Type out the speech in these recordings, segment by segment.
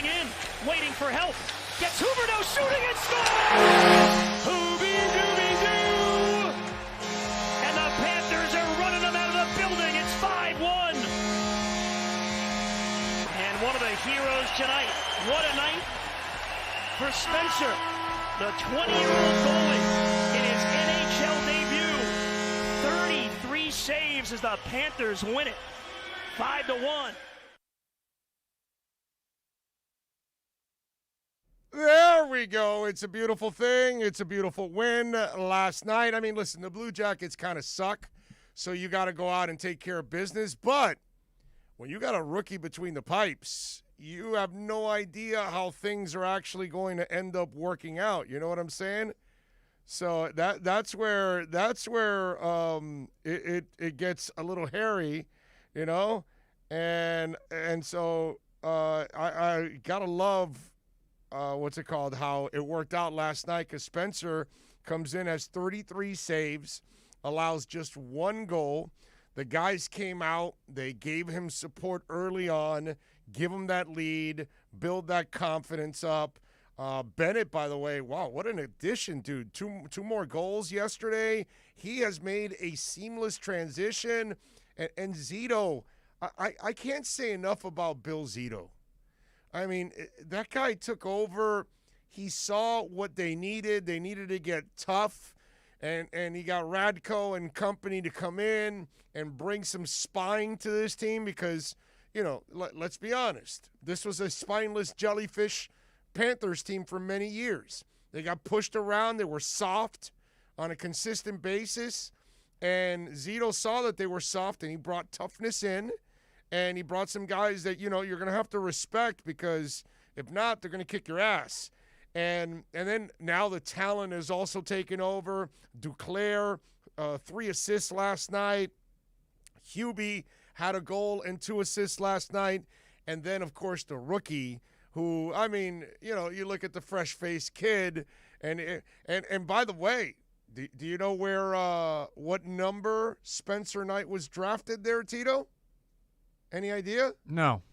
going in, waiting for help. Gets Huberdeau shooting and scores! Hooby-dooby-doo! And the Panthers are running them out of the building. It's 5-1. And one of the heroes tonight. What a night for Spencer, the 20-year-old goalie in his NHL debut. 33 saves as the Panthers win it. 5-1. There we go. It's a beautiful thing. It's a beautiful win last night. I mean, listen, the Blue Jackets kind of suck, so you got to go out and take care of business. But when you got a rookie between the pipes, you have no idea how things are actually going to end up working out. You know what I'm saying? So that's where it gets a little hairy, you know, and so I gotta love. What's it called? How it worked out last night, because Spencer comes in as 33 saves, allows just one goal. The guys came out, they gave him support early on, give him that lead, build that confidence up. Bennett, by the way, wow, what an addition, dude. Two more goals yesterday. He has made a seamless transition. And Zito, I can't say enough about Bill Zito. I mean, that guy took over. He saw what they needed. They needed to get tough. And he got Radko and company to come in and bring some spine to this team because, you know, let's be honest. This was a spineless jellyfish Panthers team for many years. They got pushed around. They were soft on a consistent basis. And Zito saw that they were soft, and he brought toughness in. And he brought some guys that, you know, you're going to have to respect, because if not, they're going to kick your ass. And then now the talent is also taken over. Duclair, 3 assists last night. Hubie had a goal and 2 assists last night. And then, of course, the rookie who, I mean, you know, you look at the fresh-faced kid. And by the way, do you know what number Spencer Knight was drafted there, Tito? Any idea? No.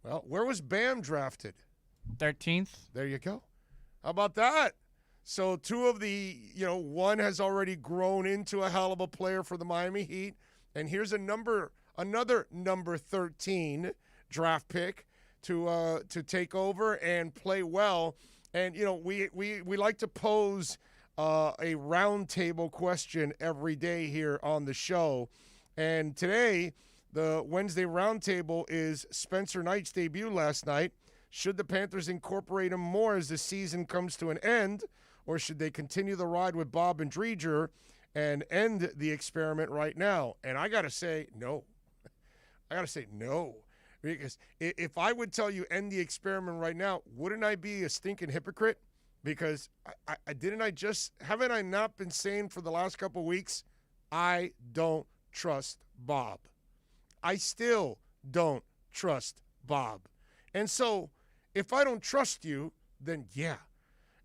Well, where was Bam drafted? 13th. There you go. How about that? So 2 of the, you know, one has already grown into a hell of a player for the Miami Heat. And here's another number 13 draft pick to take over and play well. And, you know, we like to pose a roundtable question every day here on the show. And today, the Wednesday roundtable is Spencer Knight's debut last night. Should the Panthers incorporate him more as the season comes to an end, or should they continue the ride with Bob and Dreger and end the experiment right now? And I got to say no. Because if I would tell you end the experiment right now, wouldn't I be a stinking hypocrite? Because haven't I not been saying for the last couple of weeks, I don't trust Bob. I still don't trust Bob. And so if I don't trust you, then yeah.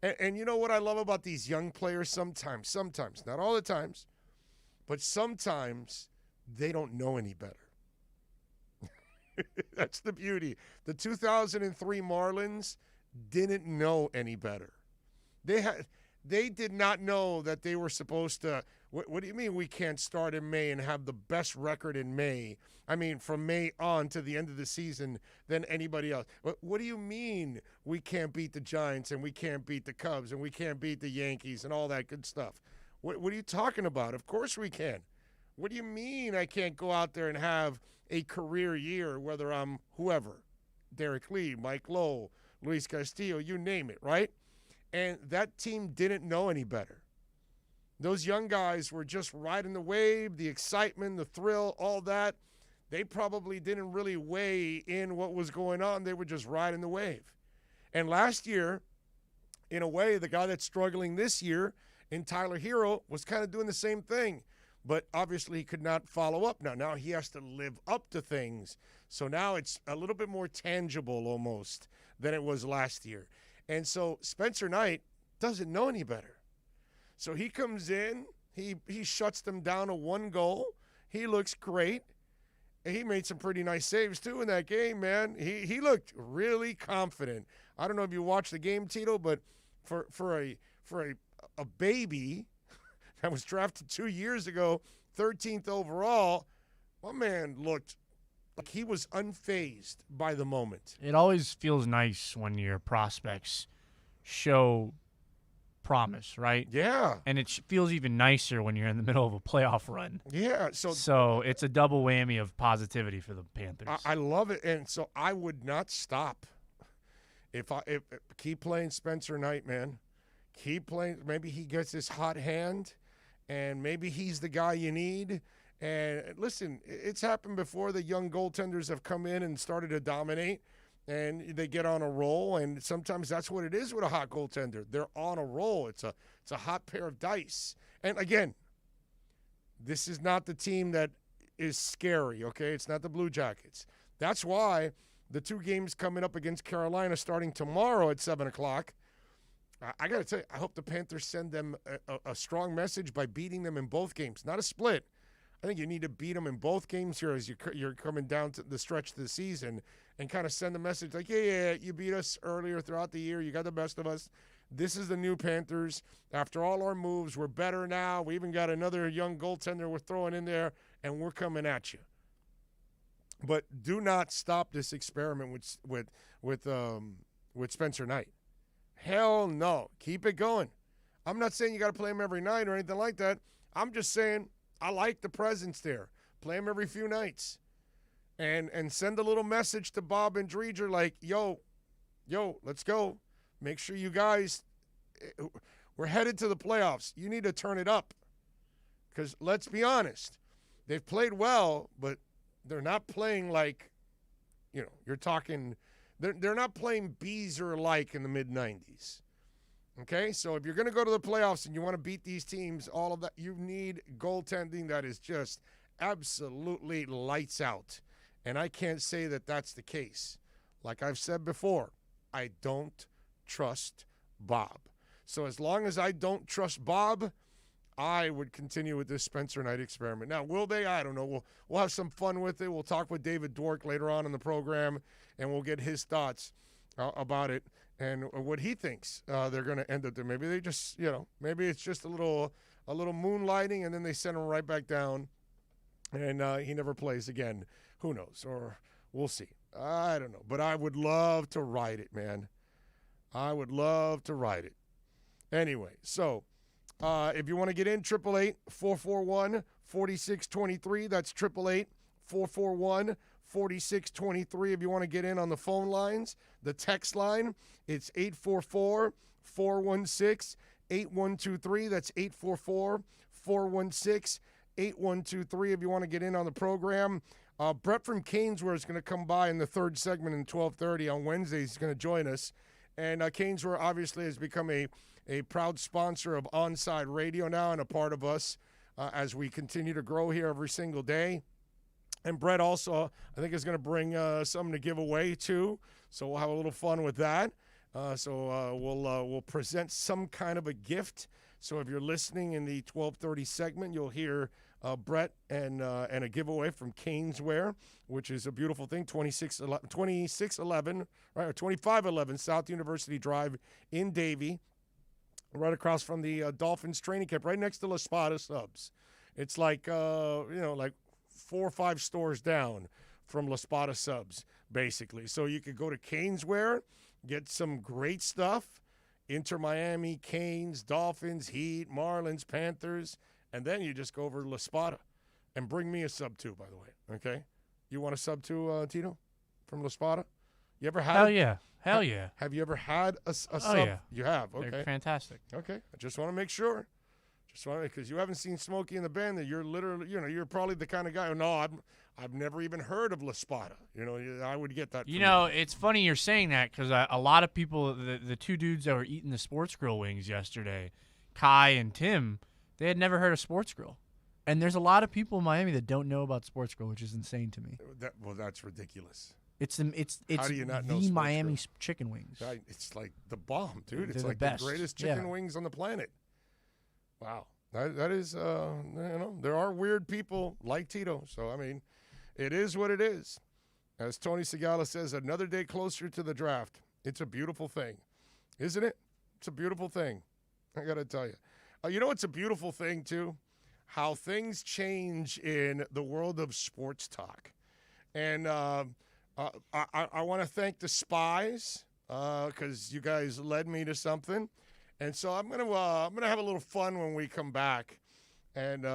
And you know what I love about these young players sometimes, not all the times, but sometimes they don't know any better. That's the beauty. The 2003 Marlins didn't know any better. They did not know that they were supposed to. What do you mean we can't start in May and have the best record in May? I mean, from May on to the end of the season than anybody else. What do you mean we can't beat the Giants and we can't beat the Cubs and we can't beat the Yankees and all that good stuff? What are you talking about? Of course we can. What do you mean I can't go out there and have a career year, whether I'm whoever, Derek Lee, Mike Lowe, Luis Castillo, you name it, right? And that team didn't know any better. Those young guys were just riding the wave, the excitement, the thrill, all that. They probably didn't really weigh in what was going on. They were just riding the wave. And last year, in a way, the guy that's struggling this year in Tyler Hero was kind of doing the same thing. But obviously he could not follow up now. Now he has to live up to things. So now it's a little bit more tangible almost than it was last year. And so Spencer Knight doesn't know any better. So he comes in, he shuts them down to 1 goal. He looks great. he made some pretty nice saves too in that game, man. He looked really confident. I don't know if you watched the game, Tito, but for a baby that was drafted 2 years ago, 13th overall, my man looked like he was unfazed by the moment. It always feels nice when your prospects show promise, right? Yeah. And it feels even nicer when you're in the middle of a playoff run. Yeah. So it's a double whammy of positivity for the Panthers. I love it, and so I would not stop. If keep playing Spencer Knight, man. Keep playing. Maybe he gets this hot hand, and maybe he's the guy you need. And listen, it's happened before. The young goaltenders have come in and started to dominate, and they get on a roll. And sometimes that's what it is with a hot goaltender. They're on a roll. It's a hot pair of dice. And again, this is not the team that is scary. Okay, it's not the Blue Jackets. That's why the 2 games coming up against Carolina starting tomorrow at 7:00. I got to tell you, I hope the Panthers send them a strong message by beating them in both games, not a split. I think you need to beat them in both games here as you're coming down to the stretch of the season and kind of send a message like, yeah, you beat us earlier throughout the year. You got the best of us. This is the new Panthers. After all our moves, we're better now. We even got another young goaltender we're throwing in there, and we're coming at you. But do not stop this experiment with Spencer Knight. Hell no. Keep it going. I'm not saying you got to play him every night or anything like that. I'm just saying I like the presence there. Play him every few nights. And send a little message to Bob and Dreger like, yo, let's go. Make sure you guys, we're headed to the playoffs. You need to turn it up. Because let's be honest, they've played well, but they're not playing like, you're talking, they're not playing Beezer-like in the mid-90s. Okay, so if you're going to go to the playoffs and you want to beat these teams, all of that, you need goaltending that is just absolutely lights out. And I can't say that that's the case. Like I've said before, I don't trust Bob. So as long as I don't trust Bob, I would continue with this Spencer Knight experiment. Now, will they? I don't know. We'll have some fun with it. We'll talk with David Dwork later on in the program, and we'll get his thoughts about it and what he thinks they're going to end up there. Maybe they just, maybe it's just a little moonlighting, and then they send him right back down, and he never plays again. Who knows? Or we'll see. I don't know. But I would love to ride it, man. I would love to ride it. Anyway, so if you want to get in, 888-441-4623. That's 888-441-4623. If you want to get in on the phone lines, the text line, it's 844-416-8123. That's 844-416-8123. If you want to get in on the program, Brett from Canesware is going to come by in the third segment in 12:30 on Wednesday. He's going to join us. And Canesware obviously has become a proud sponsor of Onside Radio now and a part of us as we continue to grow here every single day. And Brett also, I think, is going to bring something to give away too. So we'll have a little fun with that. We'll present some kind of a gift. So if you're listening in the 12:30 segment, you'll hear Brett and a giveaway from Canesware, which is a beautiful thing. 2611, right, or 2511 South University Drive in Davie, right across from the Dolphins training camp, right next to La Spada Subs. It's like like 4 or 5 stores down from La Spada Subs, basically. So you could go to Canesware, get some great stuff. Inter Miami, Canes, Dolphins, Heat, Marlins, Panthers, and then you just go over to La Spada and bring me a sub too, by the way. Okay? You want a sub too, Tito, from La Spada? You ever had Hell yeah. Have you ever had a sub? Yeah. You have. Okay. They're fantastic. Okay. I just want to make sure. Because you haven't seen Smokey in the band, that you're literally, you're probably the kind of guy. I've never even heard of La Spada. I would get that. It's funny you're saying that because a lot of people, the 2 dudes that were eating the Sports Grill wings yesterday, Kai and Tim, they had never heard of Sports Grill. And there's a lot of people in Miami that don't know about Sports Grill, which is insane to me. That's ridiculous. It's How do you not know the Sports Miami Grill? chicken wings. It's like the bomb, dude. It's They're like the best. greatest chicken wings on the planet. Wow. That is, there are weird people like Tito. So, I mean, It is what it is. As Tony Segala says, another day closer to the draft. It's a beautiful thing, isn't it? It's a beautiful thing. I got to tell you. You know what's a beautiful thing, too? How things change in the world of sports talk. And I want to thank the Spies because you guys led me to something. And so I'm gonna have a little fun when we come back. And,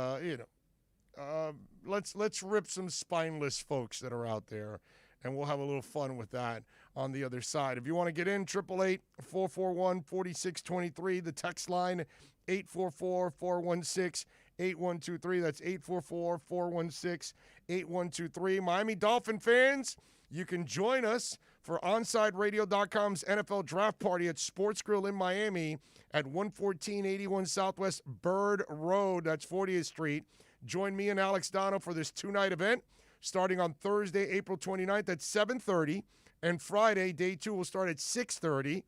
let's rip some spineless folks that are out there. And we'll have a little fun with that on the other side. If you want to get in, 888-441-4623. The text line, 844-416-8123. That's 844-416-8123. Miami Dolphin fans, you can join us for OnsideRadio.com's NFL Draft Party at Sports Grill in Miami at 11481 Southwest Bird Road. That's 40th Street. Join me and Alex Dono for this two-night event starting on Thursday, April 29th at 7:30, and Friday, day 2, will start at 6:30.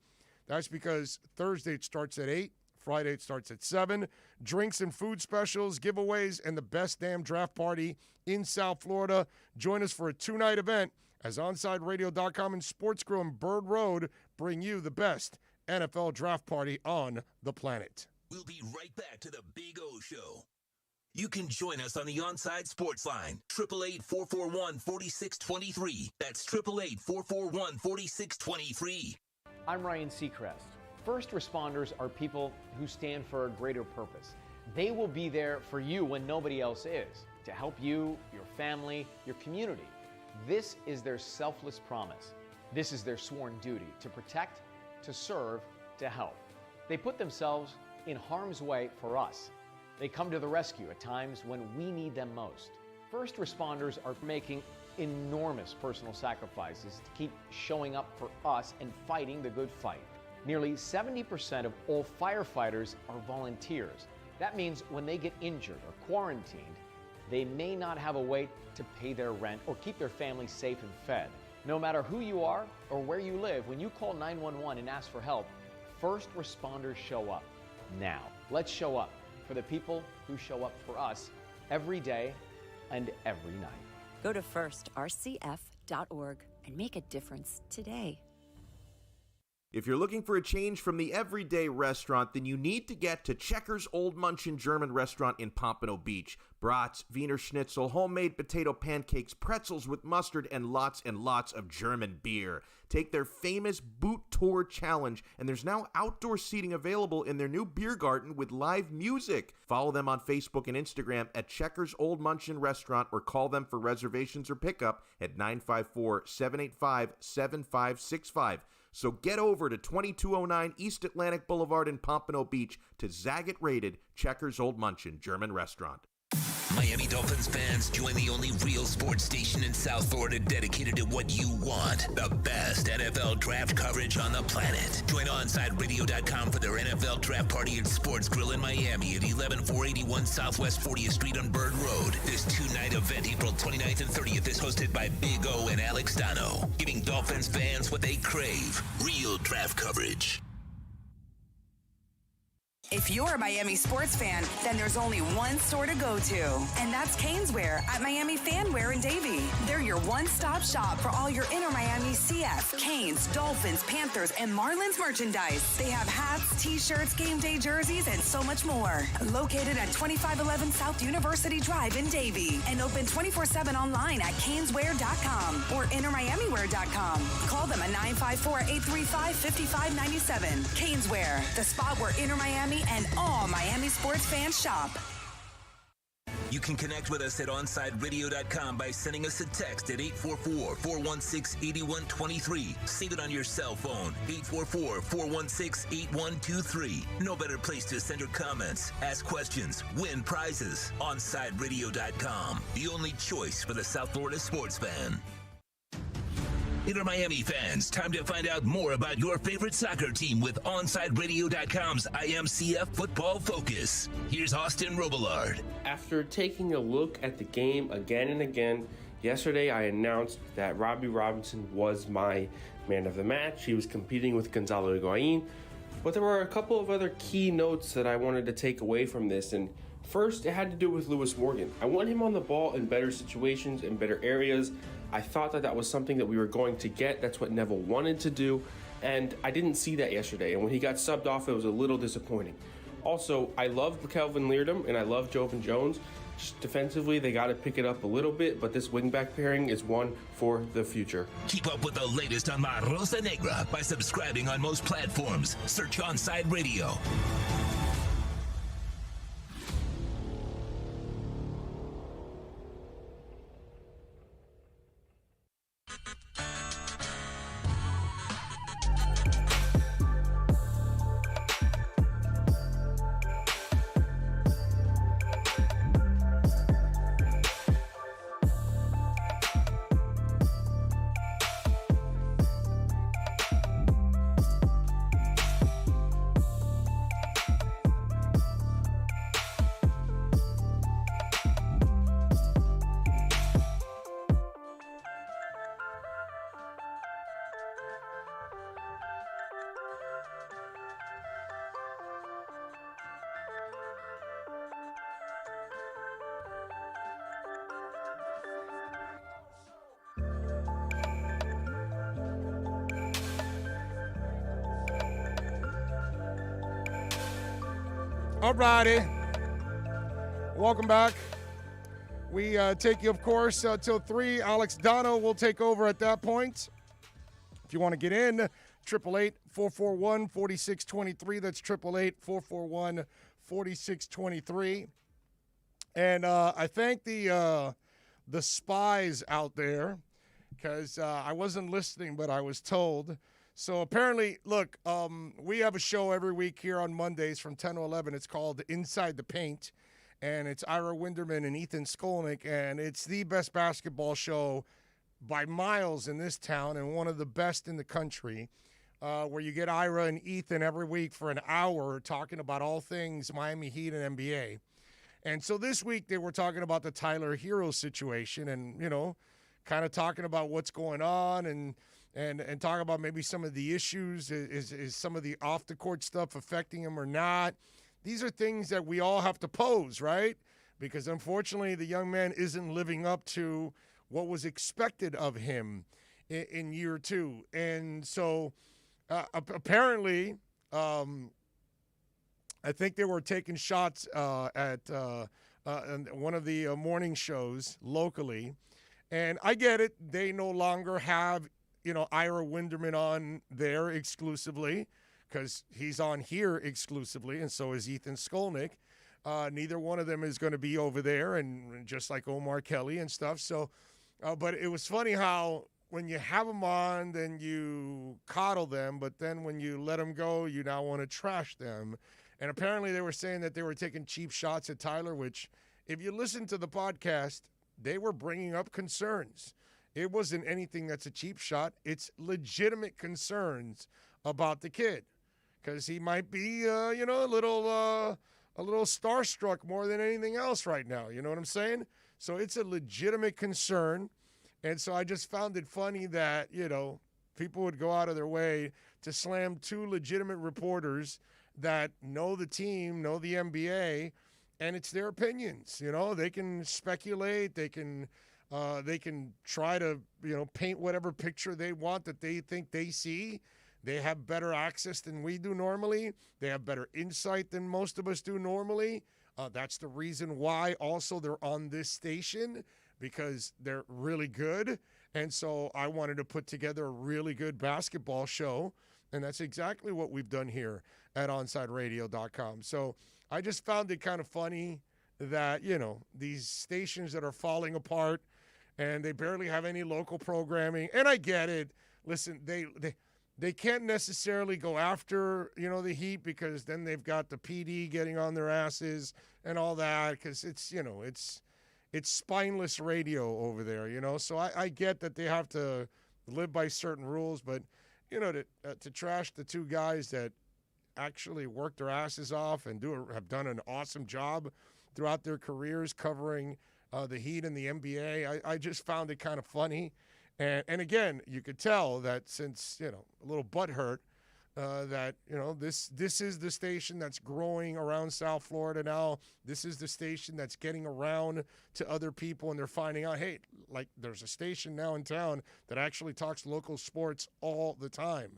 That's because Thursday it starts at 8, Friday it starts at 7. Drinks and food specials, giveaways, and the best damn draft party in South Florida. Join us for a two-night event as OnsideRadio.com and Sports Grill and Bird Road bring you the best NFL draft party on the planet. We'll be right back to the Big O Show. You can join us on the Onside Sports Line, 888-441-4623. That's 888-441-4623. I'm Ryan Seacrest. First responders are people who stand for a greater purpose. They will be there for you when nobody else is, to help you, your family, your community. This is their selfless promise. This is their sworn duty to protect, to serve, to help. They put themselves in harm's way for us. They come to the rescue at times when we need them most. First responders are making enormous personal sacrifices to keep showing up for us and fighting the good fight. Nearly 70% of all firefighters are volunteers. That means when they get injured or quarantined, they may not have a way to pay their rent or keep their family safe and fed. No matter who you are or where you live, when you call 911 and ask for help, first responders show up. Now, let's show up for the people who show up for us every day and every night. Go to firstrcf.org and make a difference today. If you're looking for a change from the everyday restaurant, then you need to get to Checkers Old Munchin German Restaurant in Pompano Beach. Brats, Wiener Schnitzel, homemade potato pancakes, pretzels with mustard, and lots of German beer. Take their famous Boot Tour Challenge, and there's now outdoor seating available in their new beer garden with live music. Follow them on Facebook and Instagram at Checkers Old Munchin Restaurant or call them for reservations or pickup at 954-785-7565. So get over to 2209 East Atlantic Boulevard in Pompano Beach to Zagat-rated Checkers Old Munchin German Restaurant. Miami Dolphins fans, join the only real sports station in South Florida dedicated to what you want. The best NFL draft coverage on the planet. Join OnsideRadio.com for their NFL draft party at Sports Grill in Miami at 11481 Southwest 40th Street on Bird Road. This two-night event, April 29th and 30th, is hosted by Big O and Alex Dono, giving Dolphins fans what they crave: real draft coverage. If you're a Miami sports fan, then there's only one store to go to, and that's Caneswear at Miami Fanwear in Davie. They're your one-stop shop for all your inner Miami CF, Canes, Dolphins, Panthers, and Marlins merchandise. They have hats, t-shirts, game day jerseys, and so much more. Located at 2511 South University Drive in Davie, and open 24/7 online at caneswear.com or innermiamiwear.com. Call them at 954-835-5597. Caneswear, the spot where inner Miami and all Miami sports fans shop. You can connect with us at OnsideRadio.com by sending us a text at 844-416-8123. Save it on your cell phone, 844-416-8123. No better place to send your comments, ask questions, win prizes. OnsideRadio.com, the only choice for the South Florida sports fan. Inter Miami fans, time to find out more about your favorite soccer team with OnsideRadio.com's IMCF Football Focus. Here's Austin Robillard. After taking a look at the game again and again, yesterday I announced that Robbie Robinson was my man of the match. He was competing with Gonzalo Higuain, but there were a couple of other key notes that I wanted to take away from this. And First, it had to do with Lewis Morgan. I want him on the ball in better situations, in better areas. I thought that was something that we were going to get. That's what Neville wanted to do, and I didn't see that yesterday. And when he got subbed off, it was a little disappointing. Also, I love Kelvin Leardom, and I love Jovan Jones. Just defensively, they got to pick it up a little bit, but this wingback pairing is one for the future. Keep up with the latest on La Rosa Negra by subscribing on most platforms. Search Onside Radio. Alrighty. Welcome back. We take you, of course, till 3. Alex Dono will take over at that point. If you want to get in, 888-441-4623. That's 888-441-4623. And I thank the spies out there because I wasn't listening, but I was told. So apparently, look, we have a show every week here on Mondays from 10 to 11. It's called Inside the Paint, and it's Ira Winderman and Ethan Skolnick, and it's the best basketball show by miles in this town and one of the best in the country, where you get Ira and Ethan every week for an hour talking about all things Miami Heat and NBA. And so this week they were talking about the Tyler Hero situation and, you know, kind of talking about what's going on and talk about maybe some of the issues. Is some of the off-the-court stuff affecting him or not? These are things that we all have to pose, right? Because unfortunately, the young man isn't living up to what was expected of him in year 2. And so apparently, I think they were taking shots at one of the morning shows locally. And I get it. They no longer have Ira Winderman on there exclusively because he's on here exclusively, and so is Ethan Skolnick. Neither one of them is going to be over there, and just like Omar Kelly and stuff. So, but it was funny how when you have them on, then you coddle them, but then when you let them go, you now want to trash them. And apparently they were saying that they were taking cheap shots at Tyler, which if you listen to the podcast, they were bringing up concerns. It wasn't anything that's a cheap shot. It's legitimate concerns about the kid because he might be, a little starstruck more than anything else right now. You know what I'm saying? So it's a legitimate concern. And so I just found it funny that, people would go out of their way to slam 2 legitimate reporters that know the team, know the NBA, and it's their opinions. They can speculate. They can try to, paint whatever picture they want that they think they see. They have better access than we do normally. They have better insight than most of us do normally. That's the reason why also they're on this station, because they're really good. And so I wanted to put together a really good basketball show, and that's exactly what we've done here at OnsideRadio.com. So I just found it kind of funny that, these stations that are falling apart and they barely have any local programming. And I get it. Listen, they can't necessarily go after, the Heat because then they've got the PD getting on their asses and all that because it's spineless radio over there, So I get that they have to live by certain rules, but, to trash the 2 guys that actually work their asses off and have done an awesome job throughout their careers covering the Heat and the NBA. I just found it kind of funny. And again, you could tell that since, a little butthurt that, this is the station that's growing around South Florida now. This is the station that's getting around to other people, and they're finding out, hey, like there's a station now in town that actually talks local sports all the time,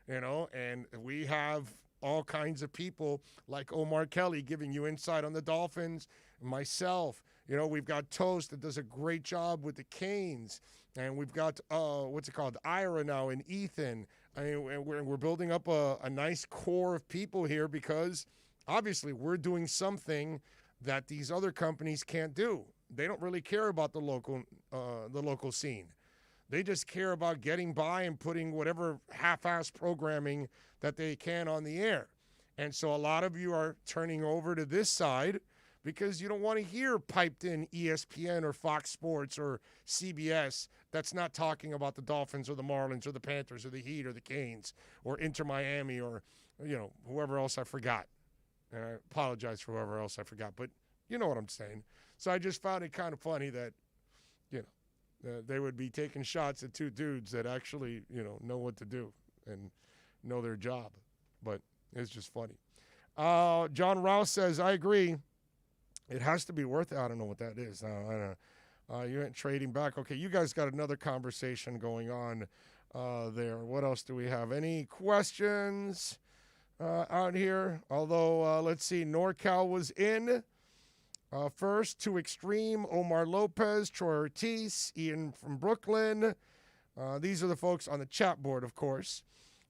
and we have all kinds of people like Omar Kelly giving you insight on the Dolphins, myself. We've got Toast that does a great job with the Canes, and we've got, Ira now and Ethan. I mean, we're building up a nice core of people here because obviously we're doing something that these other companies can't do. They don't really care about the local scene. They just care about getting by and putting whatever half-assed programming that they can on the air. And so a lot of you are turning over to this side because you don't want to hear piped-in ESPN or Fox Sports or CBS that's not talking about the Dolphins or the Marlins or the Panthers or the Heat or the Canes or Inter Miami or, whoever else I forgot. And I apologize for whoever else I forgot, but you know what I'm saying. So I just found it kind of funny that, they would be taking shots at two dudes that actually, know what to do and know their job. But it's just funny. John Rouse says, I agree. It has to be worth it. I don't know what that is. I don't know. You ain't trading back. Okay, you guys got another conversation going on there. What else do we have? Any questions out here? Although, let's see. NorCal was in. First, to Extreme, Omar Lopez, Troy Ortiz, Ian from Brooklyn. These are the folks on the chat board, of course.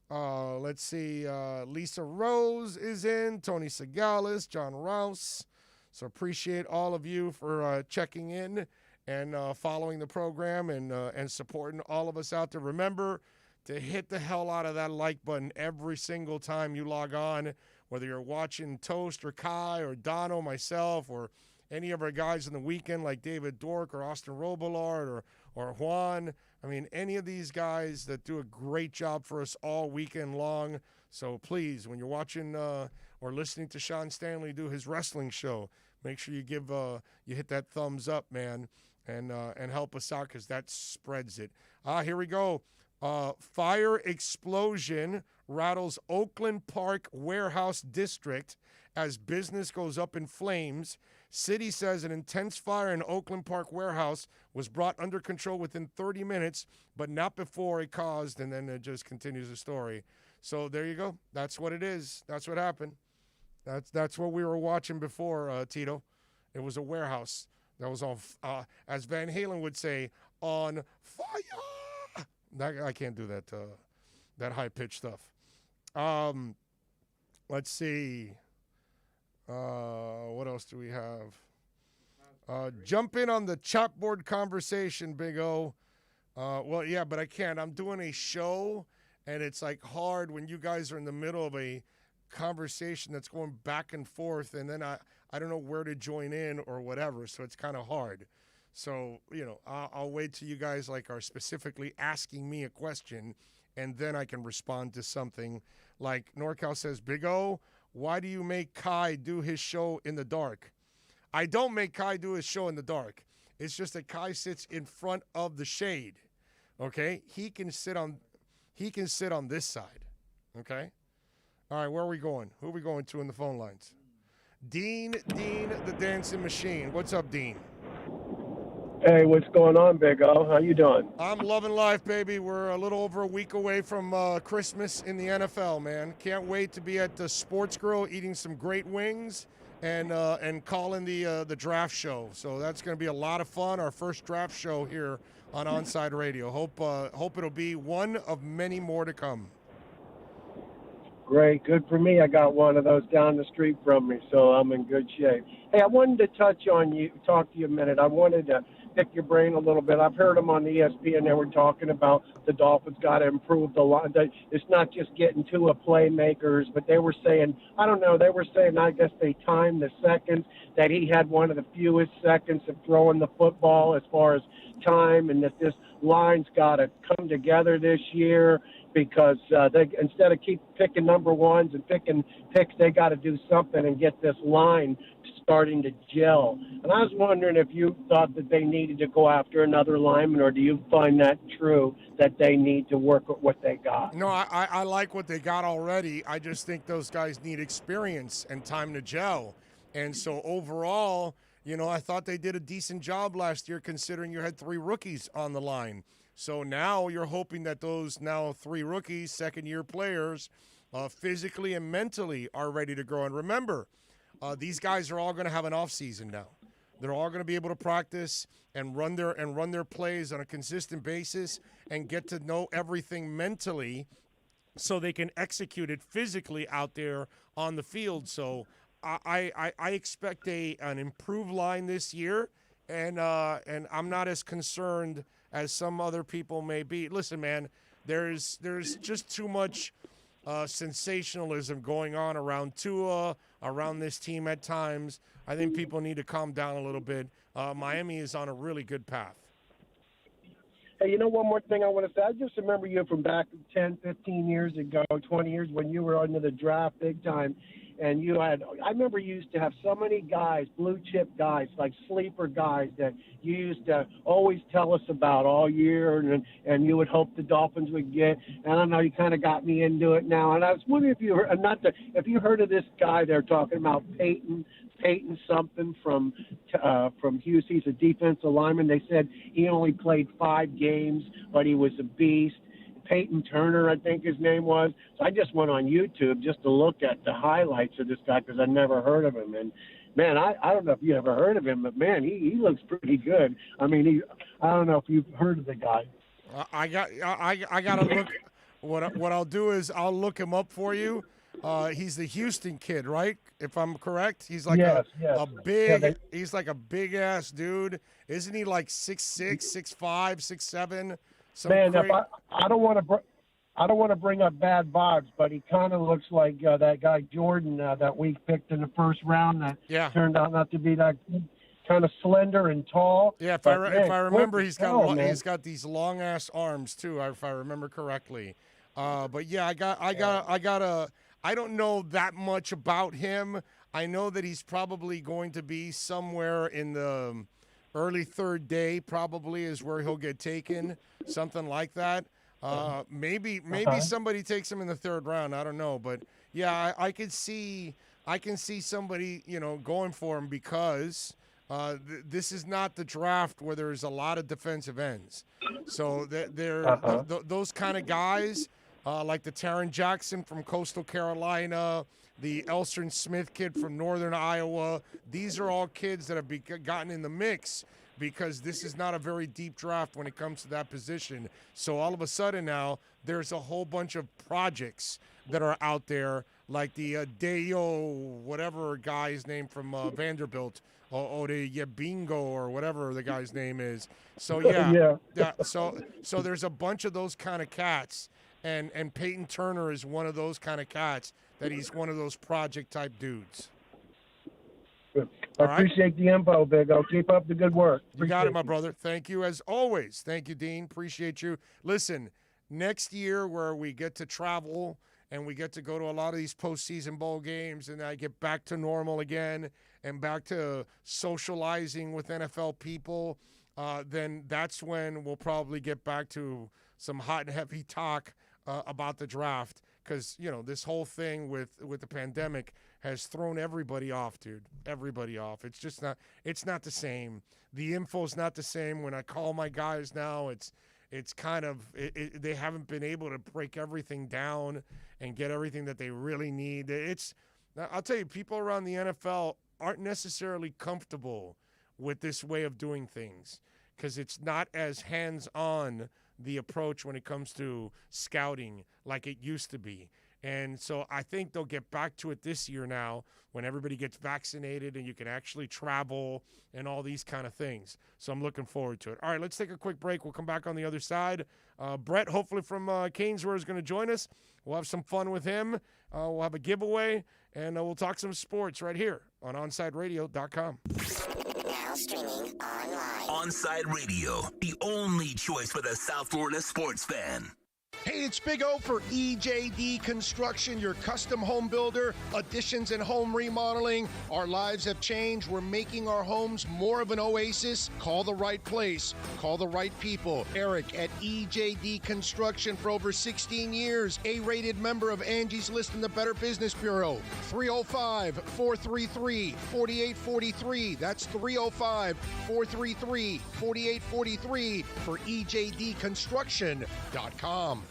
Let's see. Lisa Rose is in. Tony Segalis, John Rouse. So appreciate all of you for checking in and following the program and supporting all of us out there. Remember to hit the hell out of that like button every single time you log on, whether you're watching Toast or Kai or Dono, myself, or any of our guys in the weekend like David Dork or Austin Robillard or Juan. I mean, any of these guys that do a great job for us all weekend long. So please, when you're watching or listening to Sean Stanley do his wrestling show, make sure you you hit that thumbs up, man, and help us out because that spreads it. Here we go. Fire explosion rattles Oakland Park warehouse district as business goes up in flames. City says an intense fire in Oakland Park warehouse was brought under control within 30 minutes, but not before it caused, and then it just continues the story. So there you go. That's what it is. That's what happened. That's what we were watching before, Tito. It was a warehouse that was on, as Van Halen would say, on fire. I can't do that high-pitched stuff. Let's see. What else do we have? Jump in on the chalkboard conversation, Big O. Well, yeah, but I can't. I'm doing a show, and it's like hard when you guys are in the middle of a conversation that's going back and forth, and then I don't know where to join in or whatever, so it's kind of hard. So, I'll wait till you guys are specifically asking me a question, and then I can respond to something. Like NorCal says, Big O, why do you make Kai do his show in the dark? I don't make Kai do his show in the dark. It's just that Kai sits in front of the shade. Okay? He can sit on this side. Okay? All right, where are we going? Who are we going to in the phone lines? Dean the Dancing Machine. What's up, Dean? Hey, what's going on, Big O? How you doing? I'm loving life, baby. We're a little over a week away from Christmas in the NFL, man. Can't wait to be at the Sports Grill eating some great wings and calling the draft show. So that's going to be a lot of fun. Our first draft show here on Onside Radio. Hope it'll be one of many more to come. Great, good for me. I got one of those down the street from me, so I'm in good shape. Hey, I wanted to talk to you a minute. I wanted to pick your brain a little bit. I've heard them on the ESPN. They were talking about the Dolphins got to improve the line. It's not just getting to a playmakers, but they were saying, I don't know, they were saying, I guess they timed the seconds, that he had one of the fewest seconds of throwing the football as far as time, and that this line's got to come together this year. because they instead of keep picking number ones and picking picks, they got to do something and get this line starting to gel. And I was wondering if you thought that they needed to go after another lineman, or do you find that true that they need to work with what they got? No, I like what they got already. I just think those guys need experience and time to gel. And so overall, I thought they did a decent job last year considering you had 3 rookies on the line. So now you're hoping that those now 3 rookies, second-year players, physically and mentally are ready to grow. And remember, these guys are all going to have an off season now. They're all going to be able to practice and run their plays on a consistent basis and get to know everything mentally, so they can execute it physically out there on the field. So I expect an improved line this year, and I'm not as concerned as some other people may be. Listen, man, there's just too much sensationalism going on around Tua, around this team at times. I think people need to calm down a little bit. Miami is on a really good path. Hey, one more thing I want to say. I just remember you from back 10, 15 years ago, 20 years, when you were under the draft big time. And I remember you used to have so many guys, blue chip guys, like sleeper guys that you used to always tell us about all year, and you would hope the Dolphins would get. And I don't know, you kind of got me into it now. And I was wondering if you heard of this guy they're talking about, Peyton something from Hughes. He's a defensive lineman. They said he only played 5 games, but he was a beast. Peyton Turner, I think his name was. So I just went on YouTube just to look at the highlights of this guy because I never heard of him. And, man, I don't know if you ever heard of him, but, man, he looks pretty good. I mean, I don't know if you've heard of the guy. I got to look. What I'll do is I'll look him up for you. He's the Houston kid, right? If I'm correct, he's like a big. He's like a big ass dude. Isn't he like 6'6", 6'5", 6'7"? Man, I don't want to bring up bad vibes, but he kind of looks like that guy Jordan that we picked in the first round that turned out not to be that kind of slender and tall. Yeah, if I remember, he's got these long ass arms too, if I remember correctly. But yeah, I don't know that much about him. I know that he's probably going to be somewhere in the early 3rd day, probably is where he'll get taken, something like that. Maybe somebody takes him in the 3rd round. I don't know, but yeah, I can see somebody going for him because this is not the draft where there's a lot of defensive ends. So those kind of guys. Like the Taron Jackson from Coastal Carolina, the Elstern Smith kid from Northern Iowa. These are all kids that have gotten in the mix because this is not a very deep draft when it comes to that position. So all of a sudden now there's a whole bunch of projects that are out there, like the Deo, whatever guy's name from Vanderbilt, or the Yebingo or whatever the guy's name is. So so there's a bunch of those kind of cats. And Peyton Turner is one of those kind of cats that he's one of those project-type dudes. I appreciate the info, Big O. Keep up the good work. You got it, my brother. Thank you, as always. Thank you, Dean. Appreciate you. Listen, next year where we get to travel and we get to go to a lot of these postseason bowl games and I get back to normal again and back to socializing with NFL people, then that's when we'll probably get back to some hot and heavy talk about the draft, because this whole thing with the pandemic has thrown everybody off, dude. Everybody off. It's just not. It's not the same. The info's not the same. When I call my guys now, it's kind of they haven't been able to break everything down and get everything that they really need. I'll tell you, people around the NFL aren't necessarily comfortable with this way of doing things because it's not as hands-on the approach when it comes to scouting like it used to be. And so I think they'll get back to it this year now when everybody gets vaccinated and you can actually travel and all these kind of things. So I'm looking forward to it. All right, let's take a quick break. We'll come back on the other side. Brett, hopefully from Canesville, is going to join us. We'll have some fun with him. We'll have a giveaway, and we'll talk some sports right here on OnsideRadio.com. Now streaming online. Onside Radio, the only choice for the South Florida sports fan. Hey, it's Big O for EJD Construction, your custom home builder, additions and home remodeling. Our lives have changed. We're making our homes more of an oasis. Call the right place. Call the right people. Eric at EJD Construction for over 16 years. A-rated member of Angie's List in the Better Business Bureau. 305-433-4843. That's 305-433-4843 for EJDConstruction.com.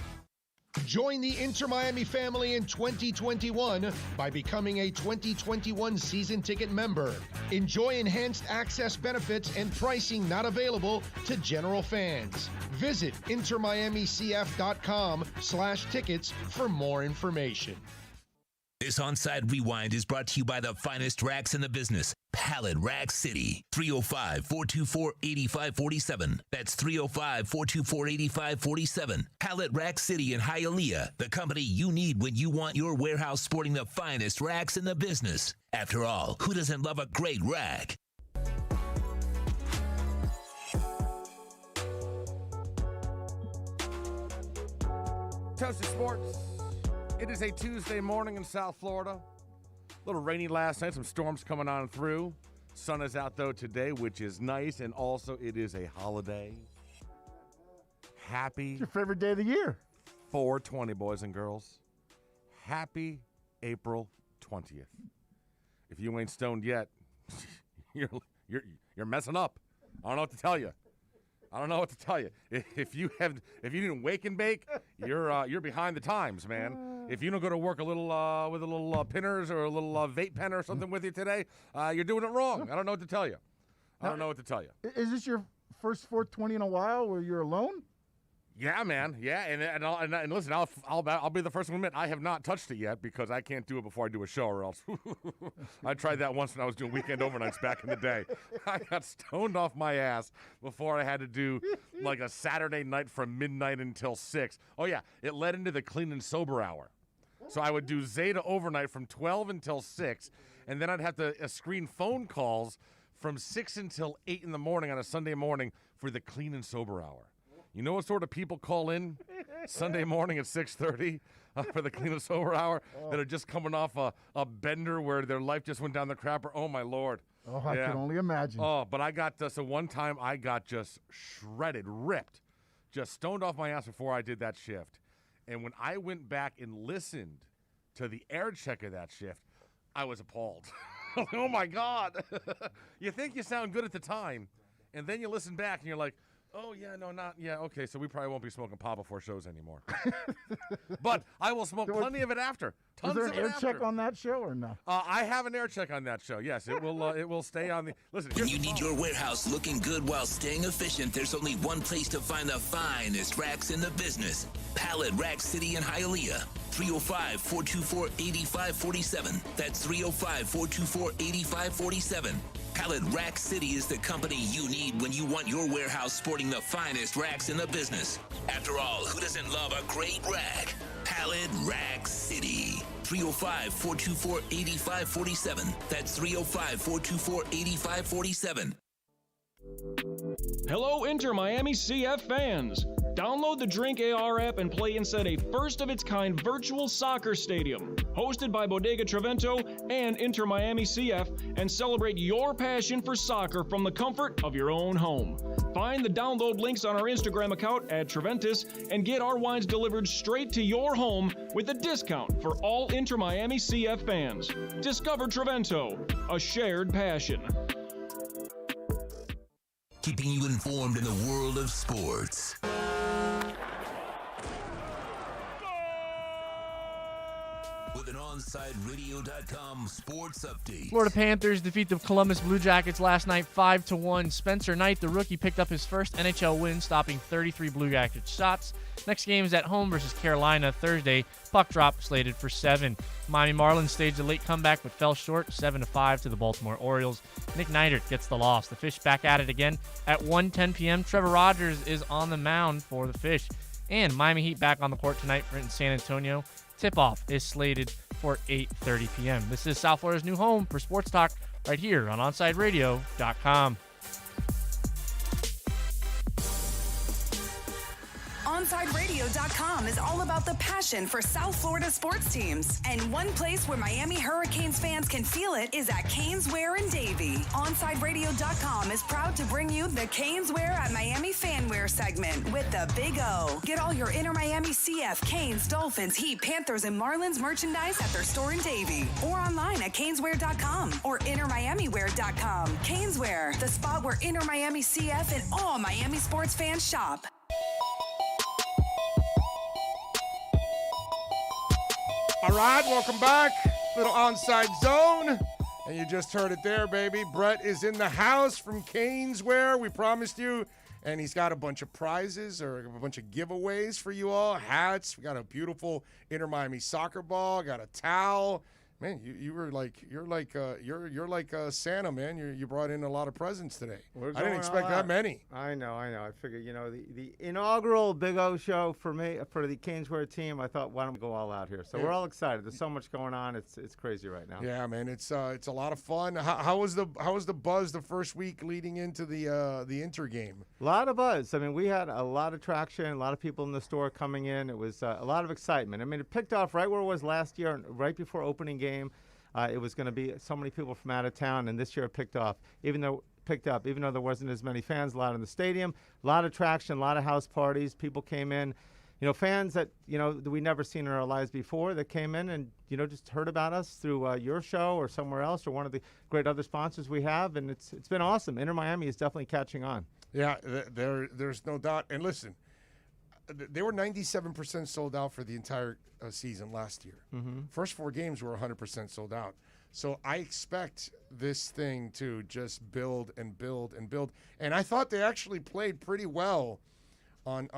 Join the Inter Miami family in 2021 by becoming a 2021 season ticket member. Enjoy enhanced access benefits and pricing not available to general fans. Visit intermiamicf.com/tickets for more information. This Onside Rewind is brought to you by the finest racks in the business, Pallet Rack City. 305-424-8547. That's 305-424-8547. Pallet Rack City in Hialeah, the company you need when you want your warehouse sporting the finest racks in the business. After all, who doesn't love a great rack? Toasted Sports. It is a Tuesday morning in South Florida. A little rainy last night, some storms coming on through. Sun is out, though, today, which is nice, and also it is a holiday. Happy. It's your favorite day of the year. 420, boys and girls. Happy April 20th. If you ain't stoned yet, you're messing up. I don't know what to tell you. If you didn't wake and bake, you're behind the times, man. If you don't go to work with a little pinners or a little vape pen or something with you today, you're doing it wrong. I don't know what to tell you. Is this your first 420 in a while where you're alone? Yeah, man. Yeah, and listen, I'll be the first one to admit I have not touched it yet because I can't do it before I do a show, or else I tried that once when I was doing weekend overnights back in the day. I got stoned off my ass before I had to do like a Saturday night from midnight until 6. Oh yeah, it led into the clean and sober hour. So I would do Zeta overnight from 12 until 6, and then I'd have to screen phone calls from 6 until 8 in the morning on a Sunday morning for the clean and sober hour. You know what sort of people call in Sunday morning at 6:30 for the clean and sober hour that are just coming off a bender where their life just went down the crapper? Oh, my Lord. Oh, I can only imagine. Oh, but I got so one time I got just shredded, ripped, just stoned off my ass before I did that shift. And when I went back and listened to the air check of that shift, I was appalled. Oh, my God. You think you sound good at the time, and then you listen back and you're like, oh, yeah, no, not, yeah, okay, so we probably won't be smoking pot before shows anymore. But I will smoke plenty of it after. Is there an air check on that show or no? I have an air check on that show, yes. It will stay on the, listen. When you need your warehouse looking good while staying efficient, there's only one place to find the finest racks in the business. Pallet Rack City in Hialeah. 305-424-8547. That's 305-424-8547. Pallet Rack City is the company you need when you want your warehouse sporting the finest racks in the business. After all, who doesn't love a great rack? Pallet Rack City. 305-424-8547. That's 305-424-8547. Hello, Inter Miami CF fans. Download the Drink AR app and play inside a first-of-its-kind virtual soccer stadium, hosted by Bodega Trevento and Inter Miami CF, and celebrate your passion for soccer from the comfort of your own home. Find the download links on our Instagram account at Treventus and get our wines delivered straight to your home with a discount for all Inter Miami CF fans. Discover Trevento, a shared passion. Keeping you informed in the world of sports. With an OnsideRadio.com sports update. Florida Panthers defeat the Columbus Blue Jackets last night 5-1. Spencer Knight, the rookie, picked up his first NHL win, stopping 33 Blue Jackets shots. Next game is at home versus Carolina Thursday. Puck drop slated for 7. Miami Marlins staged a late comeback but fell short 7-5 to the Baltimore Orioles. Nick Neidert gets the loss. The Fish back at it again at 1:10 p.m. Trevor Rogers is on the mound for the Fish. And Miami Heat back on the court tonight in San Antonio. Tip-off is slated for 8:30 p.m. This is South Florida's new home for sports talk right here on OnsideRadio.com. OnsideRadio.com is all about the passion for South Florida sports teams. And one place where Miami Hurricanes fans can feel it is at Canes Wear in Davie. OnsideRadio.com is proud to bring you the Canes Wear at Miami Fanwear segment with the Big O. Get all your Inter Miami CF, Canes, Dolphins, Heat, Panthers, and Marlins merchandise at their store in Davie or online at CanesWear.com or InterMiamiWear.com. Caneswear, the spot where Inter Miami CF and all Miami sports fans shop. All right, welcome back. Little Onside Zone. And you just heard it there, baby. Brett is in the house from Caneswear. We promised you. And he's got a bunch of prizes or a bunch of giveaways for you all. Hats. We got a beautiful Inter Miami soccer ball. Got a towel. Man, you're like Santa, man. You brought in a lot of presents today. I didn't expect that many. I know. I figured, the inaugural Big O show for me, for the Caneswear team, I thought, why don't we go all out here? So we're all excited. There's so much going on. It's crazy right now. Yeah, man. It's a lot of fun. How was the buzz the first week leading into the Inter game? A lot of buzz. I mean, we had a lot of traction, a lot of people in the store coming in. It was a lot of excitement. I mean, it picked off right where it was last year, right before opening game. It was going to be so many people from out of town, and this year it picked up, even though there wasn't as many fans allowed in the stadium. A lot of traction, a lot of house parties. People came in, fans that that we never seen in our lives before that came in and just heard about us through your show or somewhere else or one of the great other sponsors we have, and it's been awesome. Inter Miami is definitely catching on. Yeah, there's no doubt. And listen, they were 97% sold out for the entire season last year. Mm-hmm. First 4 games were 100% sold out. So I expect this thing to just build and build and build. And I thought they actually played pretty well on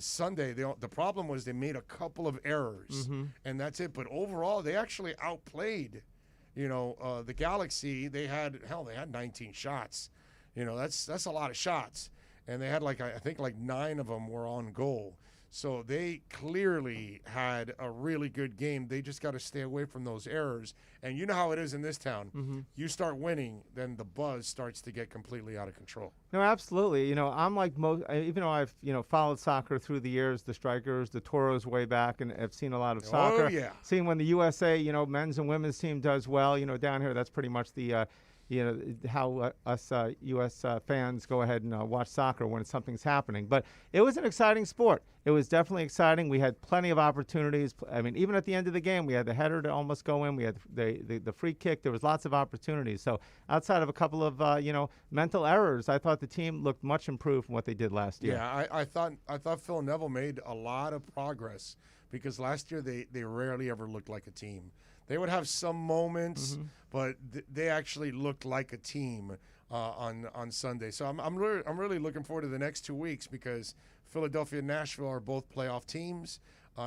Sunday. The problem was they made a couple of errors, and that's it. But overall, they actually outplayed, the Galaxy. They had 19 shots. That's a lot of shots. And they had I think 9 of them were on goal. So they clearly had a really good game. They just got to stay away from those errors. And you know how it is in this town. Mm-hmm. You start winning, then the buzz starts to get completely out of control. No, absolutely. I'm like most, even though I've, followed soccer through the years, the Strikers, the Toros way back, and I've seen a lot of soccer. Oh, yeah. Seeing when the USA, men's and women's team does well, down here, that's pretty much the, how us U.S. fans go ahead and watch soccer when something's happening. But it was an exciting sport. It was definitely exciting. We had plenty of opportunities. I mean, even at the end of the game, we had the header to almost go in. We had the free kick. There was lots of opportunities. So outside of a couple of, mental errors, I thought the team looked much improved from what they did last year. Yeah, I thought Phil Neville made a lot of progress because last year they rarely ever looked like a team. They would have some moments, but they actually looked like a team on Sunday. So I'm really looking forward to the next 2 weeks because Philadelphia and Nashville are both playoff teams.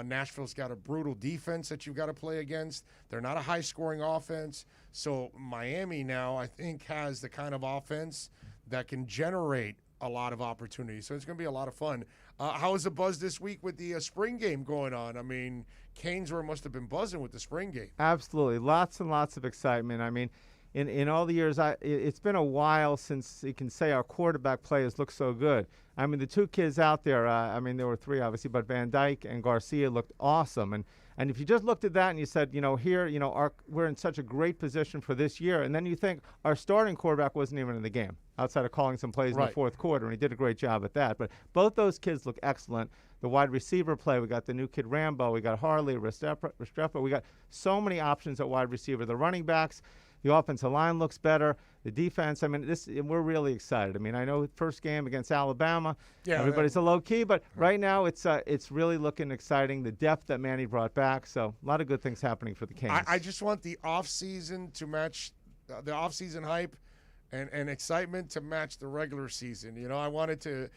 Nashville's got a brutal defense that you've got to play against. They're not a high-scoring offense. So Miami now, I think, has the kind of offense that can generate a lot of opportunities. So it's going to be a lot of fun. How was the buzz this week with the spring game going on? I mean, Caneswear must have been buzzing with the spring game. Absolutely. Lots and lots of excitement. I mean, in all the years, it's been a while since you can say our quarterback play has looked so good. I mean, the 2 kids out there, there were 3 obviously, but Van Dyke and Garcia looked awesome. And if you just looked at that and you said, we're in such a great position for this year, and then you think our starting quarterback wasn't even in the game outside of calling some plays in the fourth quarter, and he did a great job at that. But both those kids look excellent. The wide receiver play, we got the new kid Rambo, we got Harley, Restrepo, we got so many options at wide receiver. The running backs, the offensive line looks better. The defense, we're really excited. I mean, I know first game against Alabama, everybody's a low key, but right now it's really looking exciting. The depth that Manny brought back, so a lot of good things happening for the Canes. I just want the offseason to match the offseason hype and excitement to match the regular season. I wanted to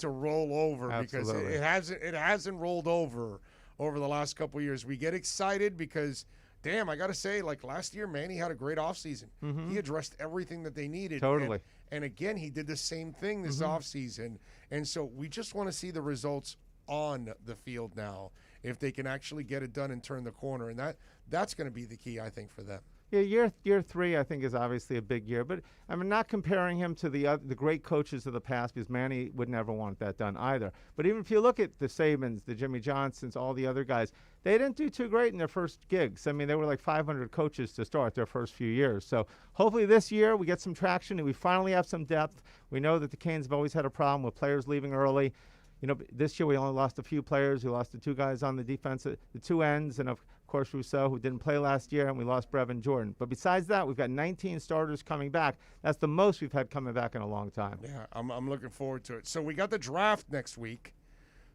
roll over. Absolutely. Because it hasn't rolled over the last couple of years. We get excited because damn, I got to say, last year, Manny had a great offseason. He addressed everything that they needed. Totally. And again, he did the same thing this offseason. And so we just want to see the results on the field now, if they can actually get it done and turn the corner. And that's going to be the key, I think, for them. Yeah, year 3 I think is obviously a big year, but I'm not comparing him to the great coaches of the past because Manny would never want that done either. But even if you look at the Sabans, the Jimmy Johnsons, all the other guys, they didn't do too great in their first gigs. I mean, they were like 500 coaches to start their first few years. So hopefully this year we get some traction and we finally have some depth. We know that the Canes have always had a problem with players leaving early. You know, this year we only lost a few players. We lost the 2 guys on the defense, the 2 ends, and of course Rousseau, who didn't play last year, and we lost Brevin Jordan. But besides that, we've got 19 starters coming back. That's the most we've had coming back in a long time. Yeah, I'm looking forward to it. So we got the draft next week.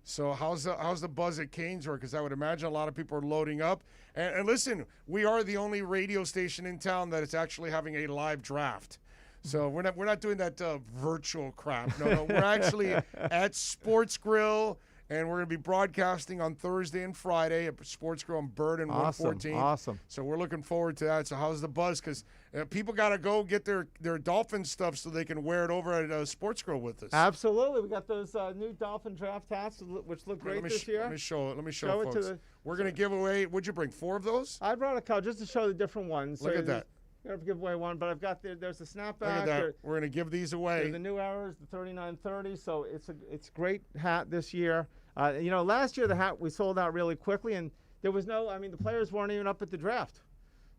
So how's the buzz at Canesburg? Because I would imagine a lot of people are loading up. And listen, we are the only radio station in town that is actually having a live draft. So we're not doing that virtual crap. No, we're actually at Sports Grill, and we're going to be broadcasting on Thursday and Friday at Sports Grill on Bird and 114. Awesome. So we're looking forward to that. So how's the buzz? Because people got to go get their Dolphin stuff so they can wear it over at Sports Grill with us. Absolutely. We got those new Dolphin draft hats, which look great this year. Let me show it, folks. We're going to give away, what'd you bring, 4 of those? I brought a couple just to show the different ones. Look at that. I'm going to give away one, but I've got there's a snapback. Look at that. We're going to give these away. The new errors, the 3930. So it's a great hat this year. You know, last year the hat we sold out really quickly, and there was the players weren't even up at the draft.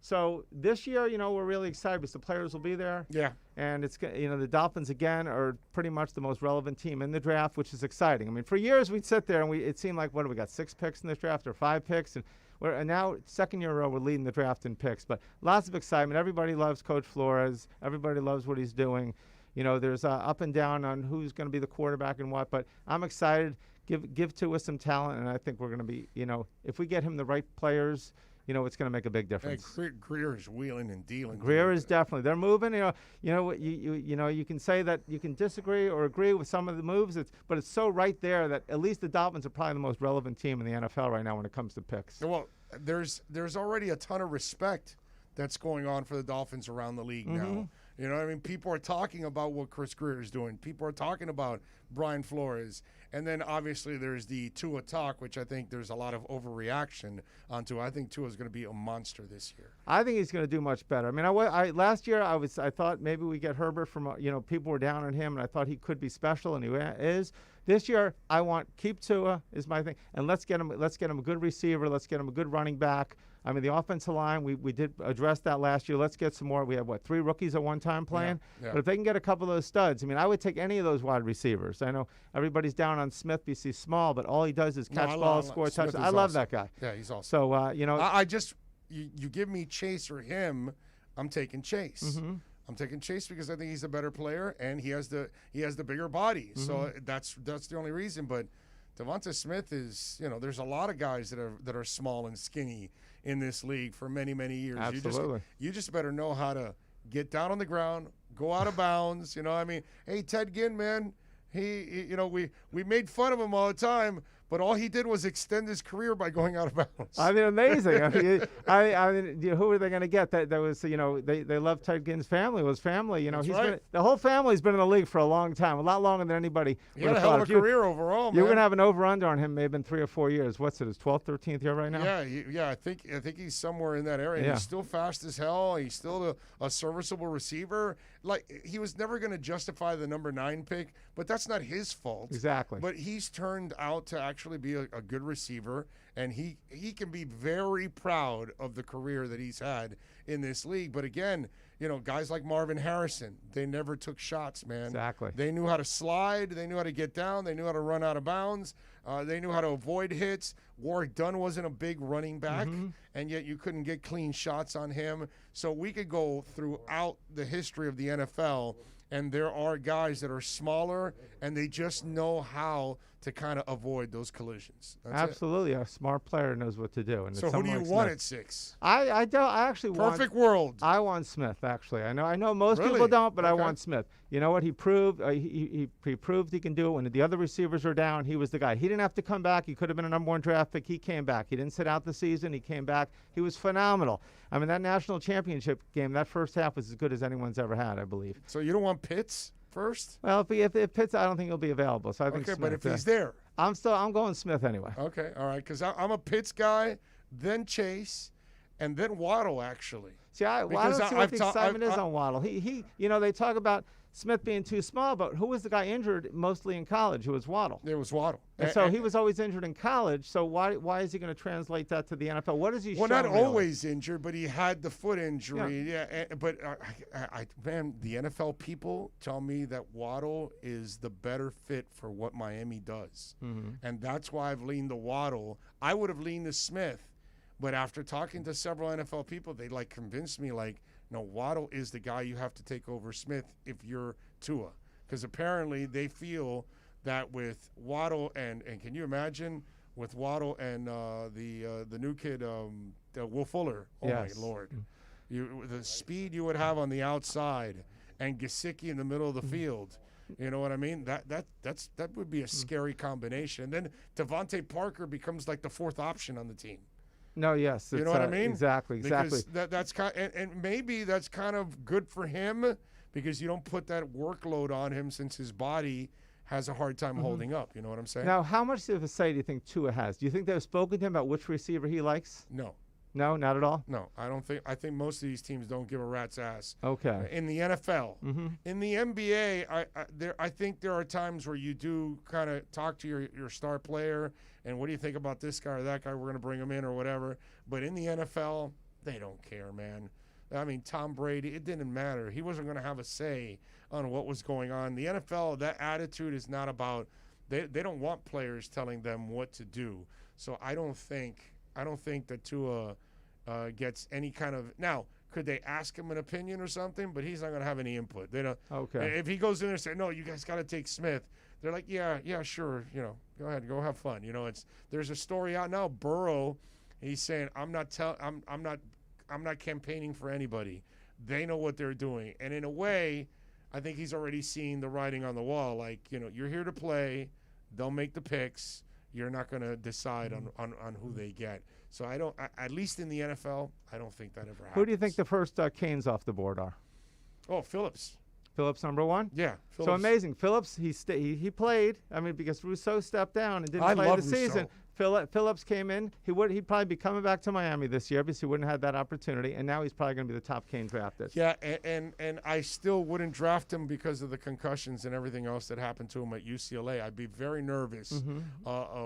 So this year, you know, we're really excited because the players will be there. Yeah. And it's, you know, the Dolphins again are pretty much the most relevant team in the draft, which is exciting. I mean, for years we'd sit there and it seemed like, what do we got, 6 picks in this draft or 5 picks? And now, second year in a row, we're leading the draft in picks. But lots of excitement. Everybody loves Coach Flores. Everybody loves what he's doing. You know, there's up and down on who's going to be the quarterback and what. But I'm excited. Give Tua some talent, and I think we're going to be, you know, if we get him the right players, you know, it's going to make a big difference. Hey, Greer is wheeling and dealing. Greer is definitely. They're moving. You know, you can say that you can disagree or agree with some of the moves, but it's so right there that at least the Dolphins are probably the most relevant team in the NFL right now when it comes to picks. Well, there's already a ton of respect that's going on for the Dolphins around the league now. You know what I mean? People are talking about what Chris Greer is doing. People are talking about Brian Flores. And then obviously there's the Tua talk, which I think there's a lot of overreaction onto. I think Tua is going to be a monster this year. I think he's going to do much better. I mean, last year I thought maybe we get Herbert from, you know, people were down on him, and I thought he could be special, and he is. This year I keep Tua is my thing, and let's get him a good receiver. Let's get him a good running back. I mean, the offensive line, we did address that last year. Let's get some more. We had, 3 rookies at one time playing? Yeah. But if they can get a couple of those studs, I mean, I would take any of those wide receivers. I know everybody's down on Smith because he's small, but all he does is catch balls, score touchdowns. I love that guy. Yeah, he's awesome. So, you know. You give me Chase or him, I'm taking Chase. I'm taking Chase because I think he's a better player and he has the bigger body. So that's the only reason. But Devonta Smith is, you know, there's a lot of guys that are small and skinny in this league for many, many years. Absolutely. You just better know how to get down on the ground, go out of bounds. You know, I mean, hey, Ted Ginn, man, he you know, we made fun of him all the time, but all he did was extend his career by going out of bounds. I mean, amazing. I mean, who are they going to get? That was, you know, they love Ted Ginn's family. It was family. You know, the whole family's been in the league for a long time, a lot longer than anybody. He had a hell of a career overall, man. You're going to have an over/under on him maybe in 3 or 4 years. What's it, his 12th, 13th year right now? Yeah. I think he's somewhere in that area. Yeah. He's still fast as hell. He's still a serviceable receiver. Like, he was never going to justify the number 9 pick, but that's not his fault. Exactly. But he's turned out to actually be a good receiver, and he can be very proud of the career that he's had in this league. But again, you know, guys like Marvin Harrison, they never took shots, man. Exactly. They knew how to slide. They knew how to get down. They knew how to run out of bounds. They knew how to avoid hits. Warwick Dunn wasn't a big running back, and yet you couldn't get clean shots on him. So we could go throughout the history of the NFL, and there are guys that are smaller, and they just know how to kind of avoid those collisions. That's Absolutely. A smart player knows what to do. And so who do you want at 6? I actually want. Perfect world. I want Smith, actually. I know most Really? people don't, but I Okay. want Smith. You know what? He proved he proved he can do it. When the other receivers are down, he was the guy. He didn't have to come back. He could have been a number 1 draft pick. He came back. He didn't sit out the season. He came back. He was phenomenal. I mean, that national championship game, that first half was as good as anyone's ever had, I believe. So you don't want Pitts first? Well, if Pitts, I don't think he'll be available. So I think Okay, Smith, but if he's there. I'm going Smith anyway. Okay, all right, because I'm a Pitts guy, then Chase, and then Waddle actually. See, I don't see what the excitement is on Waddle. He, they talk about Smith being too small, but who was the guy injured mostly in college? It was Waddle. It was Waddle. And so he was always injured in college. So why is he going to translate that to the NFL? What is he? Well, not really? always injured, but he had the foot injury. Yeah, but man, the NFL people tell me that Waddle is the better fit for what Miami does, and that's why I've leaned to Waddle. I would have leaned to Smith, but after talking to several NFL people, they convinced me no, Waddle is the guy you have to take over Smith if you're Tua, because apparently they feel that with Waddle and can you imagine with Waddle and the new kid Will Fuller? Oh yes. My Lord, the speed you would have on the outside and Gesicki in the middle of the field. You know what I mean? That would be a scary combination. And then Devontae Parker becomes like the fourth option on the team. No, yes. You know what I mean? Exactly. Because that's and maybe that's kind of good for him because you don't put that workload on him since his body has a hard time holding up. You know what I'm saying? Now, how much of a say do you think Tua has? Do you think they've spoken to him about which receiver he likes? No. No, not at all? No, I don't think. I think most of these teams don't give a rat's ass. Okay. In the NFL. In the NBA, I think there are times where you do kind of talk to your star player and what do you think about this guy or that guy? We're going to bring him in or whatever. But in the NFL, they don't care, man. I mean, Tom Brady, it didn't matter. He wasn't going to have a say on what was going on. The NFL, that attitude is not about they don't want players telling them what to do. So I don't think that Tua gets any kind of now. Could they ask him an opinion or something? But he's not going to have any input. They don't. Okay. If he goes in there and says, "No, you guys got to take Smith," they're like, "Yeah, sure. Go ahead, go have fun." There's a story out now. Burrow, he's saying, "I'm not campaigning for anybody. They know what they're doing." And in a way, I think he's already seen the writing on the wall. You're here to play. They'll make the picks. You're not going to decide on who they get. So I don't. At least in the NFL, I don't think that ever happens. Who do you think the first Canes off the board are? Oh, Phillips. Phillips number one? Yeah. Phillips. So amazing. Phillips, he played. I mean, because Rousseau stepped down and didn't play the season. Phillips came in. He'd probably be coming back to Miami this year because he wouldn't have had that opportunity. And now he's probably going to be the top Cane drafted. Yeah, and I still wouldn't draft him because of the concussions and everything else that happened to him at UCLA. I'd be very nervous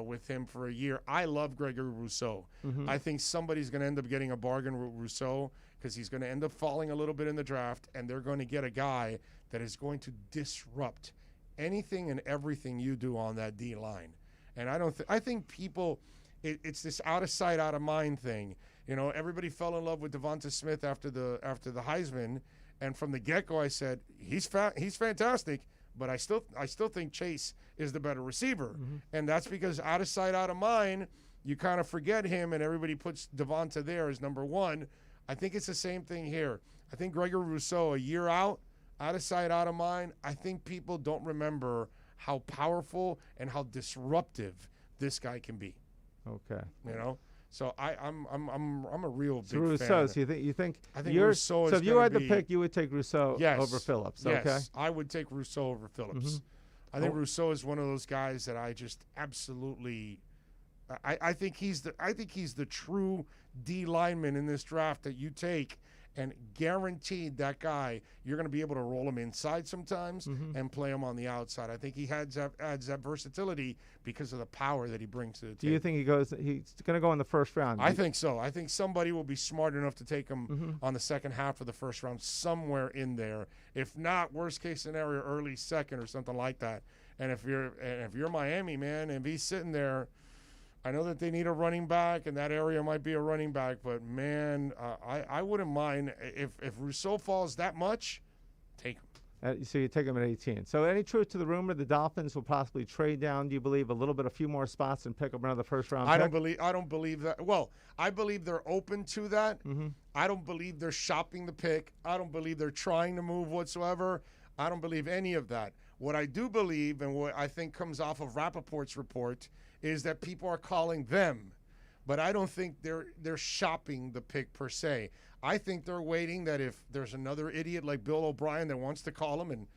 with him for a year. I love Gregory Rousseau. I think somebody's going to end up getting a bargain with Rousseau because he's going to end up falling a little bit in the draft, and they're going to get a guy that is going to disrupt anything and everything you do on that D line. And I think people, it's this out of sight, out of mind thing. Everybody fell in love with Devonta Smith after the Heisman, and from the get-go, I said he's fantastic, but I still think Chase is the better receiver, and that's because out of sight, out of mind, you kind of forget him, and everybody puts Devonta there as number one. I think it's the same thing here. I think Gregory Rousseau, a year out of sight, out of mind. I think people don't remember how powerful and how disruptive this guy can be. Okay. So I'm a real big Rousseau, fan. So you think I think Rousseau is so if you had the pick, you would take Rousseau over Phillips. Yes, okay. I would take Rousseau over Phillips. I think Rousseau is one of those guys that I just absolutely. I think he's the true D lineman in this draft that you take. And guaranteed that guy, you're going to be able to roll him inside sometimes and play him on the outside. I think he adds that versatility because of the power that he brings to the table. Do you think he's going to go in the first round? I think so. I think somebody will be smart enough to take him on the second half of the first round, somewhere in there. If not, worst case scenario, early second or something like that. And if you're Miami, man, and he's sitting there, I know that they need a running back, and that area might be a running back, but, man, I wouldn't mind. If Rousseau falls that much, take him. So you take him at 18. So any truth to the rumor the Dolphins will possibly trade down, do you believe, a few more spots and pick up another first-round pick? I don't believe that. Well, I believe they're open to that. I don't believe they're shopping the pick. I don't believe they're trying to move whatsoever. I don't believe any of that. What I do believe, and what I think comes off of Rappaport's report, is that people are calling them, but I don't think they're shopping the pick per se. I think they're waiting that if there's another idiot like Bill O'Brien that wants to call them and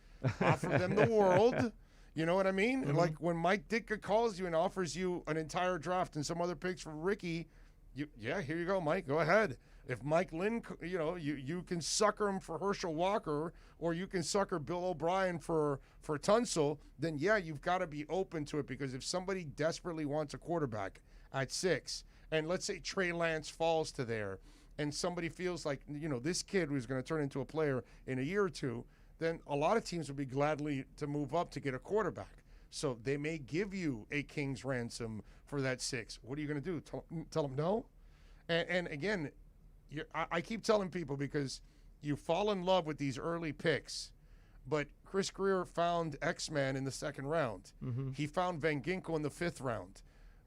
offer them the world, you know what I mean? Like when Mike Ditka calls you and offers you an entire draft and some other picks for Ricky, Here you go, Mike. Go ahead. If Mike Lynn, you can sucker him for Herschel Walker, or you can sucker Bill O'Brien for Tunsil, then you've got to be open to it, because if somebody desperately wants a quarterback at 6, and let's say Trey Lance falls to there, and somebody feels like, this kid was going to turn into a player in a year or two, then a lot of teams would be gladly to move up to get a quarterback. So they may give you a king's ransom for that 6. What are you going to do? Tell them no? And again, I keep telling people, because you fall in love with these early picks, but Chris Greer found X-Man in the 2nd round. Mm-hmm. He found Van Ginkel in the 5th round.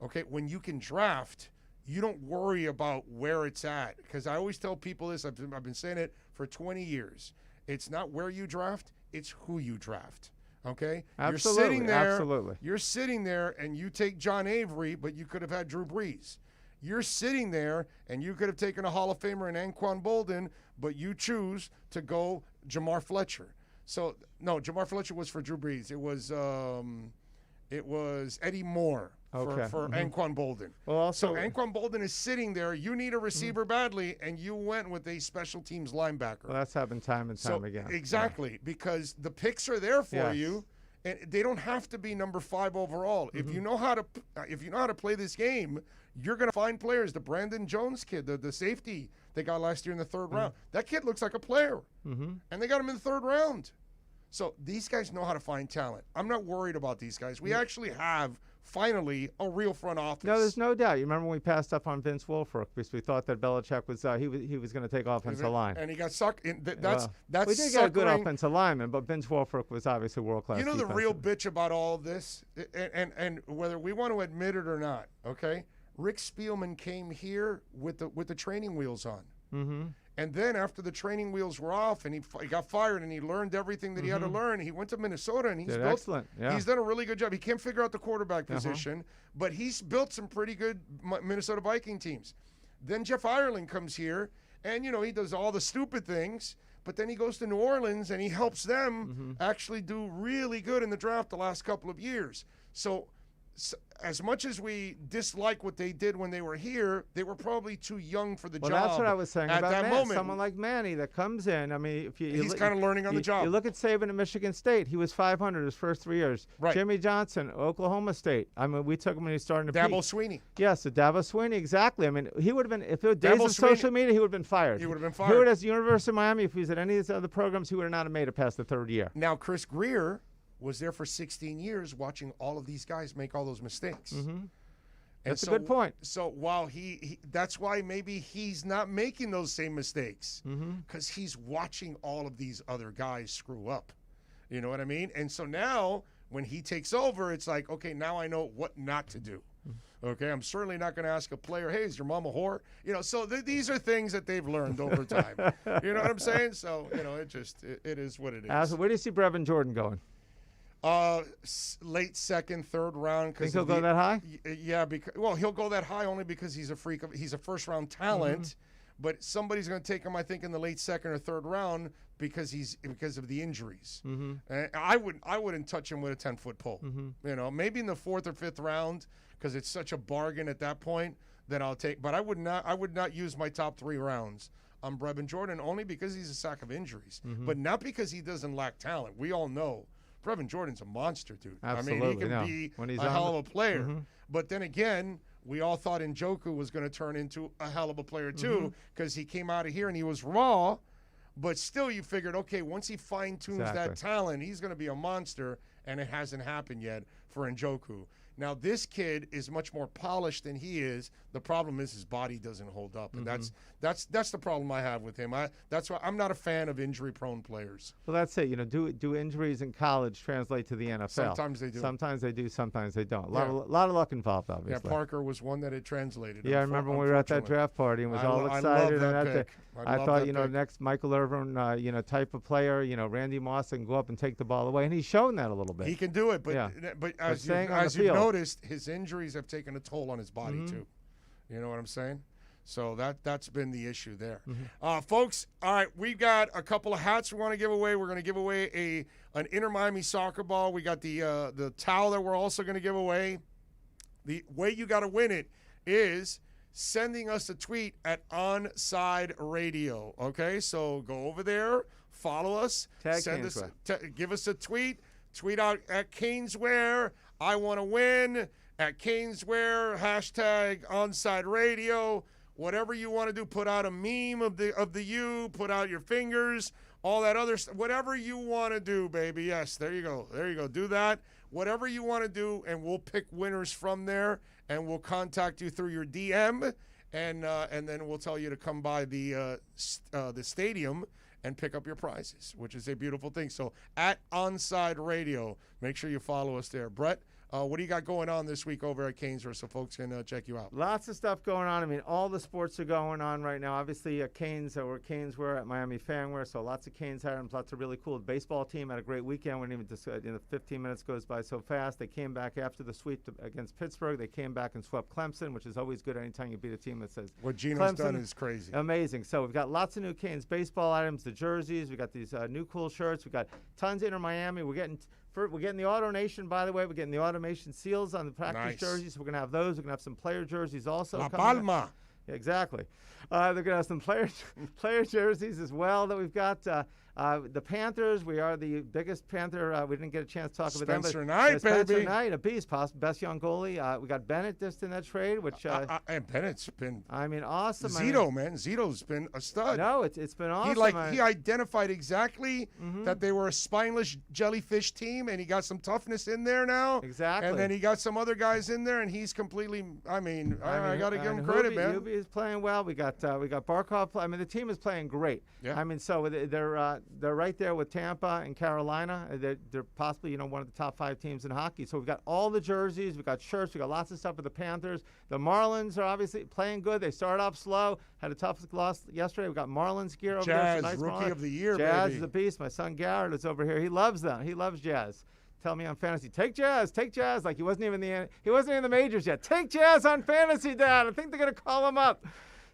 Okay, when you can draft, you don't worry about where it's at. Because I always tell people this, I've been saying it for 20 years. It's not where you draft, it's who you draft. Okay? Absolutely, You're sitting there, absolutely. You're sitting there and you take John Avery, but you could have had Drew Brees. You're sitting there and you could have taken a Hall of Famer in Anquan Bolden, but you choose to go Jamar Fletcher. So, no, Jamar Fletcher was for Drew Brees. It was Eddie Moore for Anquan Bolden. Well, also, so Anquan Bolden is sitting there. You need a receiver badly, and you went with a special teams linebacker. Well, that's happened time and time again. Exactly, because the picks are there for you, and they don't have to be number 5 overall. Mm-hmm. If you know how to play this game, you're going to find players. The Brandon Jones kid, the safety they got last year in the 3rd round, that kid looks like a player, and they got him in the 3rd round. So these guys know how to find talent. I'm not worried about these guys. We actually have, finally, a real front office. No, there's no doubt. You remember when we passed up on Vince Wilfork because we thought that Belichick was he was going to take offensive line, and he got sucked. That's we did get a good offensive lineman, but Vince Wilfork was obviously world class. You know the real bitch about all of this, and whether we want to admit it or not, okay? Rick Spielman came here with the training wheels on. Mm-hmm. And then after the training wheels were off and he got fired and he learned everything that he had to learn, he went to Minnesota and he's excellent. Yeah. He's done a really good job. He can't figure out the quarterback position, but he's built some pretty good Minnesota Viking teams. Then Jeff Ireland comes here and, he does all the stupid things, but then he goes to New Orleans and he helps them actually do really good in the draft the last couple of years. So as much as we dislike what they did when they were here, they were probably too young for the job. Well, that's what I was saying at about that moment. Someone like Manny that comes in. I mean, he's kind of learning on the job. You look at Saban at Michigan State. He was 500 his first 3 years. Right. Jimmy Johnson, Oklahoma State. I mean, we took him when he was starting to Dabo peak. Sweeney. Yes, Dabo Sweeney, exactly. I mean, he would have been, if it was days of social media, he would have been fired. He would have been fired. He would have, at the University of Miami, if he was at any of these other programs, he would have not have made it past the 3rd year. Now, Chris Greer was there for 16 years watching all of these guys make all those mistakes. Mm-hmm. That's a good point. So while he that's why maybe he's not making those same mistakes, because he's watching all of these other guys screw up. You know what I mean? And so now when he takes over, it's like, okay, now I know what not to do. Okay, I'm certainly not going to ask a player, hey, is your mom a whore? So these are things that they've learned over time. You know what I'm saying? So, it is what it is. Where do you see Brevin Jordan going? Late 2nd, 3rd round. Think he'll go that high? Yeah, he'll go that high only because he's a freak. He's a first-round talent, but somebody's going to take him, I think, in the late 2nd or 3rd round because of the injuries. And I wouldn't touch him with a 10-foot pole. Maybe in the 4th or 5th round because it's such a bargain at that point that I'll take. But I would not use my top 3 rounds on Brevin Jordan only because he's a sack of injuries, but not because he doesn't lack talent. We all know Brevin Jordan's a monster, dude. Absolutely. I mean, he can be a hell of a player. But then again, we all thought Njoku was going to turn into a hell of a player too because he came out of here and he was raw. But still, you figured, okay, once he fine-tunes that talent, he's going to be a monster, and it hasn't happened yet for Njoku. Now, this kid is much more polished than he is. The problem is his body doesn't hold up, and that's the problem I have with him. That's why I'm not a fan of injury-prone players. Well, that's it. Do injuries in college translate to the NFL? Sometimes they do. Sometimes they do. Sometimes they don't. A lot of luck involved, obviously. Yeah, Parker was one that it translated. Yeah, I remember when we were at that draft party and was all excited. I thought, next Michael Irvin, type of player, Randy Moss can go up and take the ball away, and he's shown that a little bit. He can do it, but as you've noticed, his injuries have taken a toll on his body too. You know what I'm saying? So that's been the issue there. Folks, all right, we've got a couple of hats we want to give away. We're going to give away an Inter Miami soccer ball. We got the towel that we're also going to give away. The way you got to win it is sending us a tweet at Onside Radio. Okay, so go over there, follow us, send us, give us a tweet out at Caneswear. I want to win at Caneswear, hashtag Onside Radio. Whatever you want to do, put out a meme of the U, put out your fingers, all that other stuff. Whatever you want to do, baby. Yes, there you go. There you go. Do that. Whatever you want to do, and we'll pick winners from there, and we'll contact you through your DM, and then we'll tell you to come by the stadium and pick up your prizes, which is a beautiful thing. So at Onside Radio, make sure you follow us there. Brett, what do you got going on this week over at Caneswear so folks can check you out? Lots of stuff going on. I mean, all the sports are going on right now. Obviously, Canes, we're at Caneswear at Miami Fanwear, so lots of Canes items, lots of really cool. The baseball team had a great weekend. We didn't even 15 minutes goes by so fast. They came back after the sweep against Pittsburgh. They came back and swept Clemson, which is always good anytime you beat a team that says what Gino's Clemson. Done is crazy. Amazing. So we've got lots of new Canes baseball items, the jerseys. We got these new cool shirts. We got tons of Inter Miami. We're getting the Auto Nation, by the way. We're getting the automation seals on the practice jerseys. We're going to have those. We're going to have some player jerseys also. La Palma. Yeah, exactly. They're going to have some player jerseys as well that we've got. The Panthers, we are the biggest Panther. We didn't get a chance to talk about them. Spencer Knight, Spencer baby. Knight, a beast, best young goalie. We got Bennett just in that trade, which and Bennett's been. I mean, awesome. Zito, man, Zito's been a stud. No, it's been awesome. He identified exactly that they were a spineless jellyfish team, and he got some toughness in there now. Exactly. And then he got some other guys in there, and he's completely. I got to give him credit, man. Hubie is playing well. We got Barkov. I mean, the team is playing great. Yeah. I mean, so they're right there with Tampa and Carolina. They're possibly one of the top 5 teams in hockey. So we've got all the jerseys, we've got shirts, we got lots of stuff for the Panthers. The Marlins are obviously playing good. They started off slow, had a tough loss yesterday. We got Marlins gear over there. Jazz, rookie of the year, Jazz baby. is a beast. My son Garrett is over here. He loves them. He loves Jazz. Tell me on fantasy, take Jazz. Like he wasn't even in the majors yet. Take Jazz on fantasy, Dad. I think they're gonna call him up.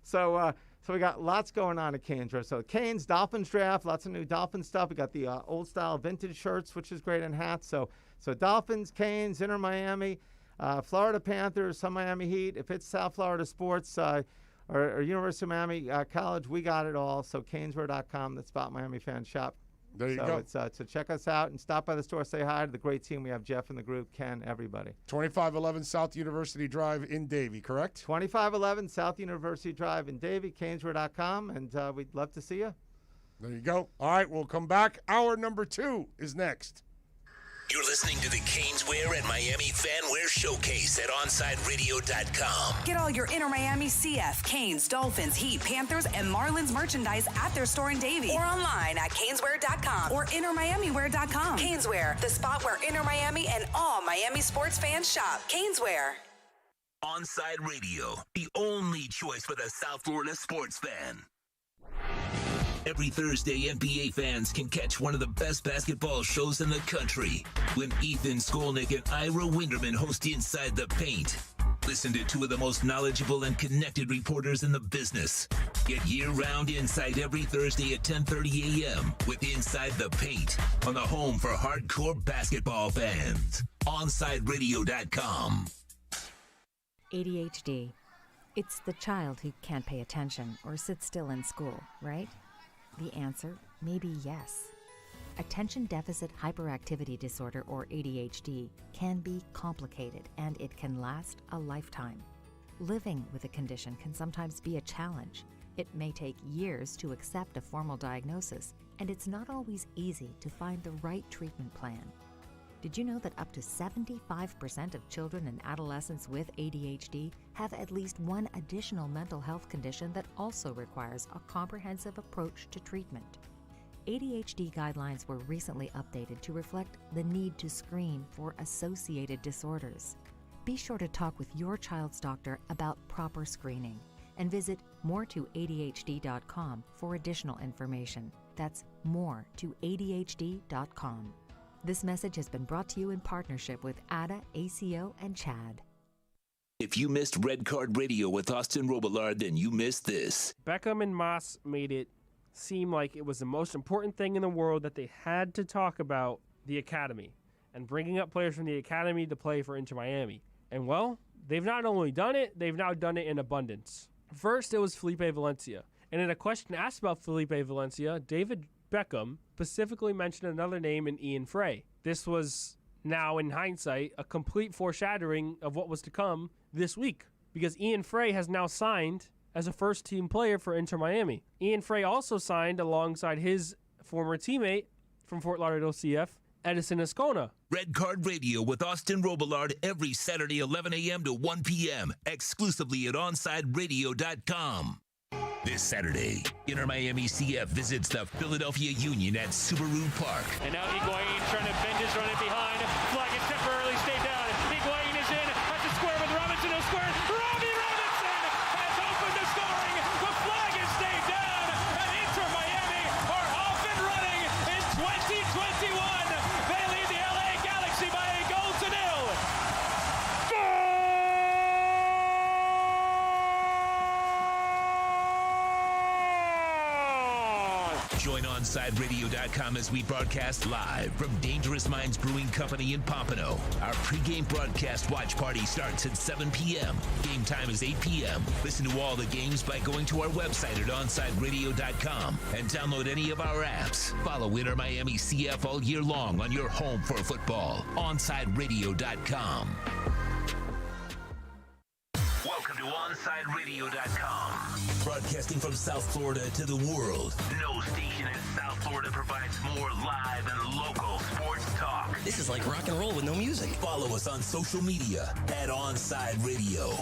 So we got lots going on at Canes. So Canes, Dolphins draft, lots of new Dolphins stuff. We got the old style vintage shirts, which is great, and hats. So Dolphins, Canes, Inter Miami, Florida Panthers, some Miami Heat. If it's South Florida sports or University of Miami College, we got it all. So Caneswear.com, that's Spot Miami Fan Shop. There you go. So check us out and stop by the store. Say hi to the great team. We have Jeff in the group, Ken, everybody. 2511 South University Drive in Davie, correct? 2511 South University Drive in Davie, Caneswear.com, and we'd love to see you. There you go. All right, we'll come back. Hour number 2 is next. You're listening to the Caneswear and Miami Fanwear Showcase at OnsideRadio.com. Get all your Inter Miami CF, Canes, Dolphins, Heat, Panthers, and Marlins merchandise at their store in Davie or online at Caneswear.com or InterMiamiWear.com. Caneswear, the spot where Inter Miami and all Miami sports fans shop. Caneswear. Onside Radio, the only choice for the South Florida sports fan. Every Thursday, NBA fans can catch one of the best basketball shows in the country when Ethan Skolnick and Ira Winderman host Inside the Paint. Listen to 2 of the most knowledgeable and connected reporters in the business. Get year-round insight every Thursday at 10:30 a.m. with Inside the Paint on the home for hardcore basketball fans. OnsideRadio.com. ADHD. It's the child who can't pay attention or sit still in school, right? The answer may be yes. Attention Deficit Hyperactivity Disorder, or ADHD, can be complicated and it can last a lifetime. Living with a condition can sometimes be a challenge. It may take years to accept a formal diagnosis, and it's not always easy to find the right treatment plan. Did you know that up to 75% of children and adolescents with ADHD have at least one additional mental health condition that also requires a comprehensive approach to treatment? ADHD guidelines were recently updated to reflect the need to screen for associated disorders. Be sure to talk with your child's doctor about proper screening and visit more2adhd.com for additional information. That's more2adhd.com. This message has been brought to you in partnership with ADA, ACO, and CHAD. If you missed Red Card Radio with Austin Robillard, then you missed this. Beckham and Moss made it seem like it was the most important thing in the world that they had to talk about the academy and bringing up players from the academy to play for Inter Miami. And, well, they've not only done it, they've now done it in abundance. First, it was Felipe Valencia. And in a question asked about Felipe Valencia, David Beckham specifically mentioned another name in Ian Frey. This was now, in hindsight, a complete foreshadowing of what was to come this week, because Ian Frey has now signed as a first-team player for Inter Miami. Ian Frey also signed alongside his former teammate from Fort Lauderdale CF, Edison Escona. Red Card Radio with Austin Robillard every Saturday 11 a.m. to 1 p.m. exclusively at OnsideRadio.com. This Saturday, Inter Miami CF visits the Philadelphia Union at Subaru Park. And now Higuain trying to bend his run in behind. Flag is temporarily stayed down. Higuain is in. Has to square with Robinson. He'll square. Robbie Robinson has opened the scoring. The flag is stayed down. And Inter Miami are off and running in 2021. They lead the LA Galaxy by a goal to nil. Join OnsideRadio.com as we broadcast live from Dangerous Minds Brewing Company in Pompano. Our pregame broadcast watch party starts at 7 p.m. Game time is 8 p.m. Listen to all the games by going to our website at OnsideRadio.com and download any of our apps. Follow Inter Miami CF all year long on your home for football. OnsideRadio.com. Welcome to OnsideRadio.com. Broadcasting from South Florida to the world. No station in South Florida provides more live and local sports talk. This is like rock and roll with no music. Follow us on social media at Onside Radio.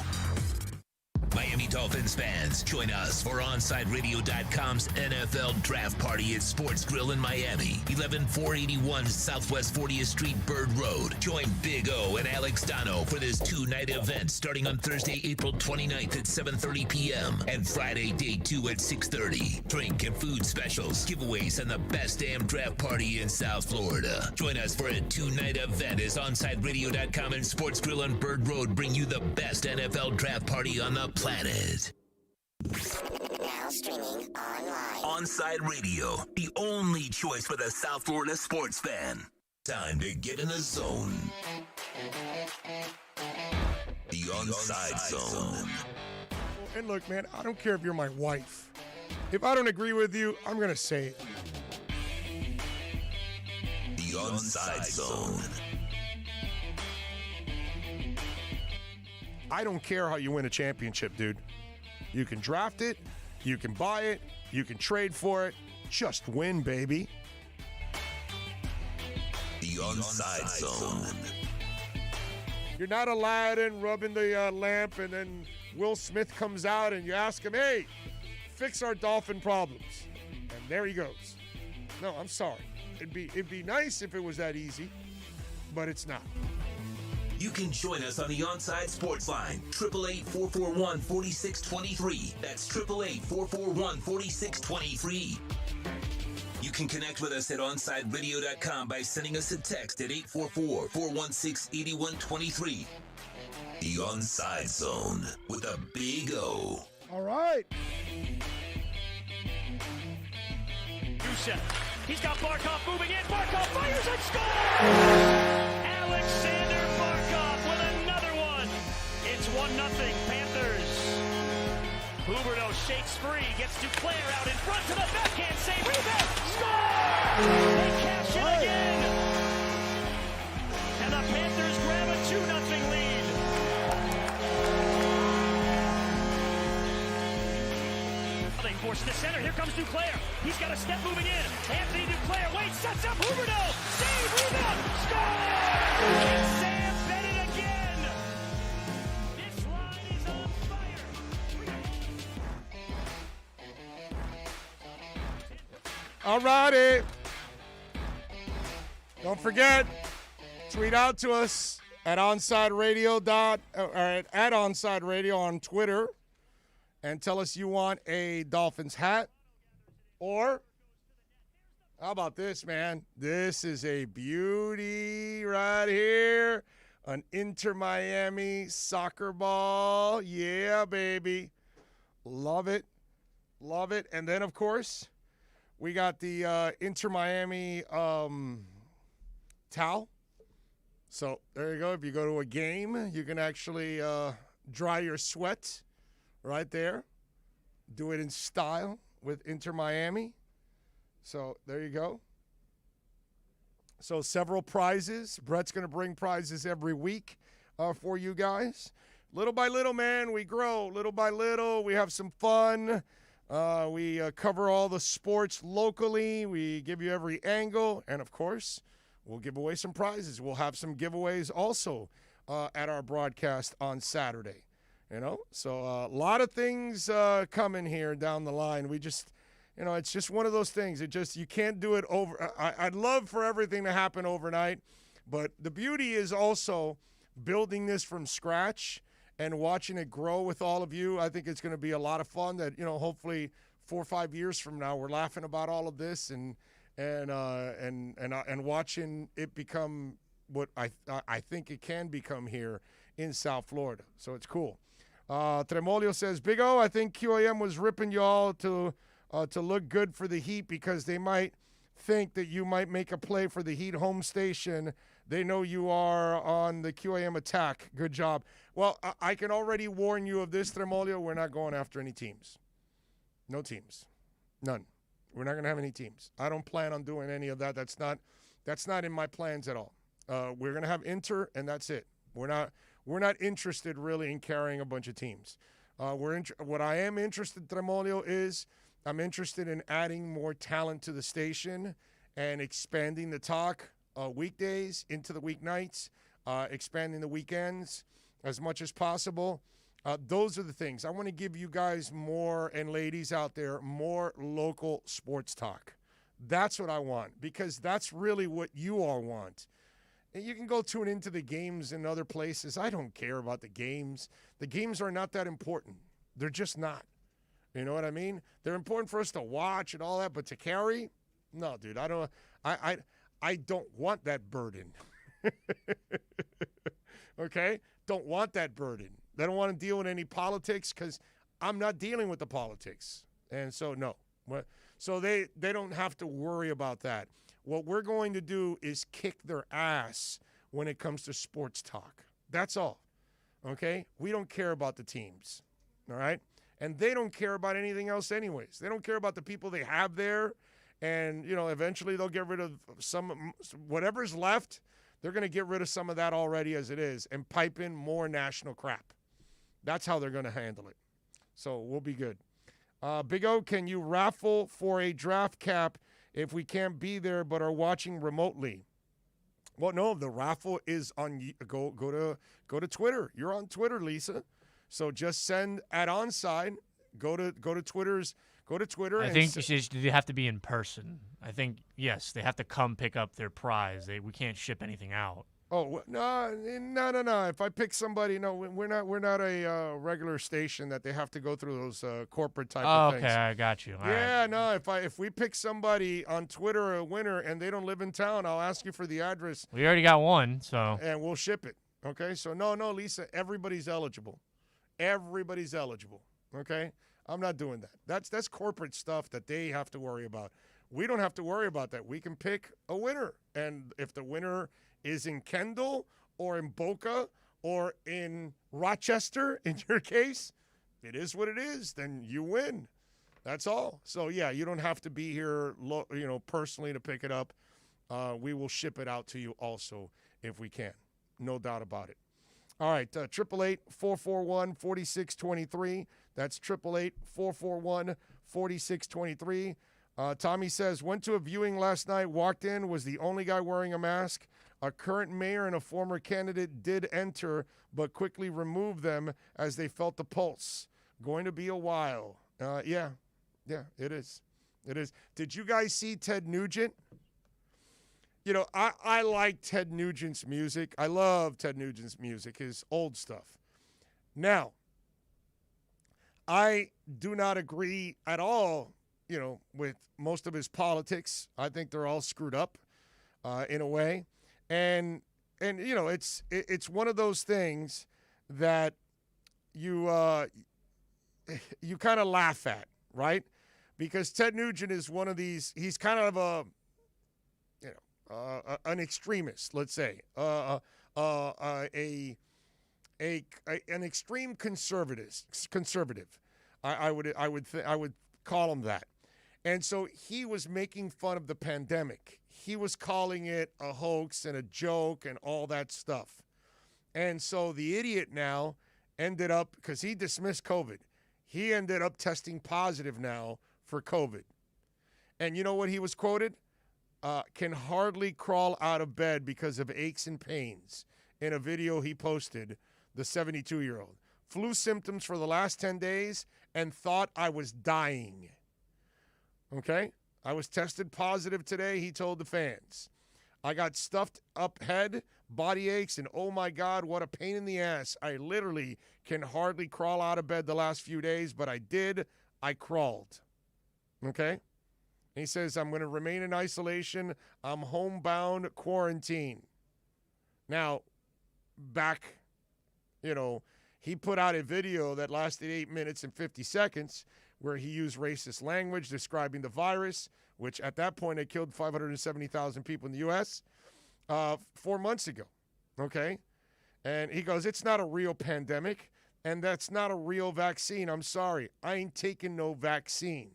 Miami Dolphins fans, join us for OnsideRadio.com's NFL Draft Party at Sports Grill in Miami, 11481 Southwest 40th Street, Bird Road. Join Big O and Alex Dono for this two-night event starting on Thursday, April 29th at 7:30 p.m. and Friday, day 2 at 6:30. Drink and food specials, giveaways, and the best damn draft party in South Florida. Join us for a two-night event as OnsideRadio.com and Sports Grill on Bird Road bring you the best NFL Draft Party on the planet. Now streaming online. Onside Radio, the only choice for the South Florida sports fan. Time to get in the zone. The Onside Zone. And look, man, I don't care if you're my wife. If I don't agree with you, I'm going to say it. The Onside Zone. I don't care how you win a championship, dude. You can draft it, you can buy it, you can trade for it. Just win, baby. The Onside Zone. You're not Aladdin rubbing the lamp and then Will Smith comes out and you ask him, hey, fix our dolphin problems. And there he goes. No, I'm sorry. It'd be nice if it was that easy, but it's not. You can join us on the Onside Sports Line, 888-441-4623. That's 888-441-4623. You can connect with us at OnsideRadio.com by sending us a text at 844-416-8123. The Onside Zone with a big O. All right. He's got Barkov moving in. Barkov fires and scores! Alexander Barkov with another one. It's 1-0 Panthers. Huberdeau shakes free, gets Duclair out in front to the backhand save. Rebound! Score! They cash it again. And the Panthers grab a 2-0 lead. They force the center. Here comes Duclair. He's got a step moving in. Anthony Duclair waits, sets up Huberdeau. Save, rebound, score! It's Sam Bennett again. This line is on fire. All righty. Don't forget, tweet out to us at Onside Radio at Onside Radio on Twitter. And tell us you want a Dolphins hat. Or, how about this, man? This is a beauty right here. An Inter Miami soccer ball. Yeah, baby. Love it. Love it. And then, of course, we got the Inter Miami towel. So there you go. If you go to a game, you can actually dry your sweat right there. Do it in style with Inter Miami. So there you go. So several prizes. Brett's going to bring prizes every week for you guys. Little by little, man, we grow. Little by little, we have some fun. We cover all the sports locally. We give you every angle. And, of course, we'll give away some prizes. We'll have some giveaways also at our broadcast on Saturday. You know, so a lot of things coming here down the line. We just, you know, it's just one of those things. It just, you can't do it over. I'd love for everything to happen overnight, but the beauty is also building this from scratch and watching it grow with all of you. I think it's going to be a lot of fun that, you know, hopefully 4 or 5 years from now, we're laughing about all of this and watching it become what I think it can become here in South Florida. So it's cool. Tremolio says, Big O, I think QAM was ripping y'all to look good for the Heat because they might think that you might make a play for the Heat home station. They know you are on the QAM attack. Good job. Well, I can already warn you of this, Tremolio. We're not going after any teams. No teams. None. We're not going to have any teams. I don't plan on doing any of that. That's not in my plans at all. We're going to have Inter, and that's it. We're not interested really in carrying a bunch of teams. What I am interested, Tremolio, is I'm interested in adding more talent to the station and expanding the talk weekdays into the weeknights, expanding the weekends as much as possible. Those are the things. I want to give you guys more, and ladies out there, more local sports talk. That's what I want, because that's really what you all want. And you can go tune into the games in other places. I don't care about the games. The games are not that important. They're just not. You know what I mean? They're important for us to watch and all that, but to carry? No, dude. I don't want that burden. Okay? Don't want that burden. They don't want to deal with any politics because I'm not dealing with the politics. And so, no. So they don't have to worry about that. What we're going to do is kick their ass when it comes to sports talk. That's all. Okay? We don't care about the teams. All right? And they don't care about anything else anyways. They don't care about the people they have there. And, you know, eventually they'll get rid of some, whatever's left, they're going to get rid of some of that already as it is and pipe in more national crap. That's how they're going to handle it. So we'll be good. Big O, can you raffle for a draft cap if we can't be there but are watching remotely? Well, no, the raffle is on. Go to Twitter. You're on Twitter, Lisa. So just send at Onside. Go to Twitter's. Go to Twitter. I think they have to be in person. I think yes, they have to come pick up their prize. We can't ship anything out. Oh no! If I pick somebody, no, we're not a regular station that they have to go through those corporate type of things. Okay, I got you. All yeah, right. no. If we pick somebody on Twitter a winner and they don't live in town, I'll ask you for the address. We already got one, so and we'll ship it. Okay, so no, Lisa, everybody's eligible. Everybody's eligible. Okay, I'm not doing that. That's corporate stuff that they have to worry about. We don't have to worry about that. We can pick a winner, and if the winner is in Kendall or in Boca or in Rochester, in your case, it is what it is. Then you win. That's all. So, yeah, you don't have to be here, personally to pick it up. We will ship it out to you also if we can. No doubt about it. All right, 888-441-4623. That's 888-441-4623. Tommy says, went to a viewing last night, walked in, was the only guy wearing a mask. A current mayor and a former candidate did enter, but quickly removed them as they felt the pulse. Going to be a while. Yeah, it is. It is. Did you guys see Ted Nugent? You know, I like Ted Nugent's music. I love Ted Nugent's music, his old stuff. Now, I do not agree at all, with most of his politics. I think they're all screwed up in a way. And it's one of those things that you kind of laugh at, right? Because Ted Nugent is one of these. He's kind of an extremist, let's say, a an extreme conservative. I would call him that. And so he was making fun of the pandemic. He was calling it a hoax and a joke and all that stuff. And so the idiot now ended up, because he dismissed COVID, he ended up testing positive now for COVID. And you know what he was quoted? Can hardly crawl out of bed because of aches and pains. In a video he posted, the 72-year-old. Flu symptoms for the last 10 days and thought I was dying. Okay? I was tested positive today, he told the fans. I got stuffed up head, body aches, and oh my God, what a pain in the ass. I literally can hardly crawl out of bed the last few days, but I did. I crawled. Okay? He says, I'm going to remain in isolation. I'm homebound quarantine. Now, back, he put out a video that lasted 8 minutes and 50 seconds where he used racist language describing the virus, which at that point had killed 570,000 people in the U.S. 4 months ago, okay? And he goes, it's not a real pandemic, and that's not a real vaccine. I'm sorry. I ain't taking no vaccine.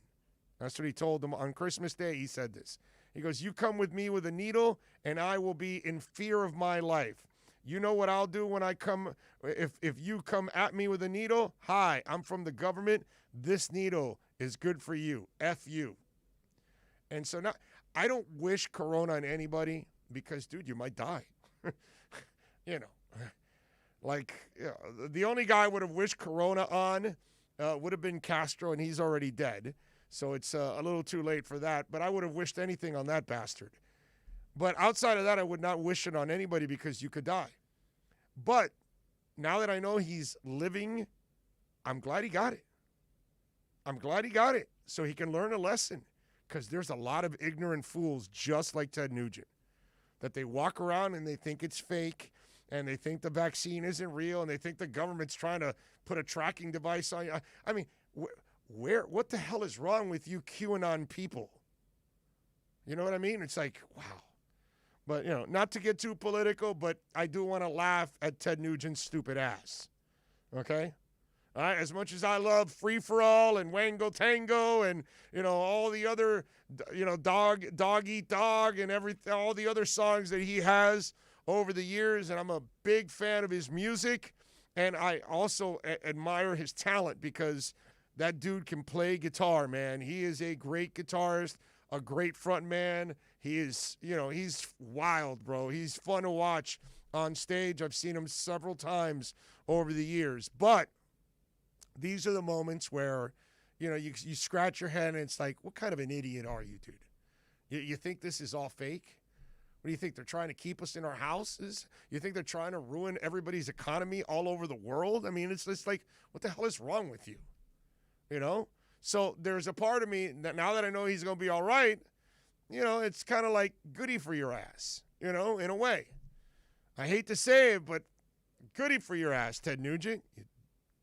That's what he told them on Christmas Day. He said this. He goes, you come with me with a needle, and I will be in fear of my life. You know what I'll do when I come, if you come at me with a needle? Hi, I'm from the government. This needle is good for you. F you. And so now, I don't wish corona on anybody because, dude, you might die. The only guy I would have wished corona on would have been Castro, and he's already dead. So it's a little too late for that. But I would have wished anything on that bastard. But outside of that, I would not wish it on anybody because you could die. But now that I know he's living, I'm glad he got it. I'm glad he got it so he can learn a lesson, because there's a lot of ignorant fools just like Ted Nugent that they walk around and they think it's fake and they think the vaccine isn't real and they think the government's trying to put a tracking device on you. I mean, what the hell is wrong with you QAnon people? You know what I mean? It's like, wow. But, not to get too political, but I do want to laugh at Ted Nugent's stupid ass. Okay? All right? As much as I love Free For All and Wango Tango and, all the other, Dog Eat Dog and all the other songs that he has over the years, and I'm a big fan of his music, and I also admire his talent because that dude can play guitar, man. He is a great guitarist, a great front man. He is, he's wild, bro. He's fun to watch on stage. I've seen him several times over the years. But these are the moments where, you scratch your head and it's like, what kind of an idiot are you, dude? You think this is all fake? What do you think? They're trying to keep us in our houses? You think they're trying to ruin everybody's economy all over the world? I mean, it's just like, what the hell is wrong with you? So there's a part of me that now that I know he's going to be all right, it's kind of like goody for your ass, in a way. I hate to say it, but goody for your ass, Ted Nugent, you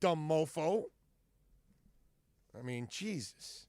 dumb mofo. I mean, Jesus.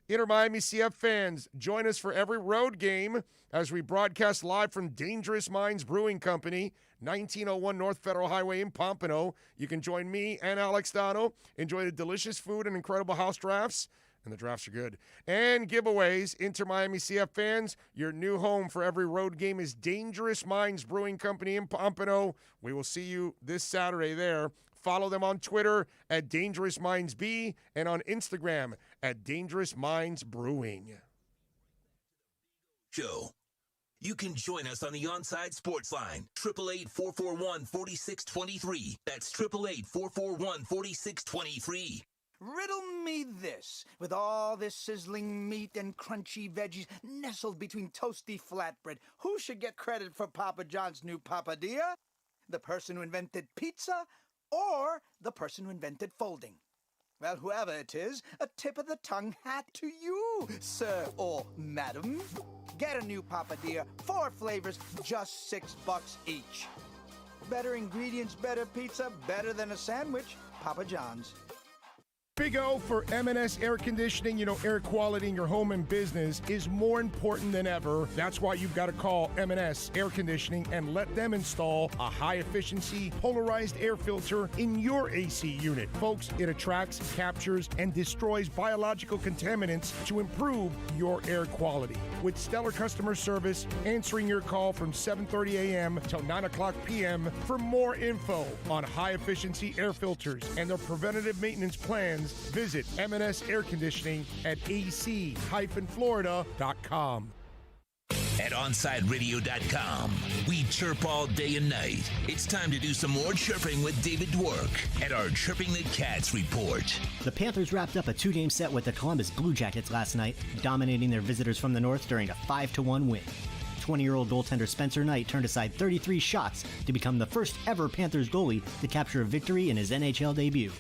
Inter Miami CF fans, join us for every road game as we broadcast live from Dangerous Minds Brewing Company, 1901 North Federal Highway in Pompano. You can join me and Alex Dano, enjoy the delicious food and incredible house drafts, and the drafts are good, and giveaways. Inter Miami CF fans, your new home for every road game is Dangerous Minds Brewing Company in Pompano. We will see you this Saturday there. Follow them on Twitter at Dangerous Minds B and on Instagram at Dangerous Minds Brewing. Show. You can join us on the Onside Sports Line, 888-441-4623. That's 888-441-4623. Riddle me this. With all this sizzling meat and crunchy veggies nestled between toasty flatbread, who should get credit for Papa John's new papadilla? The person who invented pizza or the person who invented folding? Well, whoever it is, a tip of the tongue hat to you, sir or madam. Get a new papadilla, 4 flavors, just $6 each. Better ingredients, better pizza, better than a sandwich. Papa John's. Big O for M&S Air Conditioning. You know, air quality in your home and business is more important than ever. That's why you've got to call M&S Air Conditioning and let them install a high-efficiency polarized air filter in your AC unit. Folks, it attracts, captures, and destroys biological contaminants to improve your air quality. With stellar customer service, answering your call from 7:30 a.m. till 9 o'clock p.m. For more info on high-efficiency air filters and their preventative maintenance plans, visit M&S Air Conditioning at ac-florida.com. At OnsideRadio.com, we chirp all day and night. It's time to do some more chirping with David Dwork at our Chirping the Cats report. The Panthers wrapped up a 2-game set with the Columbus Blue Jackets last night, dominating their visitors from the north during a 5-1 win. 20-year-old goaltender Spencer Knight turned aside 33 shots to become the first ever Panthers goalie to capture a victory in his NHL debut.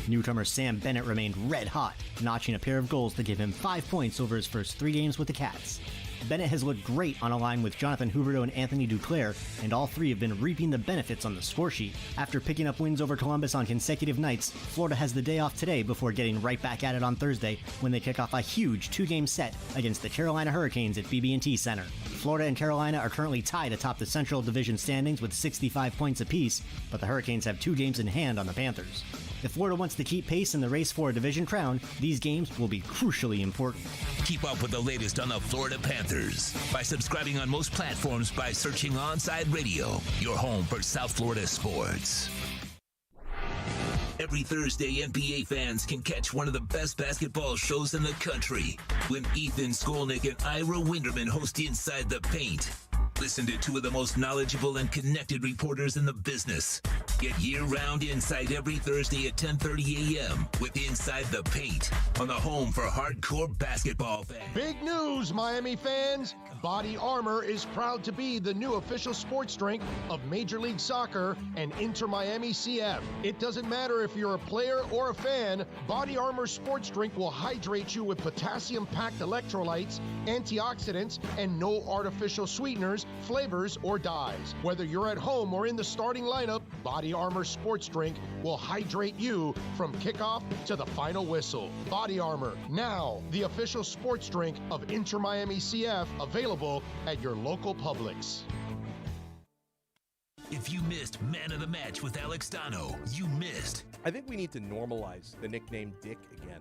Newcomer Sam Bennett remained red hot, notching a pair of goals to give him 5 points over his first 3 games with the Cats. Bennett has looked great on a line with Jonathan Huberdeau and Anthony Duclair, and all three have been reaping the benefits on the score sheet. After picking up wins over Columbus on consecutive nights, Florida has the day off today before getting right back at it on Thursday when they kick off a huge 2-game set against the Carolina Hurricanes at BB&T Center. Florida and Carolina are currently tied atop the Central Division standings with 65 points apiece, but the Hurricanes have 2 games in hand on the Panthers. If Florida wants to keep pace in the race for a division crown, these games will be crucially important. Keep up with the latest on the Florida Panthers by subscribing on most platforms by searching Onside Radio, your home for South Florida sports. Every Thursday, NBA fans can catch one of the best basketball shows in the country when Ethan Skolnick and Ira Winderman host Inside the Paint. Listen to 2 of the most knowledgeable and connected reporters in the business. Get year-round insight every Thursday at 10:30 a.m. with Inside the Paint on the home for hardcore basketball fans. Big news, Miami fans! Body Armor is proud to be the new official sports drink of Major League Soccer and Inter Miami CF. It doesn't matter if you're a player or a fan, Body Armor sports drink will hydrate you with potassium-packed electrolytes, antioxidants, and no artificial sweeteners, flavors, or dyes. Whether you're at home or in the starting lineup, Body Armor sports drink will hydrate you from kickoff to the final whistle. Body Armor, now the official sports drink of Inter Miami CF, available at your local Publix. If you missed Man of the Match with Alex Dono, you missed. I think we need to normalize the nickname Dick again.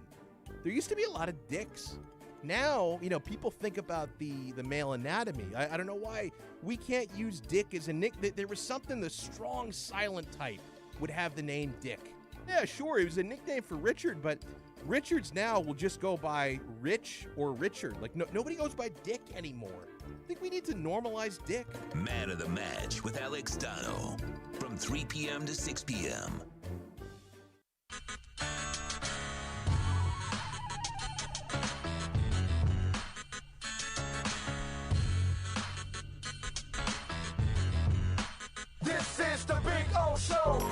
There used to be a lot of dicks. Now, people think about the male anatomy. I don't know why we can't use Dick as a nick. There was something the strong, silent type would have the name Dick. Yeah, sure, it was a nickname for Richard, but Richards now will just go by Rich or Richard. Like, nobody goes by Dick anymore. I think we need to normalize Dick. Man of the Match with Alex Dono from 3 p.m. to 6 p.m. This is the Big O Show.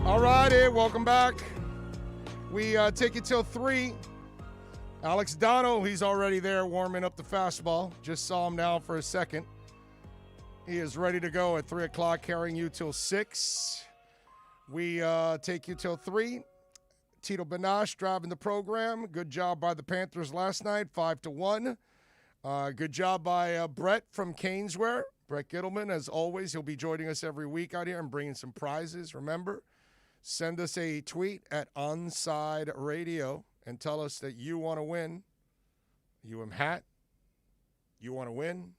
All righty, welcome back. We take it till 3. Alex Dono, he's already there warming up the fastball. Just saw him now for a second. He is ready to go at 3 o'clock, carrying you till 6. We take you till 3. Tito Benash driving the program. Good job by the Panthers last night, 5-1. Good job by Brett from Caneswear. Brett Gittleman, as always, he'll be joining us every week out here and bringing some prizes. Remember, send us a tweet at Onside Radio and tell us that you want to win. hat. You want to win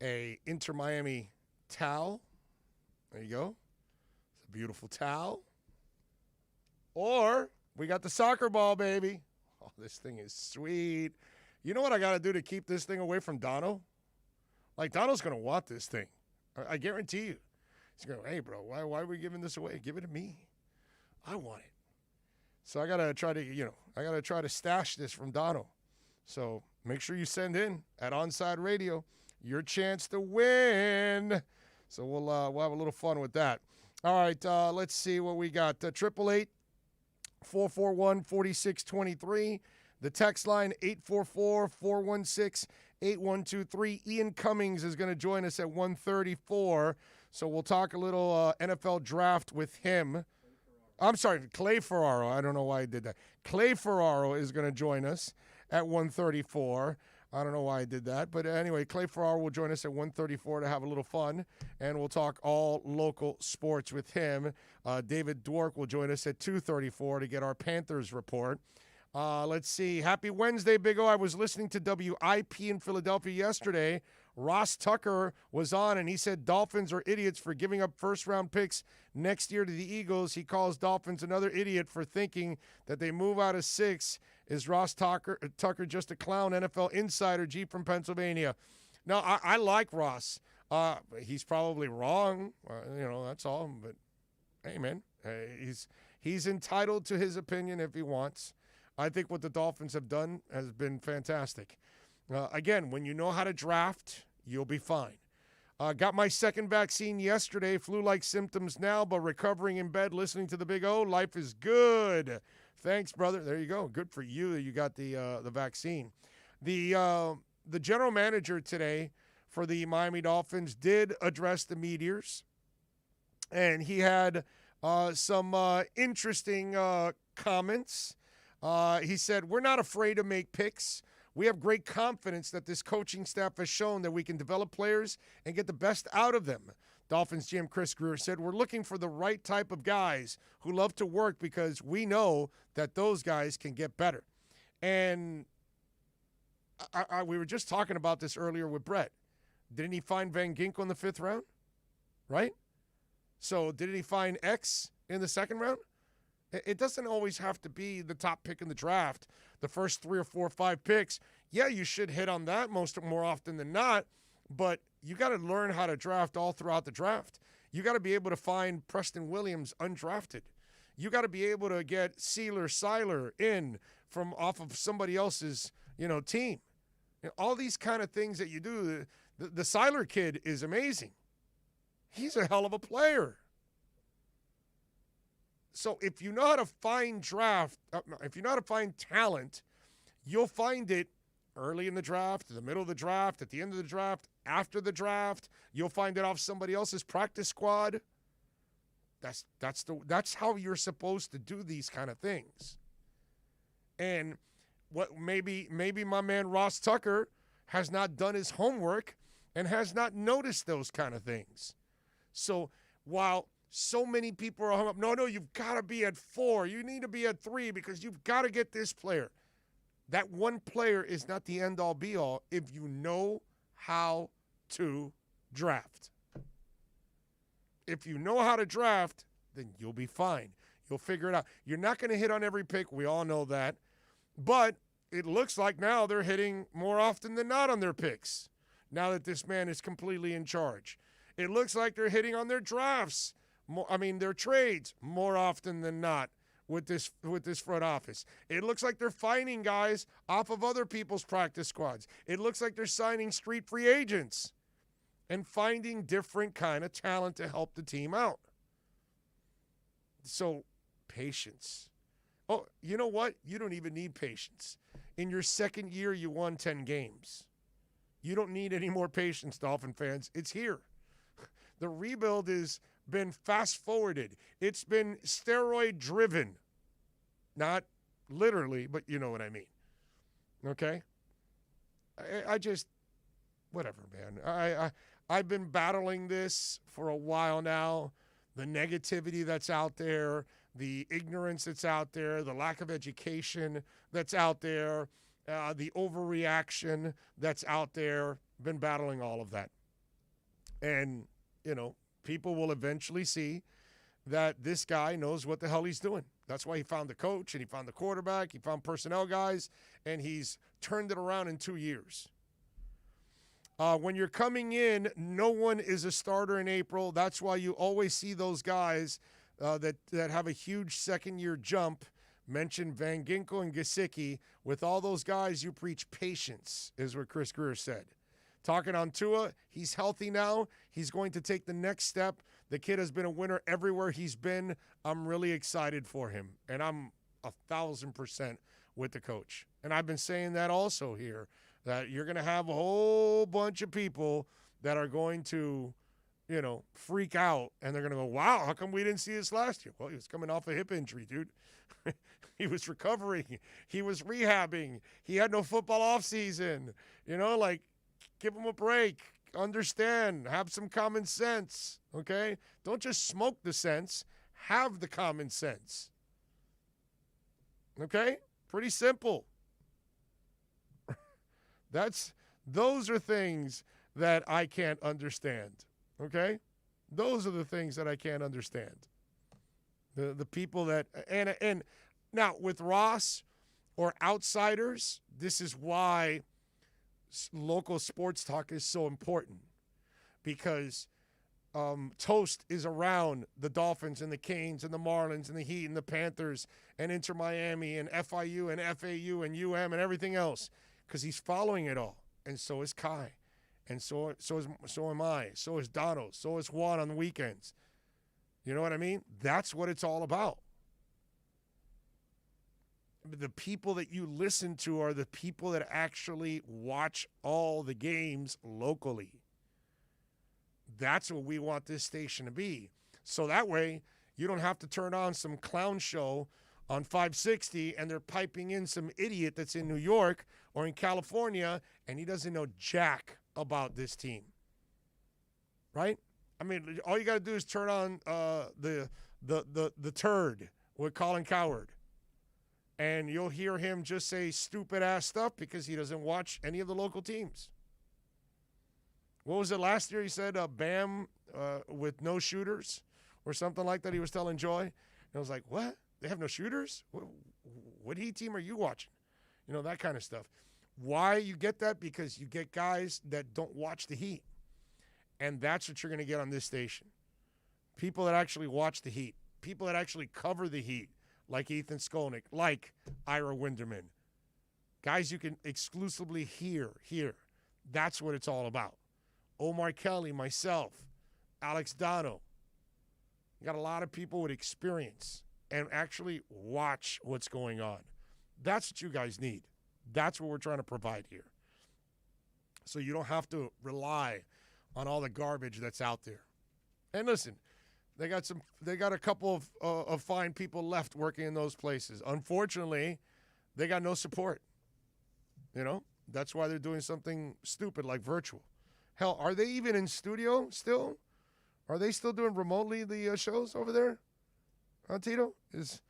a Inter Miami towel. There you go. It's a beautiful towel. Or we got the soccer ball, baby. Oh, this thing is sweet. You know what I got to do to keep this thing away from Dono? Like, Dono's going to want this thing. I guarantee you. He's going, hey, bro, why are we giving this away? Give it to me. I want it. So I got to try to stash this from Dono. So make sure you send in at Onside Radio your chance to win. So we'll have a little fun with that. All right, let's see what we got. 888-441-4623. The text line, 844-416-8123. Ian Cummings is going to join us at 1:34. So we'll talk a little NFL draft with him. I'm sorry, Clay Ferraro. I don't know why I did that. Clay Ferraro is going to join us at 1:34. I don't know why I did that. But anyway, Clay Ferraro will join us at 1:34 to have a little fun, and we'll talk all local sports with him. David Dwork will join us at 2:34 to get our Panthers report. Let's see. Happy Wednesday, Big O. I was listening to WIP in Philadelphia yesterday. Ross Tucker was on, and he said Dolphins are idiots for giving up first-round picks next year to the Eagles. He calls Dolphins another idiot for thinking that they move out of 6. Is Ross Tucker just a clown? NFL insider, G from Pennsylvania. No, I like Ross. He's probably wrong. That's all. But, hey, man, he's entitled to his opinion if he wants. I think what the Dolphins have done has been fantastic. Again, when you know how to draft, you'll be fine. Got my second vaccine yesterday. Flu-like symptoms now, but recovering in bed, listening to the Big O. Life is good. Thanks, brother. There you go. Good for you that you got the vaccine. The general manager today for the Miami Dolphins did address the Meteors, and he had some interesting comments. He said, "We're not afraid to make picks. We have great confidence that this coaching staff has shown that we can develop players and get the best out of them." Dolphins GM Chris Greer said, "We're looking for the right type of guys who love to work because we know that those guys can get better." And we were just talking about this earlier with Brett. Didn't he find Van Ginkel in the 5th round? Right? So didn't he find X in the 2nd round? It doesn't always have to be the top pick in the draft, the first 3 or 4 or 5 picks. Yeah, you should hit on that more often than not, but you got to learn how to draft all throughout the draft. You got to be able to find Preston Williams undrafted. You got to be able to get Seiler in from off of somebody else's, team. All these kind of things that you do. The Seiler kid is amazing. He's a hell of a player. So if you know how to find talent, you'll find it early in the draft, in the middle of the draft, at the end of the draft, after the draft. You'll find it off somebody else's practice squad. That's how you're supposed to do these kind of things. And what maybe my man Ross Tucker has not done his homework and has not noticed those kind of things. So while so many people are hung up, no, you've got to be at 4. You need to be at 3 because you've got to get this player. That one player is not the end-all, be-all if you know how to draft. If you know how to draft, then you'll be fine. You'll figure it out. You're not going to hit on every pick. We all know that. But it looks like now they're hitting more often than not on their picks, now that this man is completely in charge. It looks like they're hitting on their drafts. Their trades more often than not with this front office. It looks like they're finding guys off of other people's practice squads. It looks like they're signing street free agents and finding different kind of talent to help the team out. So, patience. Oh, you know what? You don't even need patience. In your second year, you won 10 games. You don't need any more patience, Dolphin fans. It's here. The rebuild has been fast-forwarded. It's been steroid-driven. Not literally, but you know what I mean. Okay? I just, whatever, man. I've been battling this for a while now. The negativity that's out there, the ignorance that's out there, the lack of education that's out there, the overreaction that's out there. Been battling all of that. And, people will eventually see that this guy knows what the hell he's doing. That's why he found the coach and he found the quarterback, he found personnel guys, and he's turned it around in 2 years. When you're coming in, no one is a starter in April. That's why you always see those guys that have a huge second-year jump. Mention Van Ginkel and Gesicki. With all those guys, you preach patience, is what Chris Greer said. Talking on Tua, he's healthy now. He's going to take the next step. The kid has been a winner everywhere he's been. I'm really excited for him, and I'm 1,000% with the coach. And I've been saying that also here, that you're going to have a whole bunch of people that are going to, freak out, and they're going to go, wow, how come we didn't see this last year? Well, he was coming off a hip injury, dude. He was recovering. He was rehabbing. He had no football offseason. Give him a break. Understand. Have some common sense, okay? Don't just smoke the sense. Have the common sense. Okay? Pretty simple. Those are things that I can't understand, okay? Those are the things that I can't understand. The people that, and now with Ross or outsiders, this is why local sports talk is so important, because Toast is around the Dolphins and the Canes and the Marlins and the Heat and the Panthers and Inter Miami and FIU and FAU and UM and everything else, because he's following it all. And so is Kai. And so am I. So is Dono. So is Juan on the weekends. You know what I mean? That's what it's all about. The people that you listen to are the people that actually watch all the games locally. That's what we want this station to be. So that way, you don't have to turn on some clown show on 560 and they're piping in some idiot that's in New York or in California and he doesn't know jack about this team. Right? I mean, all you got to do is turn on the turd with Colin Cowherd. And you'll hear him just say stupid-ass stuff because he doesn't watch any of the local teams. What was it last year? He said Bam with no shooters or something like that. He was telling Joy. And I was like, what? They have no shooters? What Heat team are you watching? That kind of stuff. Why you get that? Because you get guys that don't watch the Heat. And that's what you're going to get on this station. People that actually watch the Heat. People that actually cover the Heat. Like Ethan Skolnick, like Ira Winderman. Guys you can exclusively hear here. That's what it's all about. Omar Kelly, myself, Alex Dono. You got a lot of people with experience and actually watch what's going on. That's what you guys need. That's what we're trying to provide here. So you don't have to rely on all the garbage that's out there. And listen, they got a couple of fine people left working in those places. Unfortunately, they got no support. That's why they're doing something stupid like virtual. Hell, are they even in studio still? Are they still doing remotely the shows over there? Tito? Is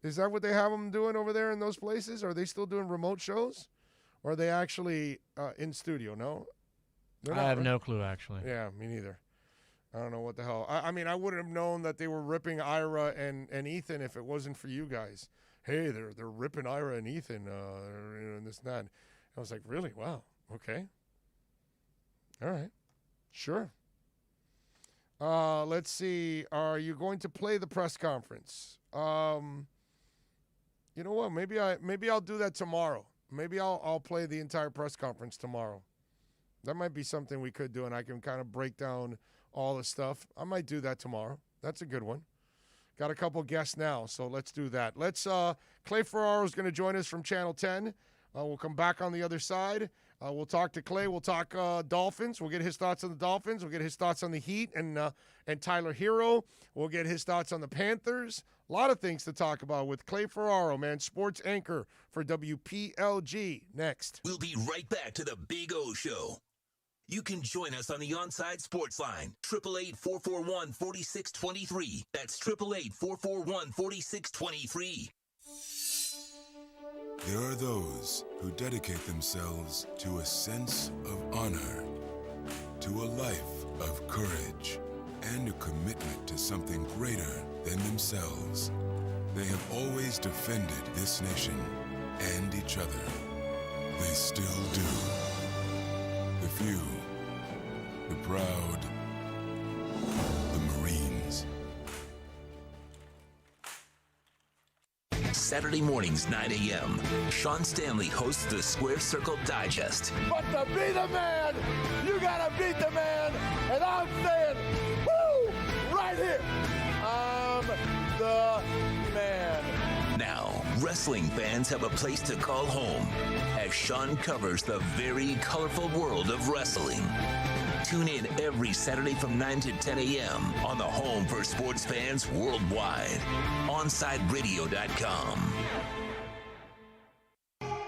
that what they have them doing over there in those places? Are they still doing remote shows? Or are they actually in studio? No? I have no clue, actually. Yeah, me neither. I don't know what the hell. I mean, I wouldn't have known that they were ripping Ira and Ethan if it wasn't for you guys. Hey, they're ripping Ira and Ethan, and this and that. I was like, really? Wow. Okay. All right. Sure. Let's see. Are you going to play the press conference? You know what? Maybe I'll do that tomorrow. Maybe I'll play the entire press conference tomorrow. That might be something we could do, and I can kind of break down all the stuff. I might do that tomorrow. That's a good one. Got a couple guests now, so let's do that. Clay Ferraro is going to join us from Channel 10. We'll come back on the other side. We'll talk to Clay. We'll talk Dolphins. We'll get his thoughts on the Dolphins. We'll get his thoughts on the Heat and Tyler Hero. We'll get his thoughts on the Panthers. A lot of things to talk about with Clay Ferraro, man, sports anchor for WPLG. Next. We'll be right back to the Big O Show. You can join us on the Onside Sports Line, 888-441-4623. That's 888-441-4623. There are those who dedicate themselves to a sense of honor, to a life of courage, and a commitment to something greater than themselves. They have always defended this nation and each other. They still do. The few, the proud, the Marines. Saturday mornings, 9 a.m. Sean Stanley hosts the Square Circle Digest. But to be the man, you gotta beat the man. And I'm saying, woo, right here. I'm the man. Now, wrestling fans have a place to call home as Sean covers the very colorful world of wrestling. Tune in every Saturday from 9 to 10 a.m. on the home for sports fans worldwide, OnsideRadio.com.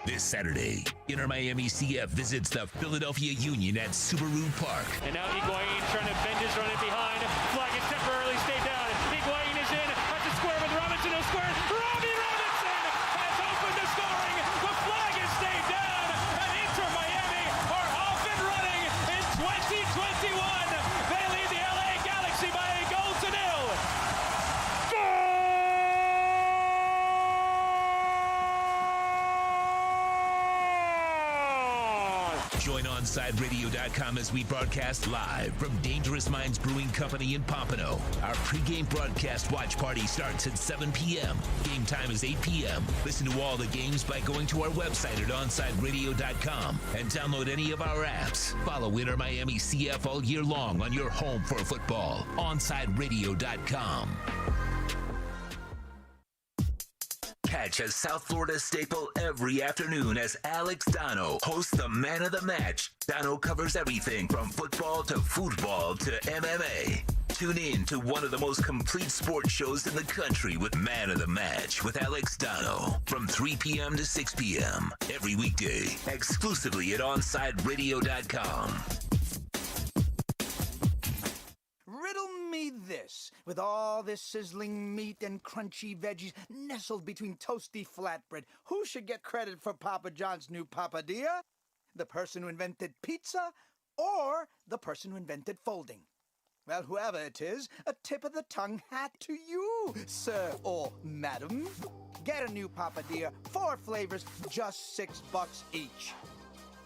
This Saturday, Inter Miami CF visits the Philadelphia Union at Subaru Park. And now Higuain trying to bend his run in behind. Flag is temporarily stayed down. Higuain is in. Has to square with Robinson. He'll square. Robbie Robinson has opened the scoring. The flag is stayed down. And Inter Miami are off and running in 2021. They lead the LA Galaxy by a goal to nil. Join OnsideRadio.com as we broadcast live from Dangerous Minds Brewing Company in Pompano. Our pregame broadcast watch party starts at 7 p.m. Game time is 8 p.m. Listen to all the games by going to our website at OnsideRadio.com and download any of our apps. Follow Inter Miami CF all year long on your home for football. OnsideRadio.com. Catch a South Florida staple every afternoon as Alex Dono hosts the Man of the Match. Dono covers everything from football to football to MMA. Tune in to one of the most complete sports shows in the country with Man of the Match with Alex Dono from 3 p.m. to 6 p.m. every weekday, exclusively at OnsideRadio.com. Riddle me this. With all this sizzling meat and crunchy veggies nestled between toasty flatbread, who should get credit for Papa John's new papadilla? The person who invented pizza or the person who invented folding? Well, whoever it is, a tip of the tongue hat to you, sir or madam. Get a new papadilla, 4 flavors, just $6 each.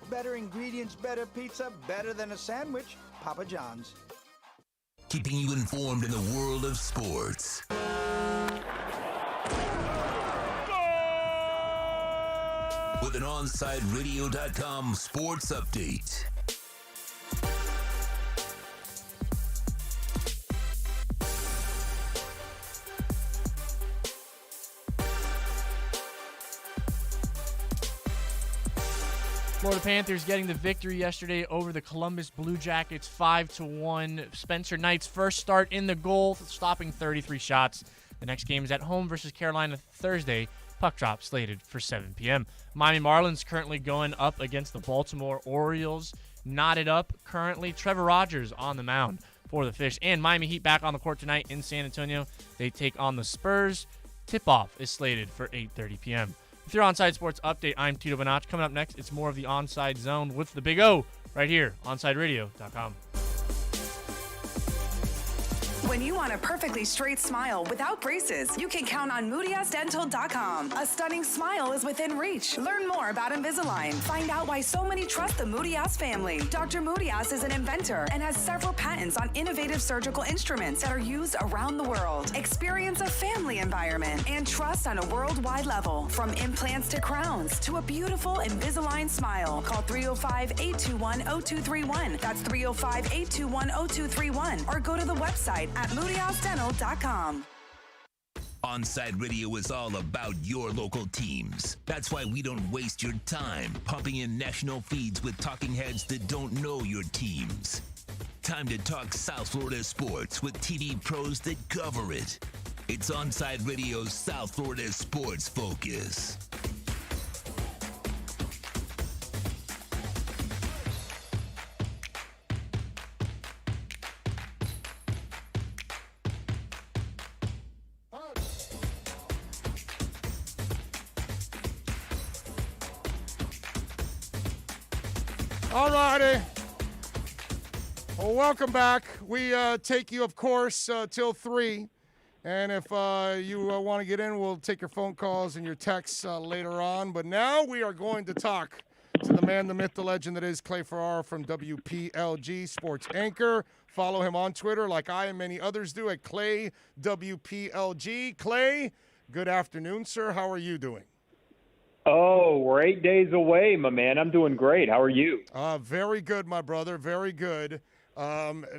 Better ingredients, better pizza, better than a sandwich. Papa John's. Keeping you informed in the world of sports. With an OnsideRadio.com sports update. Florida Panthers getting the victory yesterday over the Columbus Blue Jackets 5-1. Spencer Knight's first start in the goal, stopping 33 shots. The next game is at home versus Carolina Thursday. Puck drop slated for 7 p.m. Miami Marlins currently going up against the Baltimore Orioles. Knotted up currently. Trevor Rogers on the mound for the Fish. And Miami Heat back on the court tonight in San Antonio. They take on the Spurs. Tip-off is slated for 8:30 p.m. With your Onside Sports Update, I'm Tito Bonacci. Coming up next, it's more of the Onside Zone with the Big O right here, OnsideRadio.com. When you want a perfectly straight smile without braces, you can count on MoodiasDental.com. A stunning smile is within reach. Learn more about Invisalign. Find out why so many trust the Moodias family. Dr. Moodias is an inventor and has several patents on innovative surgical instruments that are used around the world. Experience a family environment and trust on a worldwide level. From implants to crowns to a beautiful Invisalign smile. Call 305-821-0231. That's 305-821-0231. Or go to the website at MoodiasDental.com. Onside Radio is all about your local teams. That's why we don't waste your time pumping in national feeds with talking heads that don't know your teams. Time to talk South Florida sports with TV pros that cover it. It's Onside Radio's South Florida Sports Focus. All righty. Well, welcome back. We take you, of course, till 3. And if you want to get in, we'll take your phone calls and your texts later on. But now we are going to talk to the man, the myth, the legend that is Clay Ferraro from WPLG Sports Anchor. Follow him on Twitter like I and many others do at Clay WPLG. Clay, good afternoon, sir. How are you doing? Oh, we're 8 days away, my man. I'm doing great. How are you? Very good, my brother. Very good.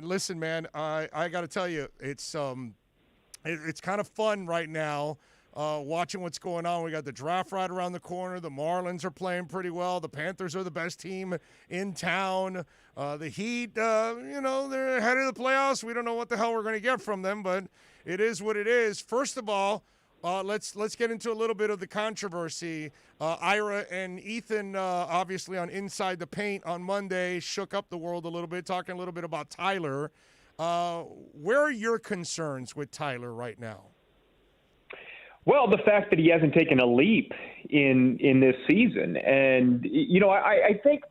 Listen, man, I got to tell you, it's kind of fun right now watching what's going on. We got the draft right around the corner. The Marlins are playing pretty well. The Panthers are the best team in town. The Heat, they're ahead of the playoffs. We don't know what the hell we're going to get from them, but it is what it is. First of all, let's get into a little bit of the controversy. Ira and Ethan, obviously on Inside the Paint on Monday, shook up the world a little bit, talking a little bit about Tyler. Where are your concerns with Tyler right now? Well, the fact that he hasn't taken a leap in this season. And, I think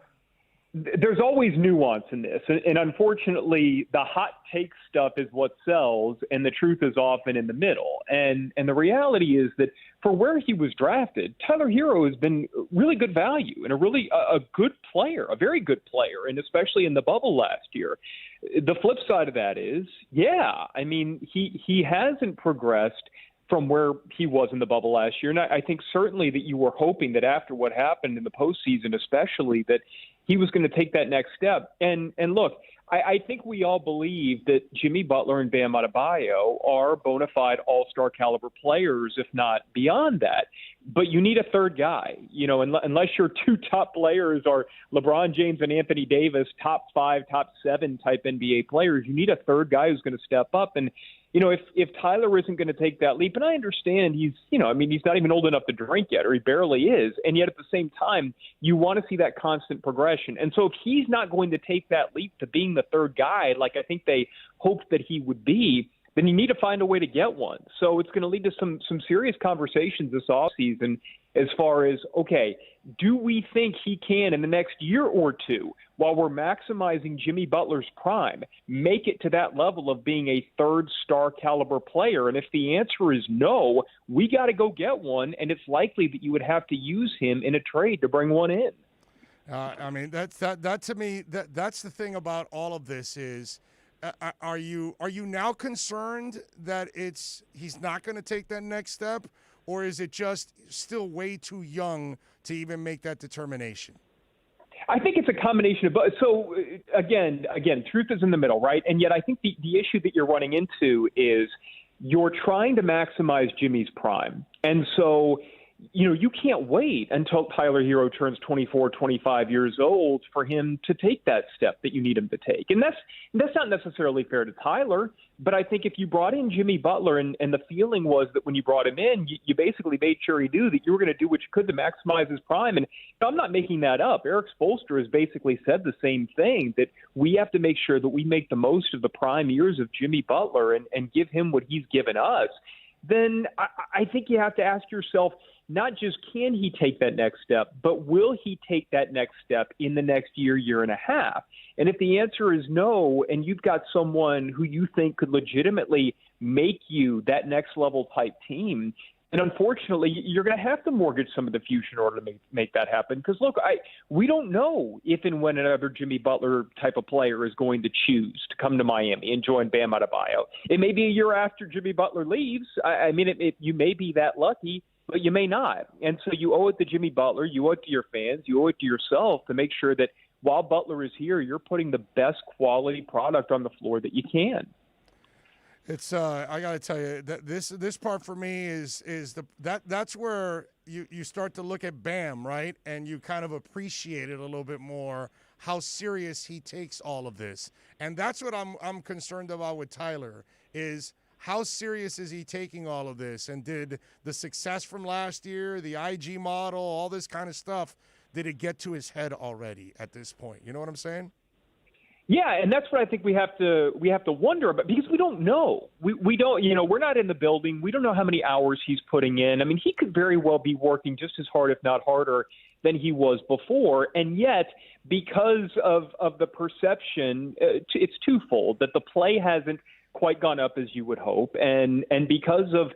there's always nuance in this. And unfortunately, the hot take stuff is what sells, and the truth is often in the middle. And the reality is that for where he was drafted, Tyler Hero has been really good value and a good player, a very good player, and especially in the bubble last year. The flip side of that is, he hasn't progressed from where he was in the bubble last year. And I think certainly that you were hoping that after what happened in the postseason, especially, that he was going to take that next step. And look, I think we all believe that Jimmy Butler and Bam Adebayo are bona fide all-star caliber players, if not beyond that. But you need a third guy, unless your two top players are LeBron James and Anthony Davis, top 5, top 7 type NBA players. You need a third guy who's going to step up. And if Tyler isn't going to take that leap, and I understand he's not even old enough to drink yet, or he barely is, and yet at the same time, you want to see that constant progression. And so if he's not going to take that leap to being the third guy, like I think they hoped that he would be, then you need to find a way to get one. So it's going to lead to some serious conversations this offseason as far as, okay, do we think he can in the next year or two, while we're maximizing Jimmy Butler's prime, make it to that level of being a third star caliber player? And if the answer is no, we got to go get one, and it's likely that you would have to use him in a trade to bring one in. That's to me, that's the thing about all of this is, are you now concerned that he's not going to take that next step, or is it just still way too young to even make that determination? I think it's a combination of both. So again, truth is in the middle, right? And yet I think the issue that you're running into is you're trying to maximize Jimmy's prime. And so, you can't wait until Tyler Hero turns 24, 25 years old for him to take that step that you need him to take. And that's not necessarily fair to Tyler, but I think if you brought in Jimmy Butler and the feeling was that when you brought him in, you basically made sure he knew that you were going to do what you could to maximize his prime. And I'm not making that up. Eric Spoelstra has basically said the same thing, that we have to make sure that we make the most of the prime years of Jimmy Butler and give him what he's given us. Then I think you have to ask yourself, not just can he take that next step, but will he take that next step in the next year and a half? And if the answer is no, and you've got someone who you think could legitimately make you that next level type team, and unfortunately, you're going to have to mortgage some of the future in order to make that happen. Because, look, we don't know if and when another Jimmy Butler type of player is going to choose to come to Miami and join Bam Adebayo. It may be a year after Jimmy Butler leaves. You may be that lucky, but you may not. And so you owe it to Jimmy Butler, you owe it to your fans, you owe it to yourself to make sure that while Butler is here, you're putting the best quality product on the floor that you can. It's I got to tell you that this part for me is that's where you start to look at Bam, right? And you kind of appreciate it a little bit more, how serious he takes all of this. And that's what I'm concerned about with Tyler, is how serious is he taking all of this? And did the success from last year, the IG model, all this kind of stuff, did it get to his head already at this point? You know what I'm saying? Yeah, and that's what I think we have to wonder about, because we don't know. We don't, we're not in the building. We don't know how many hours he's putting in. I mean, he could very well be working just as hard, if not harder, than he was before. And yet, because of the perception, it's twofold, that the play hasn't quite gone up as you would hope, and because of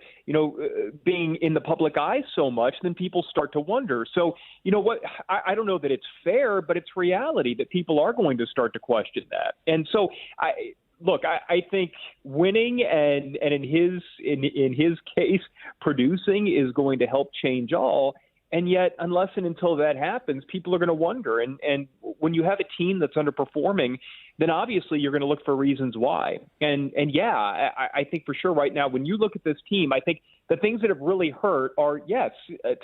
being in the public eye so much, then people start to wonder. So what, I don't know that it's fair, but it's reality that people are going to start to question that. And so I think winning and in his case producing is going to help change all. And yet, unless and until that happens, people are going to wonder. And when you have a team that's underperforming, then obviously you're going to look for reasons why. And I think for sure right now, when you look at this team, I think The things that have really hurt are, yes,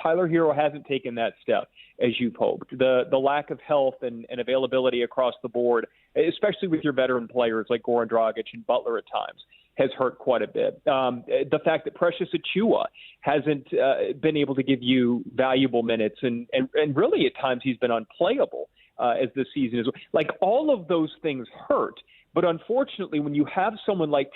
Tyler Hero hasn't taken that step as you've hoped. The lack of health and availability across the board, especially with your veteran players like Goran Dragic and Butler at times, has hurt quite a bit. The fact that Precious Achiuwa hasn't been able to give you valuable minutes, and really at times he's been unplayable as the season is. Like, all of those things hurt. But unfortunately, when you have someone like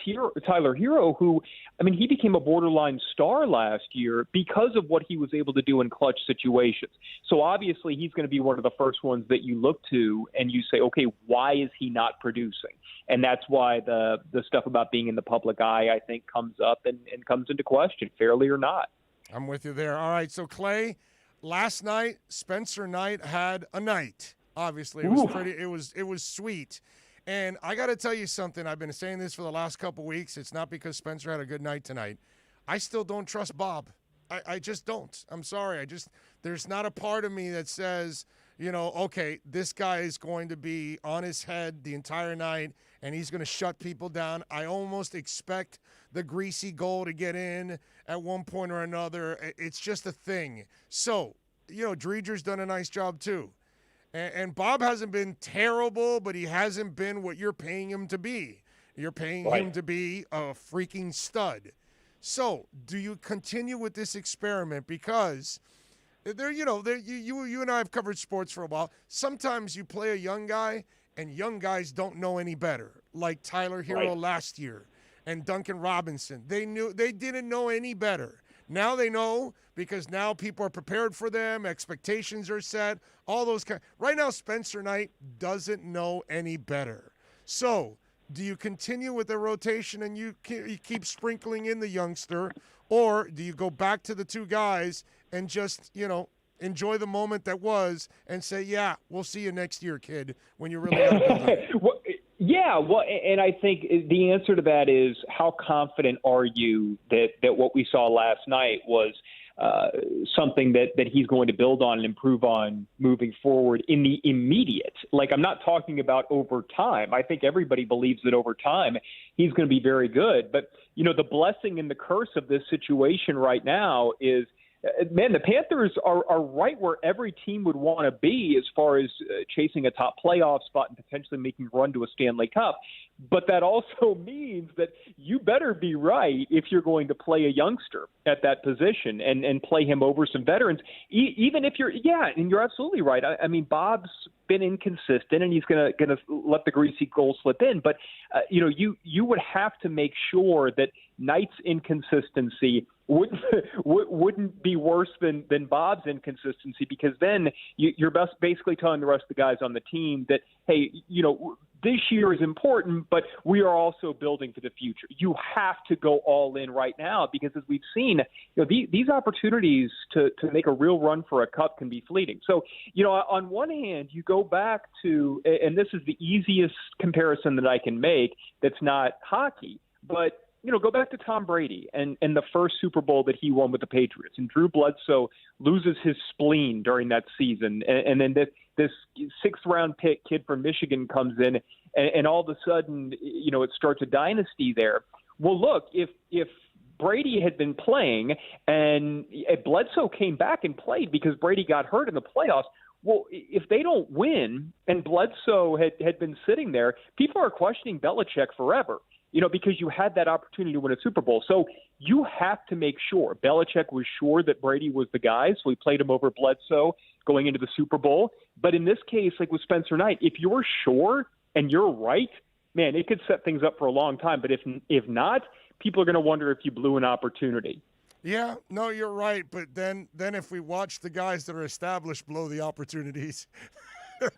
Tyler Hero, who, I mean, he became a borderline star last year because of what he was able to do in clutch situations. So obviously he's going to be one of the first ones that you look to and you say, okay, why is he not producing? And that's why the stuff about being in the public eye, I think, comes up and comes into question, fairly or not. I'm with you there. All right, so Clay, last night, Spencer Knight had a night. Obviously, it was pretty. It was sweet. And I got to tell you something. I've been saying this for the last couple weeks. It's not because Spencer had a good night tonight. I still don't trust Bob. I just don't. I'm sorry. There's not a part of me that says, okay, this guy is going to be on his head the entire night and he's going to shut people down. I almost expect the greasy goal to get in at one point or another. It's just a thing. So, Dreger's done a nice job too. And Bob hasn't been terrible, but he hasn't been what you're paying him to be. You're paying him to be a freaking stud. So, do you continue with this experiment? Because you and I have covered sports for a while. Sometimes you play a young guy, and young guys don't know any better, like Tyler Hero last year and Duncan Robinson. They didn't know any better. Now they know, because now people are prepared for them. Expectations are set. All those kind. Right now, Spencer Knight doesn't know any better. So, do you continue with the rotation and you keep sprinkling in the youngster, or do you go back to the two guys and just enjoy the moment that was and say, yeah, we'll see you next year, kid, when you really got to build it? Yeah, well, and I think the answer to that is, how confident are you that what we saw last night was something that he's going to build on and improve on moving forward in the immediate? Like, I'm not talking about over time. I think everybody believes that over time he's going to be very good. But, the blessing and the curse of this situation right now is, man, the Panthers are right where every team would want to be as far as chasing a top playoff spot and potentially making a run to a Stanley Cup. But that also means that you better be right if you're going to play a youngster at that position and play him over some veterans, even if and you're absolutely right. I mean, Bob's been inconsistent, and he's going to let the greasy goal slip in. But, you would have to make sure that Knight's inconsistency wouldn't be worse than Bob's inconsistency, because then you're basically telling the rest of the guys on the team that, hey, this year is important, but we are also building for the future. You have to go all in right now, because as we've seen, these opportunities to make a real run for a cup can be fleeting. So, on one hand, you go back to, and this is the easiest comparison that I can make that's not hockey, but go back to Tom Brady and the first Super Bowl that he won with the Patriots. And Drew Bledsoe loses his spleen during that season. And then this sixth-round pick kid from Michigan comes in, and all of a sudden, it starts a dynasty there. Well, look, if Brady had been playing and Bledsoe came back and played because Brady got hurt in the playoffs, well, if they don't win and Bledsoe had been sitting there, people are questioning Belichick forever. Because you had that opportunity to win a Super Bowl. So you have to make sure. Belichick was sure that Brady was the guy, so he played him over Bledsoe going into the Super Bowl. But in this case, like with Spencer Knight, if you're sure and you're right, man, it could set things up for a long time. But if not, people are going to wonder if you blew an opportunity. Yeah, no, you're right. But then if we watch the guys that are established blow the opportunities –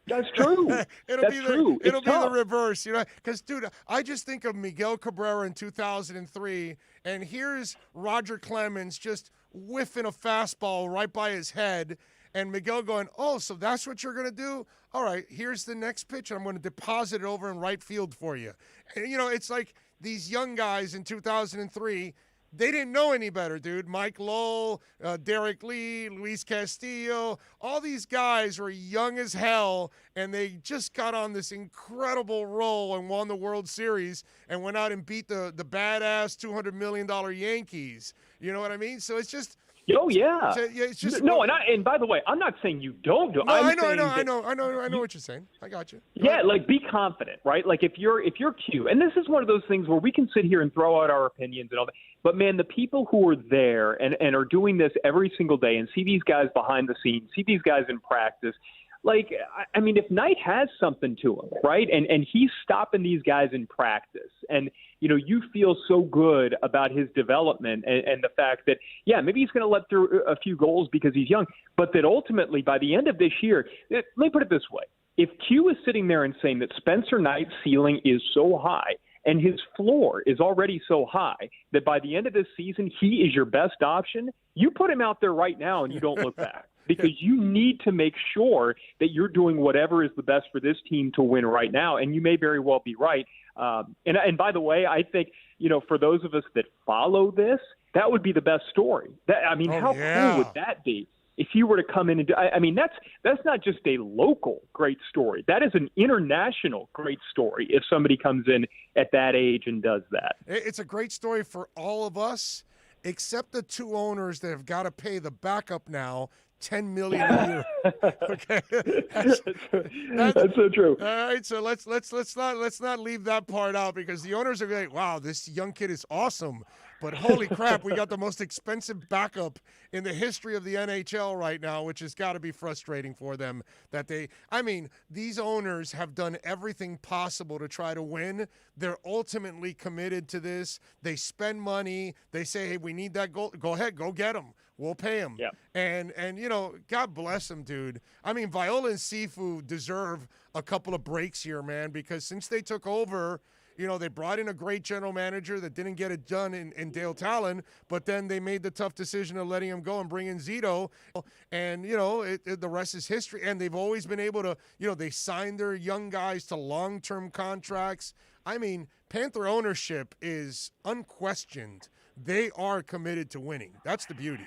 that's true. It'll be the reverse, because, dude, I just think of Miguel Cabrera in 2003, and here's Roger Clemens just whiffing a fastball right by his head, and Miguel going, oh, so that's what you're going to do? All right, here's the next pitch, and I'm going to deposit it over in right field for you. And, it's like these young guys in 2003, they didn't know any better, dude. Mike Lowell, Derek Lee, Luis Castillo, all these guys were young as hell, and they just got on this incredible roll and won the World Series and went out and beat the badass $200 million Yankees. You know what I mean? So it's just. Oh yeah. It's just no, and by the way, I'm not saying you don't do. No, I'm I know what you're saying. I got you. Yeah, like be confident, right? Like if you're Q, and this is one of those things where we can sit here and throw out our opinions and all that, but man, the people who are there and are doing this every single day and see these guys behind the scenes, see these guys in practice. Like, I mean, if Knight has something to him, right, and he's stopping these guys in practice, and, you know, you feel so good about his development and the fact that, yeah, maybe he's going to let through a few goals because he's young, but that ultimately by the end of this year, let me put it this way. If Q is sitting there and saying that Spencer Knight's ceiling is so high and his floor is already so high that by the end of this season he is your best option, you put him out there right now and you don't look back. Because you need to make sure that you're doing whatever is the best for this team to win right now, and you may very well be right. And by the way, I think, you know, for those of us that follow this, that would be the best story. How cool would that be if you were to come in and do? I mean, that's not just a local great story. That is an international great story if somebody comes in at that age and does that. It's a great story for all of us, except the two owners that have got to pay the backup now $10 million a year. Okay, that's so true. All right, so let's not leave that part out because the owners are like, wow, this young kid is awesome, but holy crap, we got the most expensive backup in the history of the NHL right now, which has got to be frustrating for them. These owners have done everything possible to try to win. They're ultimately committed to this. They spend money. They say, hey, we need that goal. Go ahead, go get them. We'll pay him. Yeah. And you know, God bless him, dude. I mean, Viola and Sifu deserve a couple of breaks here, man, because since they took over, you know, they brought in a great general manager that didn't get it done in Dale Talon, but then they made the tough decision of letting him go and bring in Zito. And, you know, the rest is history. And they've always been able to, you know, they signed their young guys to long-term contracts. I mean, Panther ownership is unquestioned. They are committed to winning. That's the beauty.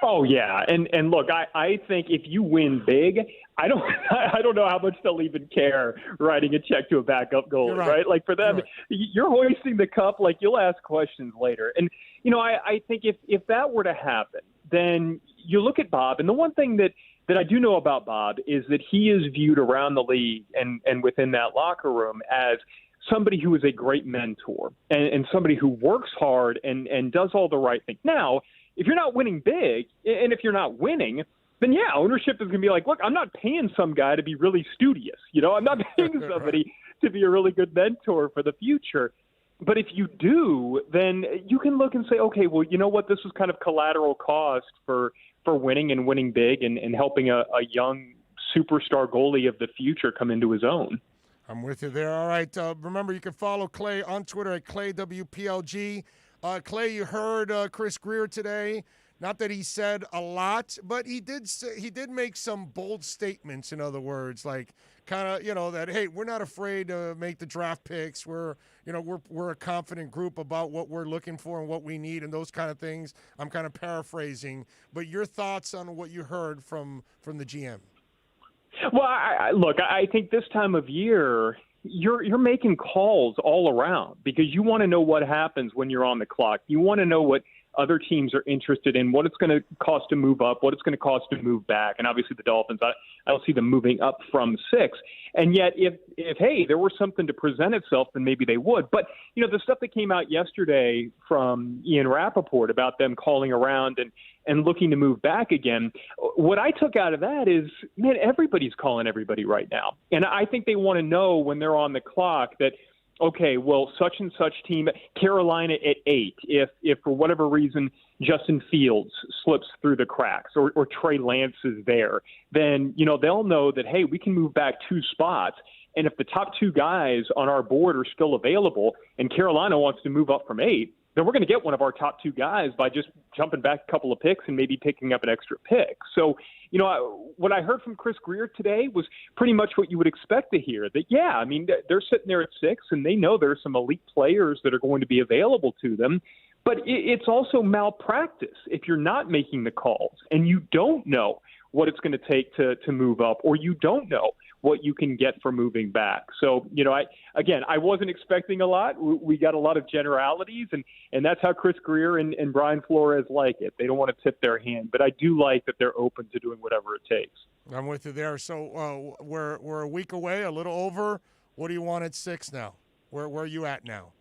Oh yeah, and look, I think if you win big, I don't know how much they'll even care writing a check to a backup goalie, right? Like for them, you're hoisting the cup. Like you'll ask questions later, and you know, I think if that were to happen, then you look at Bob, and the one thing that I do know about Bob is that he is viewed around the league and within that locker room as somebody who is a great mentor and somebody who works hard and does all the right things. Now, if you're not winning big, and if you're not winning, then yeah, ownership is going to be like, look, I'm not paying some guy to be really studious. You know, I'm not paying somebody to be a really good mentor for the future. But if you do, then you can look and say, okay, well, you know what? This was kind of collateral cost for winning and winning big and helping a young superstar goalie of the future come into his own. I'm with you there. All right. Remember, you can follow Clay on Twitter at ClayWPLG. Clay, you heard Chris Greer today. Not that he said a lot, but he did make some bold statements. In other words, like kind of, you know, that hey, we're not afraid to make the draft picks. We're a confident group about what we're looking for and what we need and those kind of things. I'm kind of paraphrasing, but your thoughts on what you heard from the GM? Well, I think this time of year, you're making calls all around because you want to know what happens when you're on the clock. You want to know what other teams are interested in, what it's going to cost to move up, what it's going to cost to move back. And obviously the Dolphins, I don't see them moving up from 6. And yet if hey, there were something to present itself, then maybe they would. But, you know, the stuff that came out yesterday from Ian Rappaport about them calling around and looking to move back again, what I took out of that is, man, everybody's calling everybody right now. And I think they want to know when they're on the clock that, okay, well, such and such team, Carolina at 8, if for whatever reason Justin Fields slips through the cracks or Trey Lance is there, then, you know, they'll know that, hey, we can move back 2 spots. And if the top 2 guys on our board are still available and Carolina wants to move up from 8, then we're going to get one of our top 2 guys by just jumping back a couple of picks and maybe picking up an extra pick. So, you know, what I heard from Chris Greer today was pretty much what you would expect to hear. That, yeah, I mean, they're sitting there at 6 and they know there's some elite players that are going to be available to them. But it's also malpractice if you're not making the calls and you don't know what it's going to take to move up, or you don't know what you can get for moving back. So, I wasn't expecting a lot. We got a lot of generalities, and that's how Chris Greer and Brian Flores like it. They don't want to tip their hand, but I do like that they're open to doing whatever it takes. I'm with you there. So we're a week away, a little over. What do you want at 6 now? Where are you at now?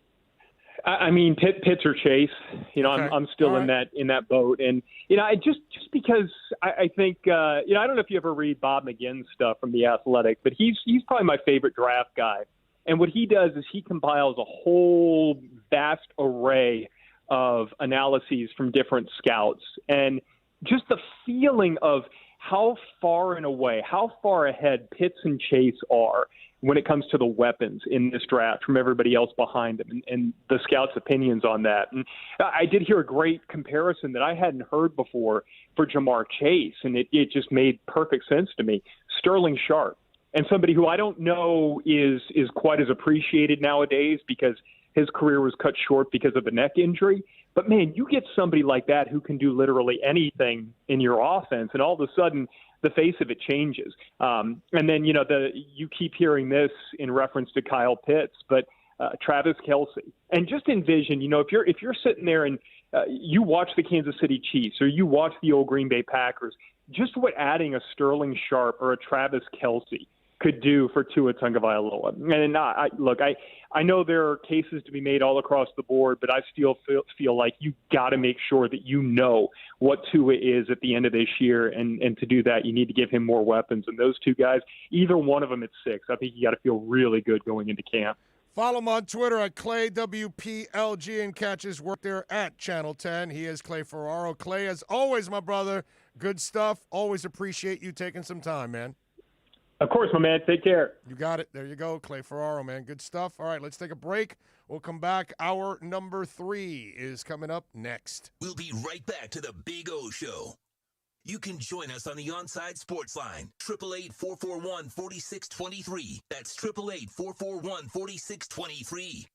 I mean, Pitts or Chase. Okay. I'm still in that boat, and I just because I think I don't know if you ever read Bob McGinn's stuff from The Athletic, but he's probably my favorite draft guy. And what he does is he compiles a whole vast array of analyses from different scouts, and just the feeling of how far and away, how far ahead Pitts and Chase are when it comes to the weapons in this draft from everybody else behind them, and the scouts' opinions on that. And I did hear a great comparison that I hadn't heard before for Jamar Chase, and it just made perfect sense to me. Sterling Sharp, and somebody who I don't know is quite as appreciated nowadays because his career was cut short because of a neck injury. But, man, you get somebody like that who can do literally anything in your offense, and all of a sudden the face of it changes. And then, you keep hearing this in reference to Kyle Pitts, but Travis Kelce. And just envision, if you're sitting there and you watch the Kansas City Chiefs or you watch the old Green Bay Packers, just what adding a Sterling Sharp or a Travis Kelce could do for Tua Tagovailoa. And I know there are cases to be made all across the board, but I still feel like you got to make sure that you know what Tua is at the end of this year, and to do that, you need to give him more weapons. And those two guys, either one of them at 6, I think you got to feel really good going into camp. Follow him on Twitter at ClayWPLG and catch his work there at Channel 10. He is Clay Ferraro. Clay, as always, my brother, good stuff. Always appreciate you taking some time, man. Of course, my man. Take care. You got it. There you go, Clay Ferraro, man. Good stuff. All right, let's take a break. We'll come back. Hour number 3 is coming up next. We'll be right back to the Big O Show. You can join us on the Onside Sports Line, 888-441-4623. That's 888-441-4623.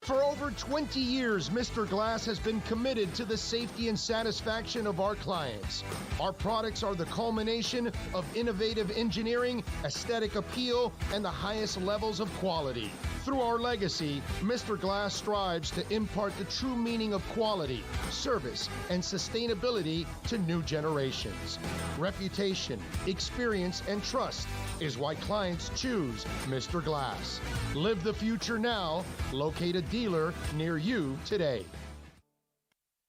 For over 20 years, Mr. Glass has been committed to the safety and satisfaction of our clients. Our products are the culmination of innovative engineering, aesthetic appeal, and the highest levels of quality. Through our legacy, Mr. Glass strives to impart the true meaning of quality, service, and sustainability to new generations. Reputation, experience, and trust is why clients choose Mr. Glass. Live the future now. Locate a dealer near you today.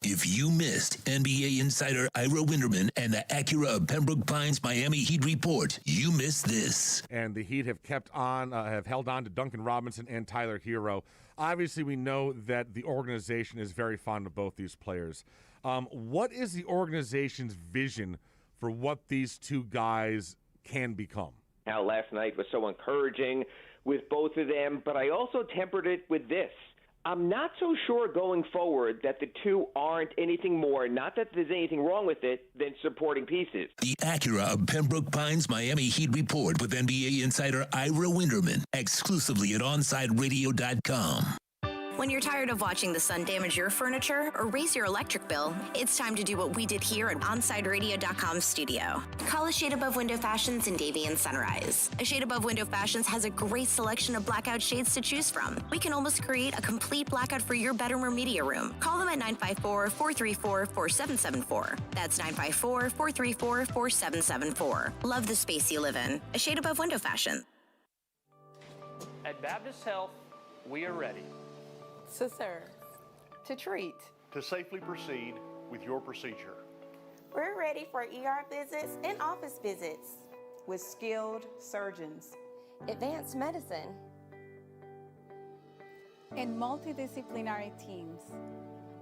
If you missed NBA insider Ira Winderman and the Acura of Pembroke Pines Miami Heat report, you missed this. And the Heat have have held on to Duncan Robinson and Tyler Hero. Obviously, we know that the organization is very fond of both these players. What is the organization's vision for what these two guys can become? Now, last night was so encouraging with both of them, but I also tempered it with this. I'm not so sure going forward that the two aren't anything more, not that there's anything wrong with it, than supporting pieces. The Acura of Pembroke Pines Miami Heat report with NBA insider Ira Winderman, exclusively at OnsideRadio.com. When you're tired of watching the sun damage your furniture or raise your electric bill, it's time to do what we did here at OnsideRadio.com studio. Call A Shade Above Window Fashions in Davie and Sunrise. A Shade Above Window Fashions has a great selection of blackout shades to choose from. We can almost create a complete blackout for your bedroom or media room. Call them at 954-434-4774. That's 954-434-4774. Love the space you live in. A Shade Above Window Fashion. At Baptist Health, we are ready. To serve, to treat, to safely proceed with your procedure. We're ready for ER visits and office visits with skilled surgeons, advanced medicine, and multidisciplinary teams.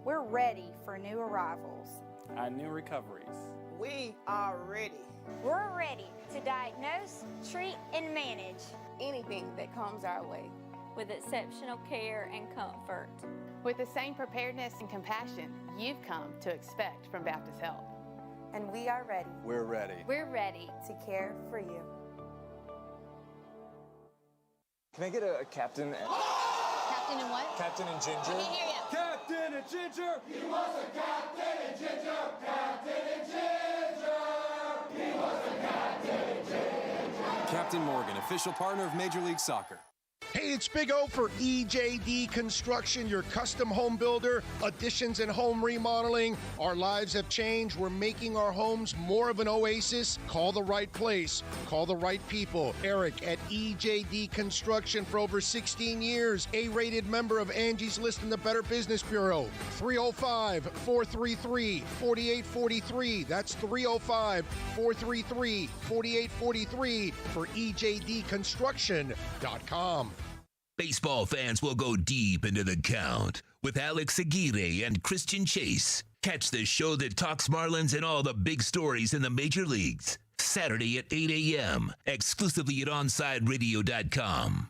We're ready for new arrivals and new recoveries. We are ready. We're ready to diagnose, treat, and manage anything that comes our way. With exceptional care and comfort. With the same preparedness and compassion you've come to expect from Baptist Health. And we are ready. We're ready. We're ready to care for you. Can I get a captain? Captain and what? Captain and Ginger. I can't hear you. Captain and Ginger. He was a Captain and Ginger. Captain and Ginger. He was a Captain and Ginger. Captain Morgan, official partner of Major League Soccer. Hey, it's Big O for EJD Construction, your custom home builder, additions and home remodeling. Our lives have changed. We're making our homes more of an oasis. Call the right place. Call the right people. Eric at EJD Construction for over 16 years. A-rated member of Angie's List and the Better Business Bureau. 305-433-4843. That's 305-433-4843 for EJDConstruction.com. Baseball fans will go deep into the count with Alex Aguirre and Christian Chase. Catch the show that talks Marlins and all the big stories in the major leagues. Saturday at 8 a.m., exclusively at OnsideRadio.com.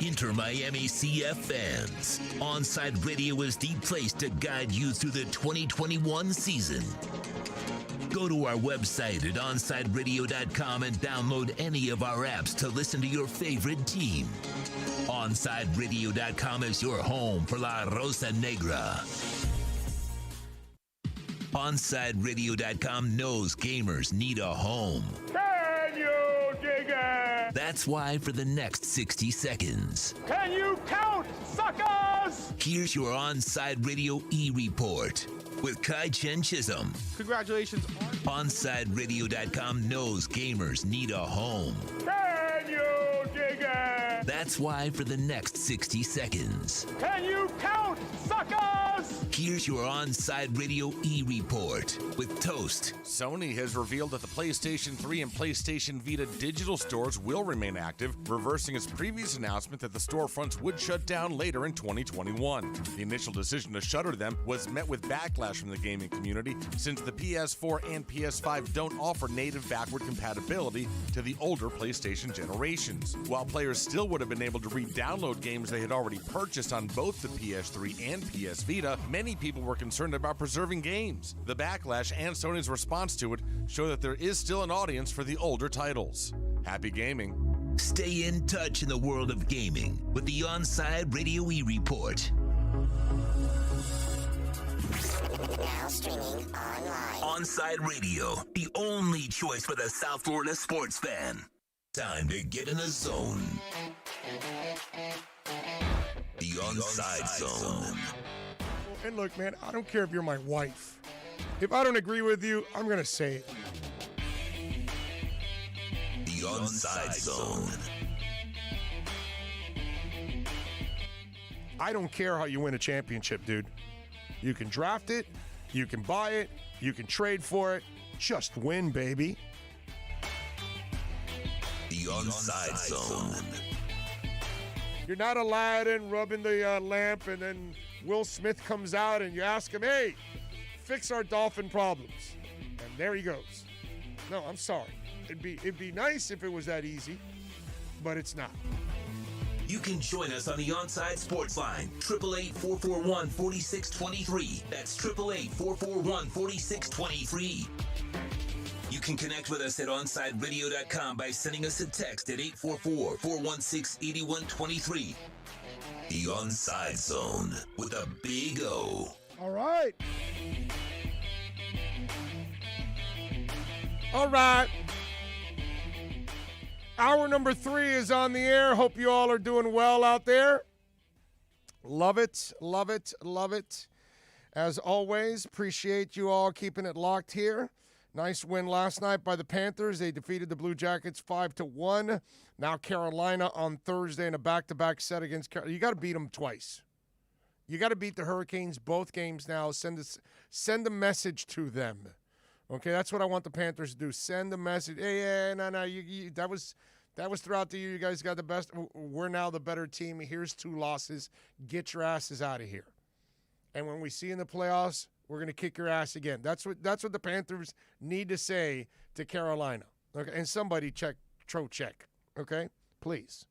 Inter Miami CF fans, Onside Radio is the place to guide you through the 2021 season. Go to our website at OnsideRadio.com and download any of our apps to listen to your favorite team. OnsideRadio.com is your home for La Rosa Negra. OnsideRadio.com knows gamers need a home. Can you dig it? That's why for the next 60 seconds, Can you count, suckers? here's your Onside Radio E-Report with Kai Chen Chisholm. Congratulations. OnsideRadio.com knows gamers need a home. Can you dig it? That's why for the next 60 seconds, Can you count, suckers? here's your Onside Radio E-Report with Toast. Sony has revealed that the PlayStation 3 and PlayStation Vita digital stores will remain active, reversing its previous announcement that the storefronts would shut down later in 2021. The initial decision to shutter them was met with backlash from the gaming community, since the PS4 and PS5 don't offer native backward compatibility to the older PlayStation generations. While players still would have been able to re-download games they had already purchased on both the PS3 and PS Vita, many people were concerned about preserving games. The backlash and Sony's response to it show that there is still an audience for the older titles. Happy gaming. Stay in touch in the world of gaming with the Onside Radio E-Report. Now streaming online. Onside Radio, the only choice for the South Florida sports fan. Time to get in the zone. The Onside Zone. And look, man, I don't care if you're my wife. If I don't agree with you, I'm going to say it. The Onside Zone. I don't care how you win a championship, dude. You can draft it, you can buy it, you can trade for it. Just win, baby. The Onside Zone. You're not Aladdin rubbing the lamp and then Will Smith comes out and you ask him, hey, fix our dolphin problems. And there he goes. No, I'm sorry. It'd be nice if it was that easy, but it's not. You can join us on the Onside Sports Line, 888-441-4623. That's 888-441-4623. You can connect with us at OnsideRadio.com by sending us a text at 844-416-8123. The Onside Zone with a big O. All right. All right. Hour number 3 is on the air. Hope you all are doing well out there. Love it, love it, love it. As always, appreciate you all keeping it locked here. Nice win last night by the Panthers. They defeated the Blue Jackets 5-1. Now Carolina on Thursday in a back-to-back set against Carolina. You got to beat them twice. You got to beat the Hurricanes both games now. Send a message to them. Okay, that's what I want the Panthers to do. Send a message. Hey, no, that was throughout the year. You guys got the best. We're now the better team. Here's 2 losses. Get your asses out of here. And when we see you in the playoffs, we're going to kick your ass again. That's what the Panthers need to say to Carolina. Okay, and somebody check Trocheck. Okay, please.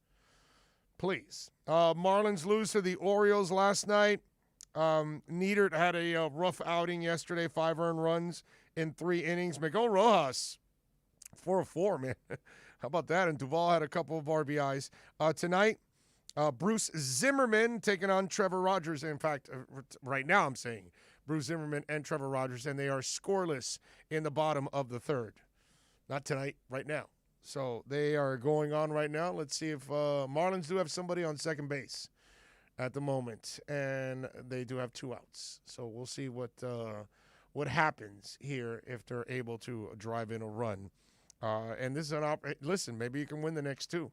Marlins lose to the Orioles last night. Niedert had a rough outing yesterday. 5 earned runs in 3 innings. Miguel Rojas, 404, man. How about that? And Duvall had a couple of RBIs. Tonight, Bruce Zimmerman taking on Trevor Rogers. In fact, right now I'm saying Bruce Zimmerman and Trevor Rogers, and they are scoreless in the bottom of the third. Not tonight, right now. So they are going on right now. Let's see if Marlins do have somebody on second base at the moment, and they do have 2 outs. So we'll see what happens here if they're able to drive in a run. And this is listen, maybe you can win the next 2.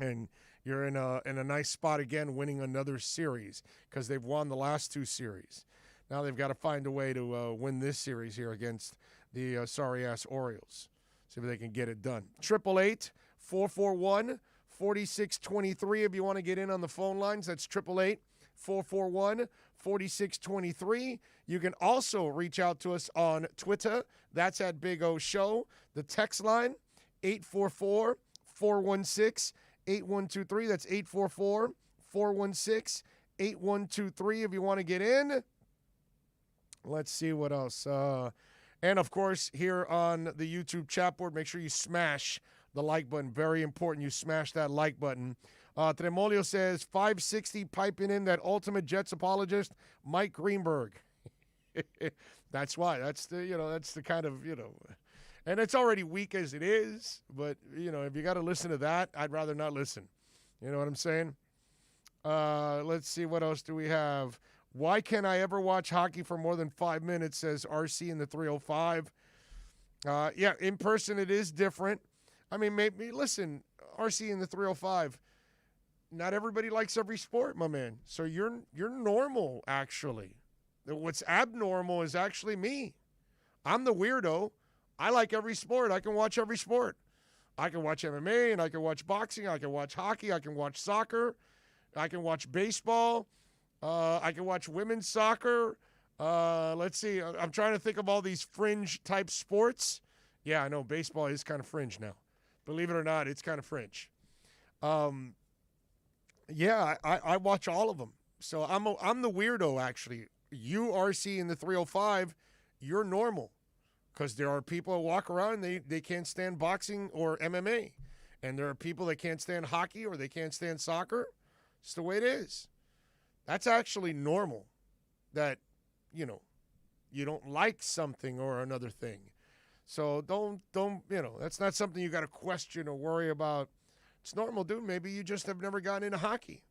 And you're in a nice spot again, winning another series because they've won the last 2 series. Now they've got to find a way to win this series here against the sorry-ass Orioles. See if they can get it done. 888-441-4623 if you want to get in on the phone lines. That's 888-441-4623. You can also reach out to us on Twitter. That's at Big O Show. The text line, 844-416-8123. That's 844-416-8123 if you want to get in. Let's see what else. And, of course, here on the YouTube chat board, make sure you smash the like button. Very important you smash that like button. Tremolio says, 560 piping in that ultimate Jets apologist, Mike Greenberg. That's why. That's the kind of, and it's already weak as it is. But, if you got to listen to that, I'd rather not listen. You know what I'm saying? Let's see. What else do we have? Why can't I ever watch hockey for more than 5 minutes, says RC in the 305. Yeah, in person it is different. I mean, maybe, listen, RC in the 305, not everybody likes every sport, my man. So you're normal, actually. What's abnormal is actually me. I'm the weirdo. I like every sport. I can watch every sport. I can watch MMA, and I can watch boxing. I can watch hockey. I can watch soccer. I can watch baseball. I can watch women's soccer. Let's see. I'm trying to think of all these fringe-type sports. Yeah, I know baseball is kind of fringe now. Believe it or not, it's kind of fringe. Yeah, I watch all of them. So I'm the weirdo, actually. You, RC, in the 305, you're normal. Because there are people who walk around and they can't stand boxing or MMA. And there are people that can't stand hockey or they can't stand soccer. It's the way it is. That's actually normal that, you don't like something or another thing. So don't, that's not something you got to question or worry about. It's normal, dude. Maybe you just have never gotten into hockey.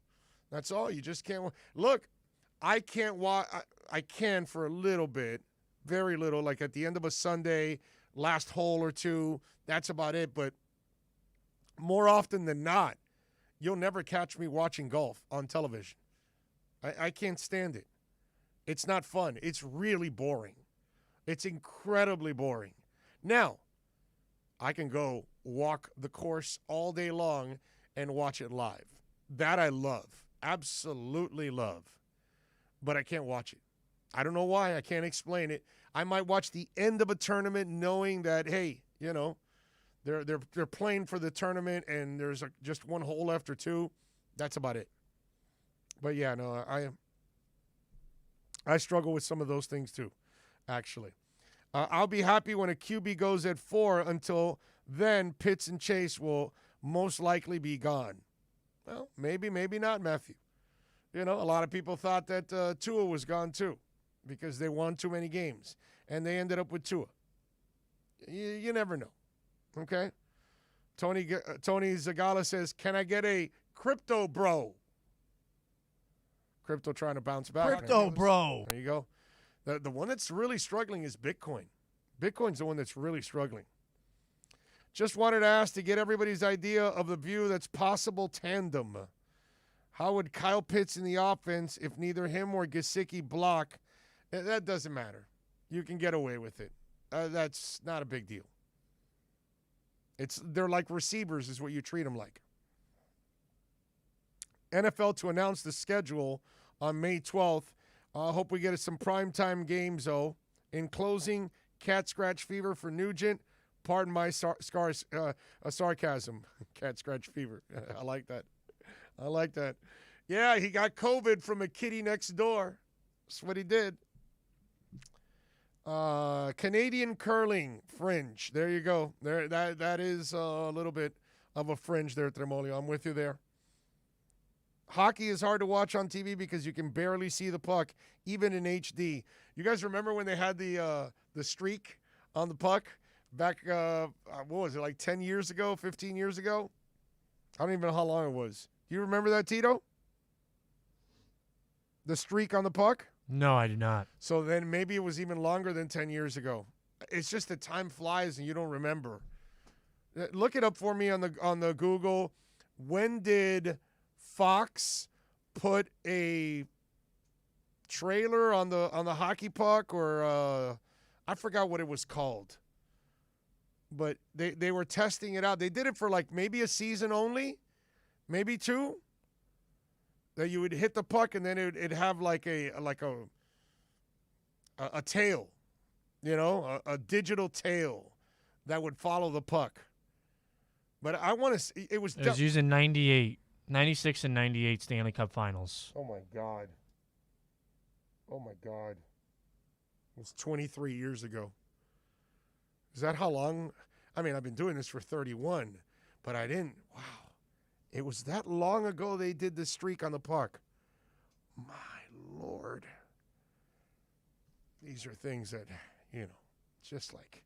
That's all. You just can't. Look, I can't watch. I can for a little bit, very little, like at the end of a Sunday, last hole or two. That's about it. But more often than not, you'll never catch me watching golf on television. I can't stand it. It's not fun. It's really boring. It's incredibly boring. Now, I can go walk the course all day long and watch it live. That I love. Absolutely love. But I can't watch it. I don't know why. I can't explain it. I might watch the end of a tournament knowing that, hey, they're playing for the tournament and there's just one hole left or two. That's about it. But yeah, no, I struggle with some of those things too, actually. I'll be happy when a QB goes at 4. Until then, Pitts and Chase will most likely be gone. Well, maybe not, Matthew. A lot of people thought that Tua was gone too because they won too many games, and they ended up with Tua. You never know, okay? Tony Zagala says, can I get a crypto bro? Crypto trying to bounce back. Crypto bro. There you go. The one that's really struggling is Bitcoin. Bitcoin's the one that's really struggling. Just wanted to ask to get everybody's idea of the view that's possible tandem. How would Kyle Pitts in the offense if neither him or Gesicki block? That doesn't matter. You can get away with it. That's not a big deal. They're like receivers is what you treat them like. NFL to announce the schedule on May 12th. Hope we get some primetime games, though. In closing, cat scratch fever for Nugent. Pardon my sarcasm. Cat scratch fever. I like that. Yeah, he got COVID from a kitty next door. That's what he did. Canadian curling fringe. There you go. That is a little bit of a fringe there, Tremolio. I'm with you there. Hockey is hard to watch on TV because you can barely see the puck, even in HD. You guys remember when they had the streak on the puck back, what was it, like 10 years ago, 15 years ago? I don't even know how long it was. Do you remember that, Tito? The streak on the puck? No, I do not. So then maybe it was even longer than 10 years ago. It's just that time flies and you don't remember. Look it up for me on the Google. When did Fox put a trailer on the hockey puck, or I forgot what it was called. But they were testing it out. They did it for like maybe a season only, maybe 2. That you would hit the puck and then it'd have like a tail, you know, a digital tail that would follow the puck. But I want to. It was using 96 and 98 Stanley Cup Finals. Oh my God. Oh my God. It was 23 years ago. Is that how long? I mean, I've been doing this for 31, but I didn't. Wow. It was that long ago they did the streak on the puck. My Lord. These are things that, you know, just like,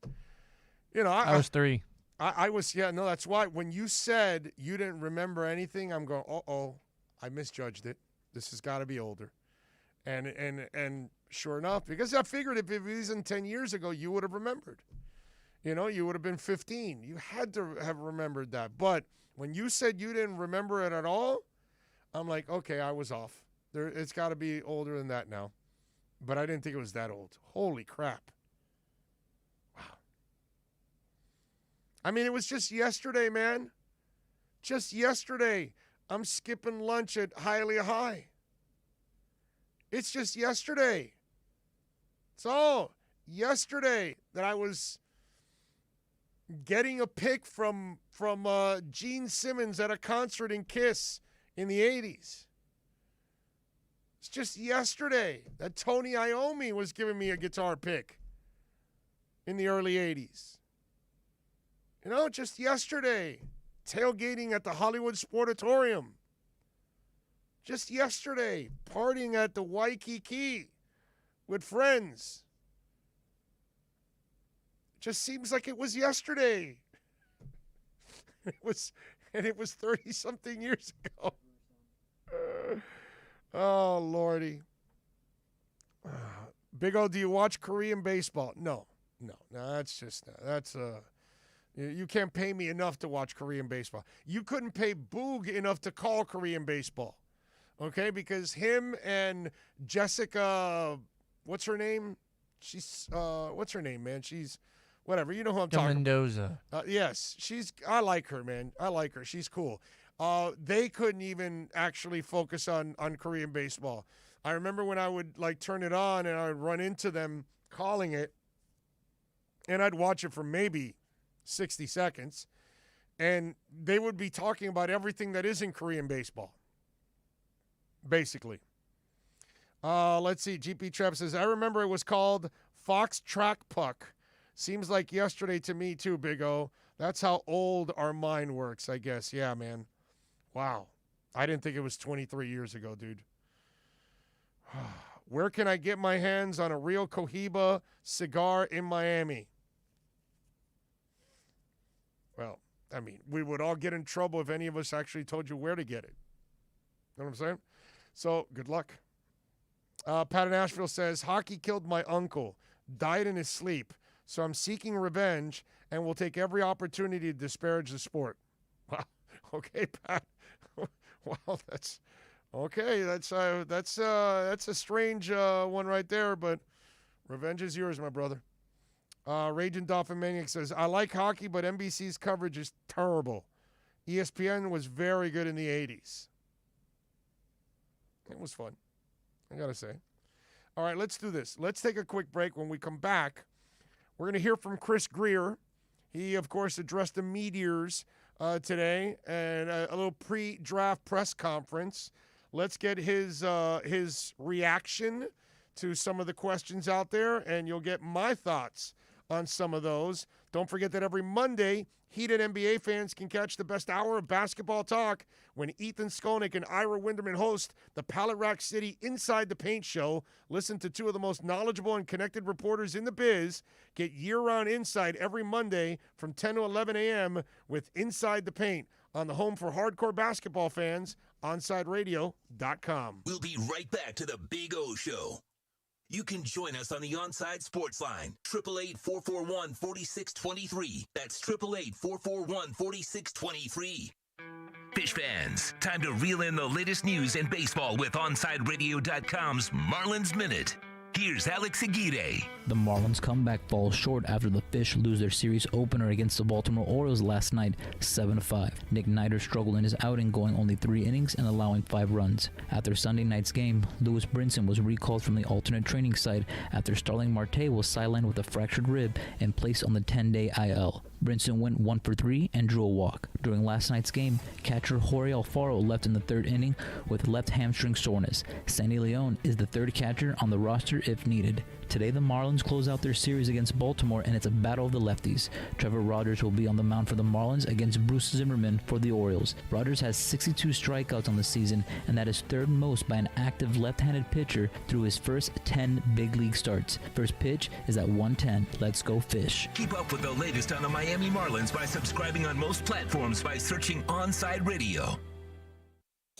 you know. I was 3. I was, yeah, no, that's why. When you said you didn't remember anything, I'm going, uh-oh, I misjudged it. This has got to be older. And sure enough, because I figured if it wasn't 10 years ago, you would have remembered. You know, you would have been 15. You had to have remembered that. But when you said you didn't remember it at all, I'm like, okay, I was off. It's got to be older than that now. But I didn't think it was that old. Holy crap. Wow. I mean, it was just yesterday, man. Just yesterday. I'm skipping lunch at Hialeah High. It's just yesterday. It's all yesterday that I was getting a pic from Gene Simmons at a concert in Kiss in the 80s. It's just yesterday that Tony Iommi was giving me a guitar pick in the early 80s. You know, just yesterday, tailgating at the Hollywood Sportatorium. Just yesterday, partying at the Waikiki with friends. Just seems like it was yesterday. It was 30-something years ago. Oh, Lordy. Big O, do you watch Korean baseball? No, you can't pay me enough to watch Korean baseball. You couldn't pay Boog enough to call Korean baseball, okay? Because him and Jessica, what's her name? What's her name, man? She's, whatever. You know who I'm talking about. Mendoza. Yes, I like her, man. I like her. She's cool. They couldn't even actually focus on Korean baseball. I remember when I would like turn it on and I would run into them calling it, and I'd watch it for maybe 60 seconds, and they would be talking about everything that is in Korean baseball, basically. Let's see. GP Trev says, I remember it was called Fox Track Puck. Seems like yesterday to me too, Big O. That's how old our mind works, I guess. Yeah, man. Wow. I didn't think it was 23 years ago, dude. Where can I get my hands on a real Cohiba cigar in Miami? Well, I mean, we would all get in trouble if any of us actually told you where to get it. You know what I'm saying? So, good luck. Pat in Asheville says, hockey killed my uncle, died in his sleep, so I'm seeking revenge and will take every opportunity to disparage the sport. Wow. Okay, Pat. Wow, that's okay. That's a strange one right there, but revenge is yours, my brother. Raging Dolphin Maniac says, I like hockey, but NBC's coverage is terrible. ESPN was very good in the 80s. It was fun, I got to say. All right, let's do this. Let's take a quick break. When we come back, we're going to hear from Chris Greer. He, of course, addressed the Meteors today and a little pre-draft press conference. Let's get his reaction to some of the questions out there, and you'll get my thoughts on some of those. Don't forget that every Monday, heated NBA fans can catch the best hour of basketball talk when Ethan Skolnick and Ira Winderman host the Pallet Rack City Inside the Paint show. Listen to two of the most knowledgeable and connected reporters in the biz. Get year-round insight every Monday from 10 to 11 a.m. with Inside the Paint on the home for hardcore basketball fans, OnsideRadio.com. We'll be right back to the Big O Show. You can join us on the Onside Sports Line, 888-441-4623. That's 888-441-4623. Fish fans, time to reel in the latest news in baseball with OnsideRadio.com's Marlins Minute. Here's Alex Aguirre. The Marlins' comeback falls short after the Fish lose their series opener against the Baltimore Orioles last night, 7-5. Nick Neiter struggled in his outing, going only 3 innings and allowing 5 runs. After Sunday night's game, Lewis Brinson was recalled from the alternate training site after Starling Marte was sidelined with a fractured rib and placed on the 10-day IL. Brinson went 1 for 3 and drew a walk. During last night's game, catcher Jorge Alfaro left in the 3rd inning with left hamstring soreness. Sandy Leon is the 3rd catcher on the roster if needed. Today, the Marlins close out their series against Baltimore, and it's a battle of the lefties. Trevor Rogers will be on the mound for the Marlins against Bruce Zimmerman for the Orioles. Rogers has 62 strikeouts on the season, and that is 3rd most by an active left-handed pitcher through his first 10 big league starts. First pitch is at 1:10. Let's go Fish. Keep up with the latest on the Miami Marlins by subscribing on most platforms by searching Onside Radio.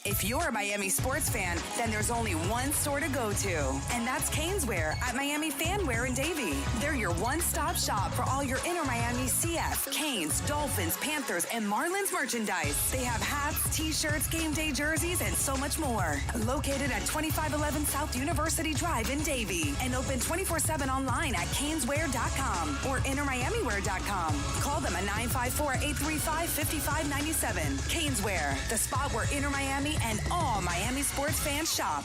If you're a Miami sports fan, then there's only one store to go to, and that's Caneswear at Miami Fanwear in Davie. They're your one-stop shop for all your inner Miami CF, Canes, Dolphins, Panthers, and Marlins merchandise. They have hats, t-shirts, game day jerseys, and so much more. Located at 2511 South University Drive in Davie, and open 24/7 online at caneswear.com or innermiamiwear.com. Call them at 954-835-5597. Caneswear, the spot where inner Miami and all Miami sports fans shop.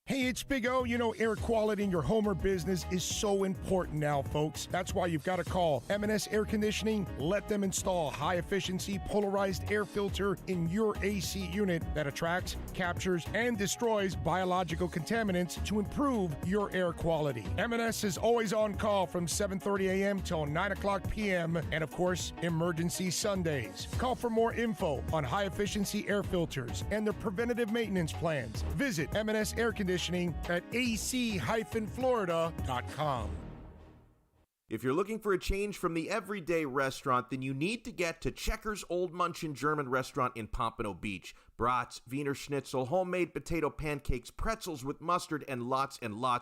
Hey, it's Big O. You know, air quality in your home or business is so important now, folks. That's why you've got to call M&S Air Conditioning. Let them install a high-efficiency polarized air filter in your AC unit that attracts, captures, and destroys biological contaminants to improve your air quality. M&S is always on call from 7:30 a.m. till 9 o'clock p.m. and, of course, emergency Sundays. Call for more info on high-efficiency air filters and their preventative maintenance plans. Visit M&S Air Conditioning at ac-florida.com. If you're looking for a change from the everyday restaurant, then you need to get to Checkers Old Munchin German Restaurant in Pompano Beach. Brats, Wiener Schnitzel, homemade potato pancakes, pretzels with mustard, and lots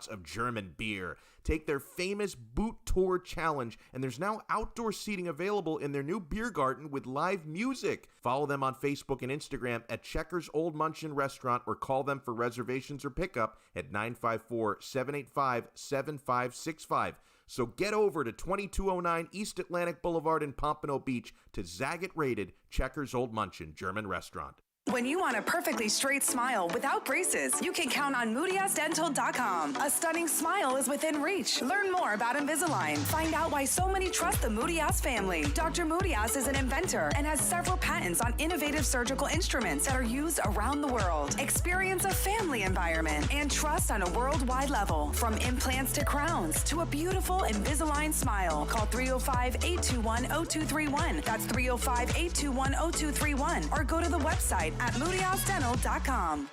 of German beer. Take their famous Boot Tour Challenge, and there's now outdoor seating available in their new beer garden with live music. Follow them on Facebook and Instagram at Checkers Old Munchin Restaurant, or call them for reservations or pickup at 954-785-7565. So get over to 2209 East Atlantic Boulevard in Pompano Beach to Zagat-rated Checkers Old Munchin German Restaurant. When you want a perfectly straight smile without braces, you can count on MoodyAsDental.com. A stunning smile is within reach. Learn more about Invisalign. Find out why so many trust the Moody Ass family. Dr. Moody Ass is an inventor and has several patents on innovative surgical instruments that are used around the world. Experience a family environment and trust on a worldwide level. From implants to crowns to a beautiful Invisalign smile. Call 305-821-0231. That's 305-821-0231. Or go to the website at MoodyAsDental.com.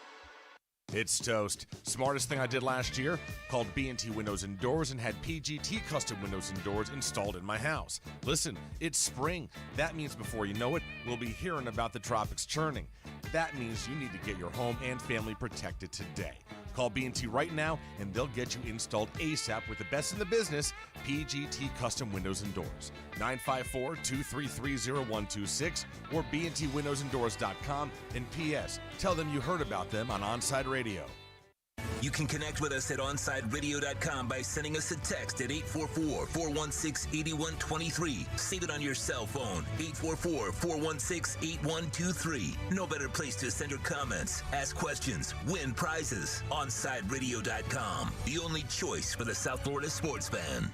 It's toast. Smartest thing I did last year? Called B&T Windows and Doors and had PGT custom windows and doors installed in my house. Listen, it's spring. That means before you know it, we'll be hearing about the tropics churning. That means you need to get your home and family protected today. Call B&T right now and they'll get you installed ASAP with the best in the business, PGT Custom Windows and Doors. 954-233-0126 or bntwindowsanddoors.com. And P.S. Tell them you heard about them on Onside Radio. You can connect with us at OnsideRadio.com by sending us a text at 844-416-8123. Save it on your cell phone, 844-416-8123. No better place to send your comments, ask questions, win prizes. OnsideRadio.com, the only choice for the South Florida sports fan.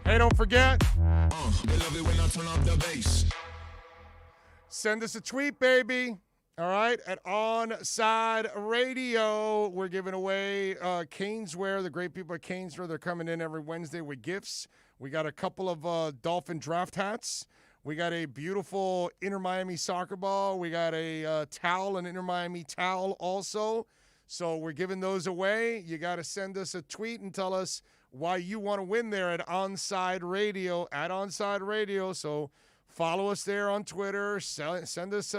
Hey, don't forget, They love it when I turn up the bass. Send us a tweet, baby. All right, at Onside Radio, we're giving away Caneswear. The great people at Caneswear, they're coming in every Wednesday with gifts. We got a couple of Dolphin draft hats. We got a beautiful Inter Miami soccer ball. We got a towel, an Inter Miami towel also. So we're giving those away. You got to send us a tweet and tell us why you want to win there at Onside Radio, at Onside Radio. So follow us there on Twitter. Send us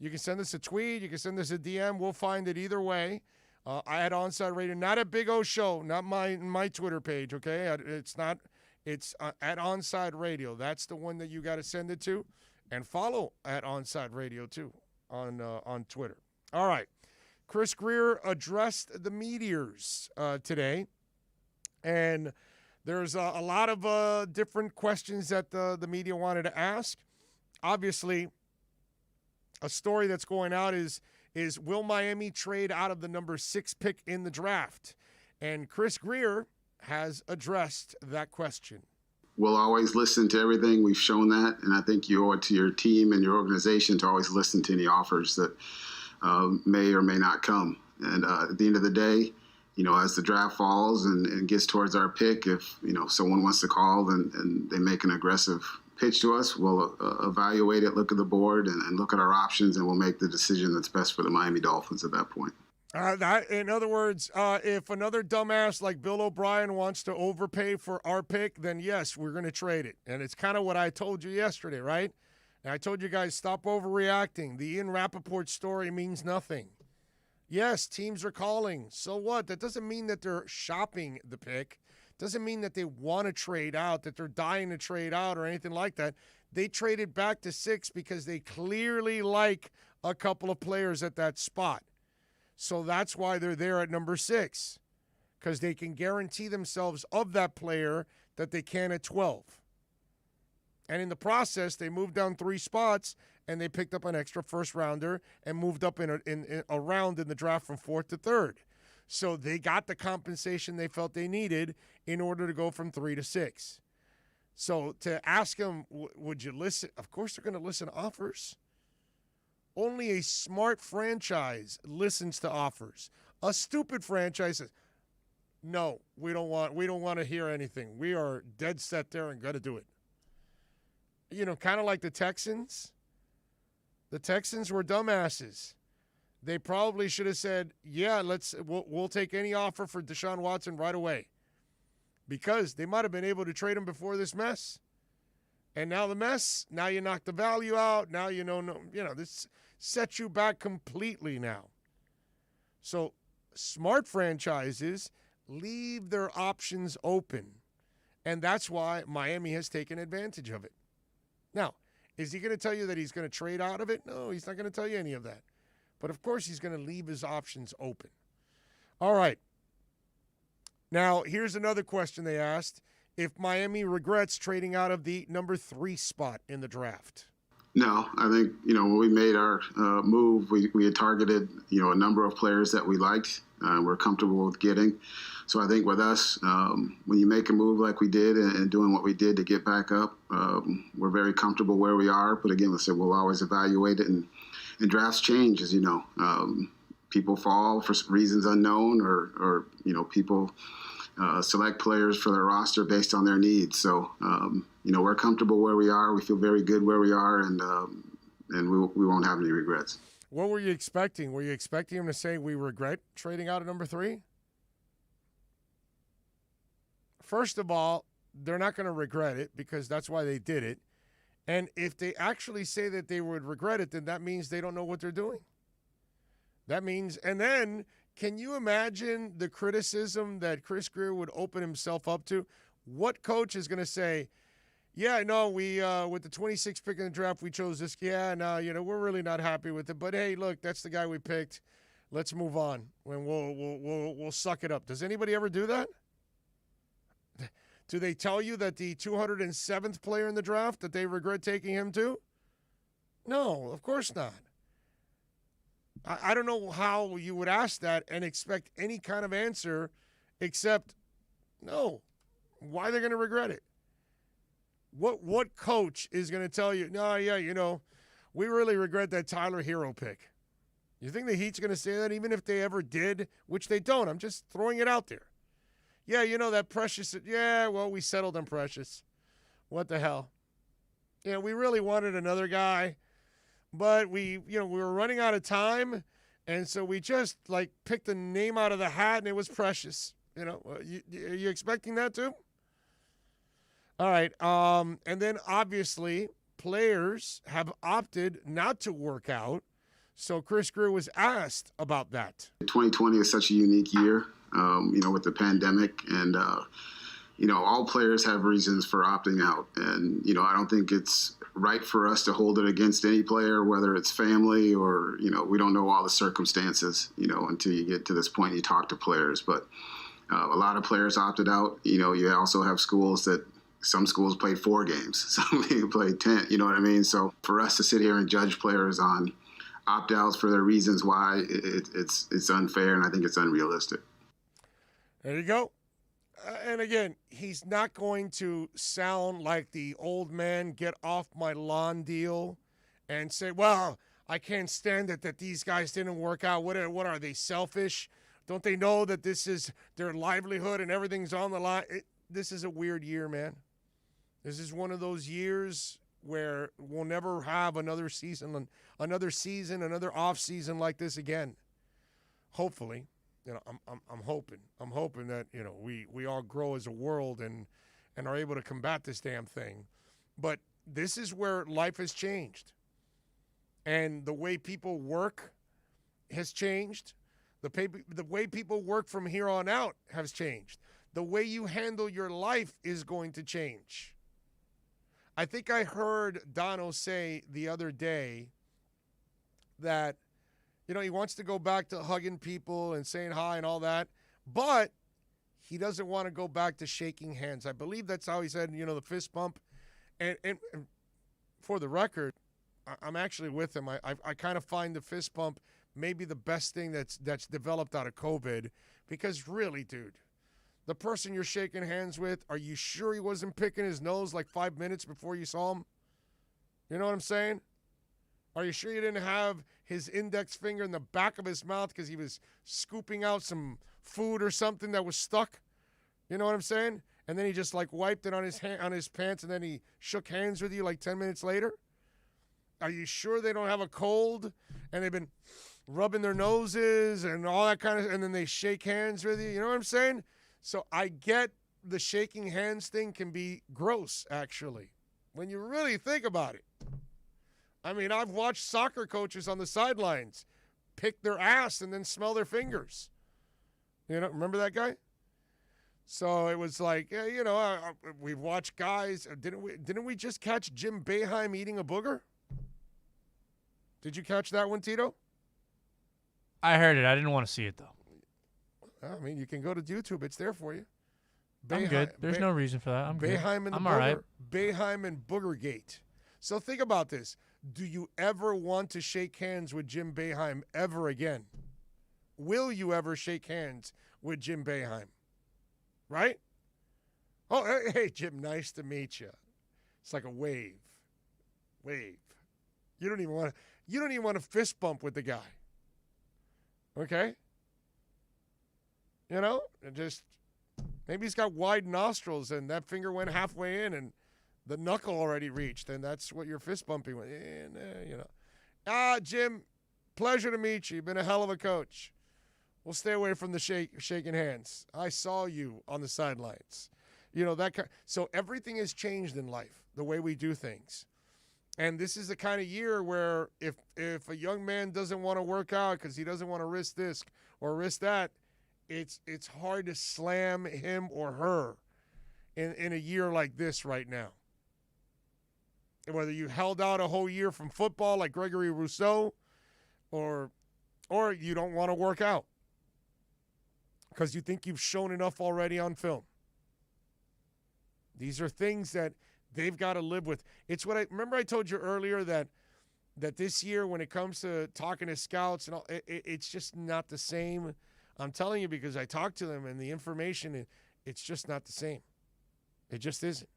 you can send us a tweet. You can send us a DM. We'll find it either way. I had Onside Radio, not at Big O Show, not my Twitter page, okay? It's not. It's at Onside Radio. That's the one that you got to send it to. And follow at Onside Radio, too, on Twitter. All right. Chris Greer addressed the Meteors today. And there's a lot of different questions that the media wanted to ask. Obviously, a story that's going out is will Miami trade out of the number 6 pick in the draft? And Chris Greer has addressed that question. We'll always listen to everything. We've shown that, and I think you owe it to your team and your organization to always listen to any offers that may or may not come. And at the end of the day, as the draft falls and gets towards our pick, if someone wants to call and they make an aggressive pitch to us, we'll evaluate it, look at the board, and look at our options, and we'll make the decision that's best for the Miami Dolphins at that point. In other words, if another dumbass like Bill O'Brien wants to overpay for our pick, then yes, we're going to trade it. And it's kind of what I told you yesterday, right? And I told you guys, stop overreacting. The Ian Rappaport story means nothing. Yes, teams are calling. So what? That doesn't mean that they're shopping the pick. Doesn't mean that they want to trade out, that they're dying to trade out or anything like that. They traded back to 6 because they clearly like a couple of players at that spot. So that's why they're there at number 6, because they can guarantee themselves of that player that they can at 12. And in the process, they moved down 3 spots, and they picked up an extra first-rounder and moved up in a round in the draft from 4th to 3rd. So they got the compensation they felt they needed in order to go from 3 to 6. So to ask them, would you listen? Of course they're going to listen to offers. Only a smart franchise listens to offers. A stupid franchise says, no, we don't want to hear anything. We are dead set there and got to do it. Kind of like the Texans. The Texans were dumbasses. They probably should have said, yeah, we'll take any offer for Deshaun Watson right away. Because they might have been able to trade him before this mess. And now the mess, now you knock the value out. Now this sets you back completely now. So smart franchises leave their options open. And that's why Miami has taken advantage of it. Now, is he going to tell you that he's going to trade out of it? No, he's not going to tell you any of that. But, of course, he's going to leave his options open. All right. Now, here's another question they asked. If Miami regrets trading out of the number 3 spot in the draft. No, I think, when we made our move, we had targeted, a number of players that we liked, we're comfortable with getting. So I think with us, when you make a move like we did and doing what we did to get back up, we're very comfortable where we are. But again, I said we'll always evaluate it, and drafts change, as you know. People fall for reasons unknown, or people select players for their roster based on their needs. So, we're comfortable where we are. We feel very good where we are, and we won't have any regrets. What were you expecting? Were you expecting him to say we regret trading out at number 3? First of all, they're not going to regret it because that's why they did it. And if they actually say that they would regret it, then that means they don't know what they're doing. That means, and then can you imagine the criticism that Chris Greer would open himself up to? What coach is going to say, yeah, no, we with the 26th pick in the draft, we chose this. Yeah, no, we're really not happy with it. But hey, look, that's the guy we picked. Let's move on, and we'll suck it up. Does anybody ever do that? Do they tell you that the 207th player in the draft, that they regret taking him to? No, of course not. I don't know how you would ask that and expect any kind of answer except, no. Why are they going to regret it? What coach is going to tell you, no, yeah, we really regret that Tyler Hero pick? You think the Heat's going to say that even if they ever did, which they don't? I'm just throwing it out there. Yeah, that Precious, yeah, well, we settled on Precious. What the hell? We really wanted another guy, but we were running out of time, and so we just, picked a name out of the hat, and it was Precious. Are you expecting that too? All right, and then obviously players have opted not to work out. So Chris Greer was asked about that. 2020 is such a unique year, with the pandemic, and all players have reasons for opting out, and I don't think it's right for us to hold it against any player, whether it's family or we don't know all the circumstances, until you get to this point. You talk to players, but a lot of players opted out. You also have schools that. Some schools played 4 games, some played 10, you know what I mean? So for us to sit here and judge players on opt-outs for their reasons why, it's unfair, and I think it's unrealistic. There you go. And again, he's not going to sound like the old man get off my lawn deal and say, well, I can't stand it that these guys didn't work out. What are they, selfish? Don't they know that this is their livelihood and everything's on the line? This is a weird year, man. This is one of those years where we'll never have another off season like this again. Hopefully, I'm hoping that we all grow as a world and are able to combat this damn thing. But this is where life has changed, and the way people work has changed. The way people work from here on out has changed. The way you handle your life is going to change. I think I heard Dono say the other day that, he wants to go back to hugging people and saying hi and all that, but he doesn't want to go back to shaking hands. I believe that's how he said, the fist bump. And for the record, I'm actually with him. I kind of find the fist bump maybe the best thing that's developed out of COVID, because really, dude, the person you're shaking hands with, are you sure he wasn't picking his nose like 5 minutes before you saw him? You know what I'm saying? Are you sure you didn't have his index finger in the back of his mouth because he was scooping out some food or something that was stuck? You know what I'm saying? And then he just wiped it on his pants, and then he shook hands with you 10 minutes later? Are you sure they don't have a cold and they've been rubbing their noses and all that kind of, and then they shake hands with you? You know what I'm saying? So I get the shaking hands thing can be gross, actually, when you really think about it. I mean, I've watched soccer coaches on the sidelines pick their ass and then smell their fingers. Remember that guy? So it was we've watched guys. Didn't we just catch Jim Boeheim eating a booger? Did you catch that one, Tito? I heard it. I didn't want to see it, though. I mean, you can go to YouTube. It's there for you. I'm good. There's no reason for that. I'm good. Boeheim and I'm the all Booger. right. Boeheim and Boogergate. So think about this. Do you ever want to shake hands with Jim Boeheim ever again? Will you ever shake hands with Jim Boeheim? Right? Oh, hey, Jim, nice to meet you. It's like a wave. Wave. You don't even want to fist bump with the guy. Okay? Just maybe he's got wide nostrils and that finger went halfway in and the knuckle already reached, and that's what you're fist bumping with. Jim, pleasure to meet you. You've been a hell of a coach. We'll stay away from the shaking hands. I saw you on the sidelines. That kind. So everything has changed in life, the way we do things. And this is the kind of year where if a young man doesn't want to work out because he doesn't want to risk this or risk that, it's hard to slam him or her in a year like this right now. Whether you held out a whole year from football like Gregory Rousseau, or you don't want to work out because you think you've shown enough already on film. These are things that they've got to live with. It's what I told you earlier that this year when it comes to talking to scouts and all, it's just not the same. I'm telling you because I talked to them and the information, it's just not the same. It just isn't.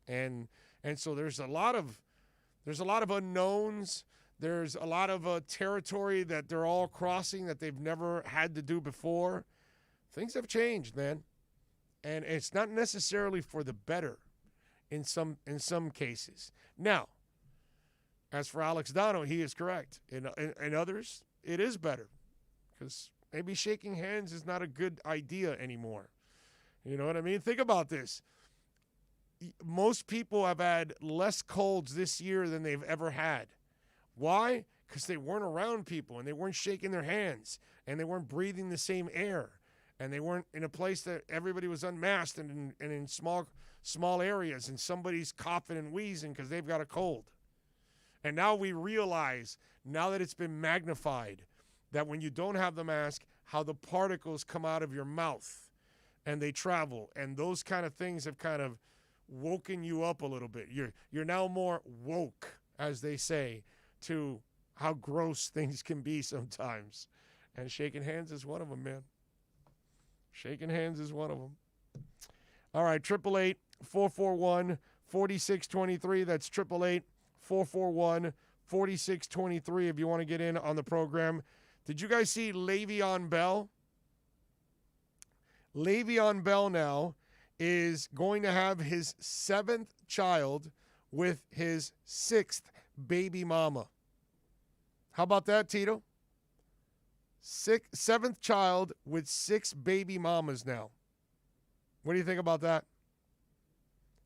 And so there's a lot of unknowns. There's a lot of territory that they're all crossing that they've never had to do before. Things have changed, man. And it's not necessarily for the better in some cases. Now, as for Alex Dono, he is correct. In others, it is better because maybe shaking hands is not a good idea anymore. You know what I mean? Think about this. Most people have had less colds this year than they've ever had. Why? Because they weren't around people and they weren't shaking their hands and they weren't breathing the same air and they weren't in a place that everybody was unmasked and in small areas and somebody's coughing and wheezing because they've got a cold. And now we realize, now that it's been magnified, that when you don't have the mask, how the particles come out of your mouth and they travel. And those kind of things have kind of woken you up a little bit. You're now more woke, as they say, to how gross things can be sometimes. And shaking hands is one of them, man. Shaking hands is one of them. All right, 888-441-4623. That's 888-441-4623 if you want to get in on the program. Did you guys see Le'Veon Bell? Le'Veon Bell now is going to have his 7th child with his 6th baby mama. How about that, Tito? 7th child with 6 baby mamas now. What do you think about that?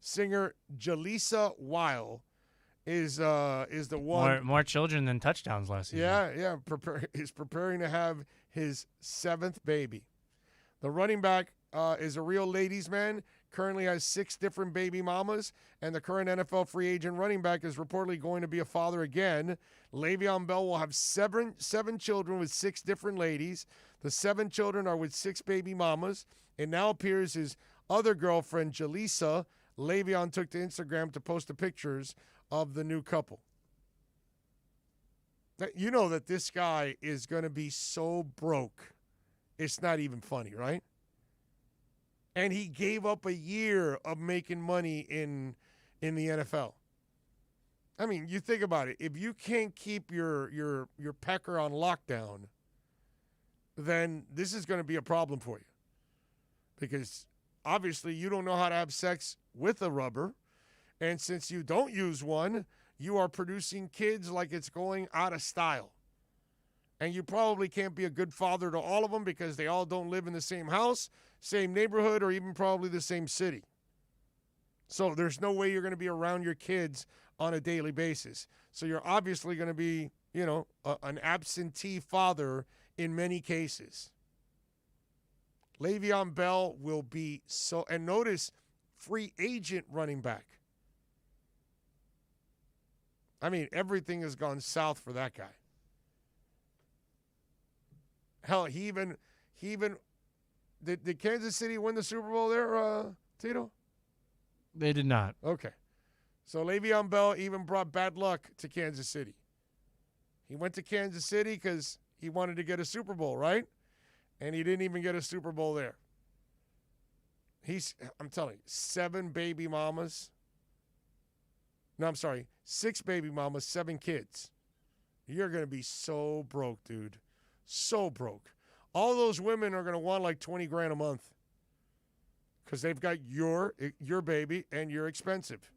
Singer Jalisa Weil is the one. More children than touchdowns last season. Yeah. He's preparing to have his 7th baby. The running back is a real ladies' man. Currently has 6 different baby mamas, and the current NFL free agent running back is reportedly going to be a father again. Le'Veon Bell will have seven children with 6 different ladies. The 7 children are with 6 baby mamas. It now appears his other girlfriend, Jalisa, Le'Veon took to Instagram to post the pictures of the new couple. You know that this guy is going to be so broke, it's not even funny, right? And he gave up a year of making money in the NFL. I mean, you think about it. If you can't keep your pecker on lockdown, then this is going to be a problem for you. Because obviously you don't know how to have sex with a rubber. And since you don't use one, you are producing kids like it's going out of style. And you probably can't be a good father to all of them because they all don't live in the same house, same neighborhood, or even probably the same city. So there's no way you're going to be around your kids on a daily basis. So you're obviously going to be, an absentee father in many cases. Le'Veon Bell will be so, and notice, free agent running back. I mean, everything has gone south for that guy. Hell, he even did Kansas City win the Super Bowl there, Tito? They did not. Okay. So Le'Veon Bell even brought bad luck to Kansas City. He went to Kansas City because he wanted to get a Super Bowl, right? And he didn't even get a Super Bowl there. I'm telling you, 7 baby mamas. No, I'm sorry, 6 baby mamas, 7 kids. You're going to be so broke, dude. So broke. All those women are going to want like $20,000 a month because they've got your baby and you're expensive.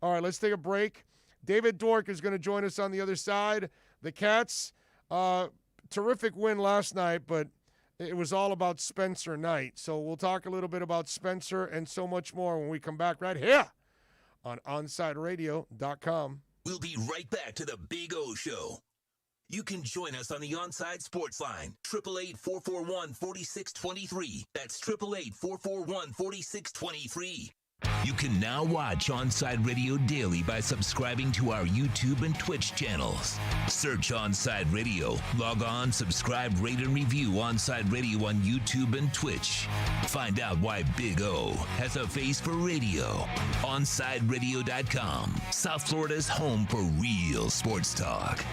All right, let's take a break. David Dork is going to join us on the other side. The Cats, terrific win last night, but it was all about Spencer Knight. So we'll talk a little bit about Spencer and so much more when we come back right here on OnsideRadio.com. We'll be right back to the Big O Show. You can join us on the Onside Sports Line, 888-441-4623. That's 888-441-4623. You can now watch Onside Radio daily by subscribing to our YouTube and Twitch channels. Search Onside Radio. Log on, subscribe, rate, and review Onside Radio on YouTube and Twitch. Find out why Big O has a face for radio. OnsideRadio.com, South Florida's home for real sports talk.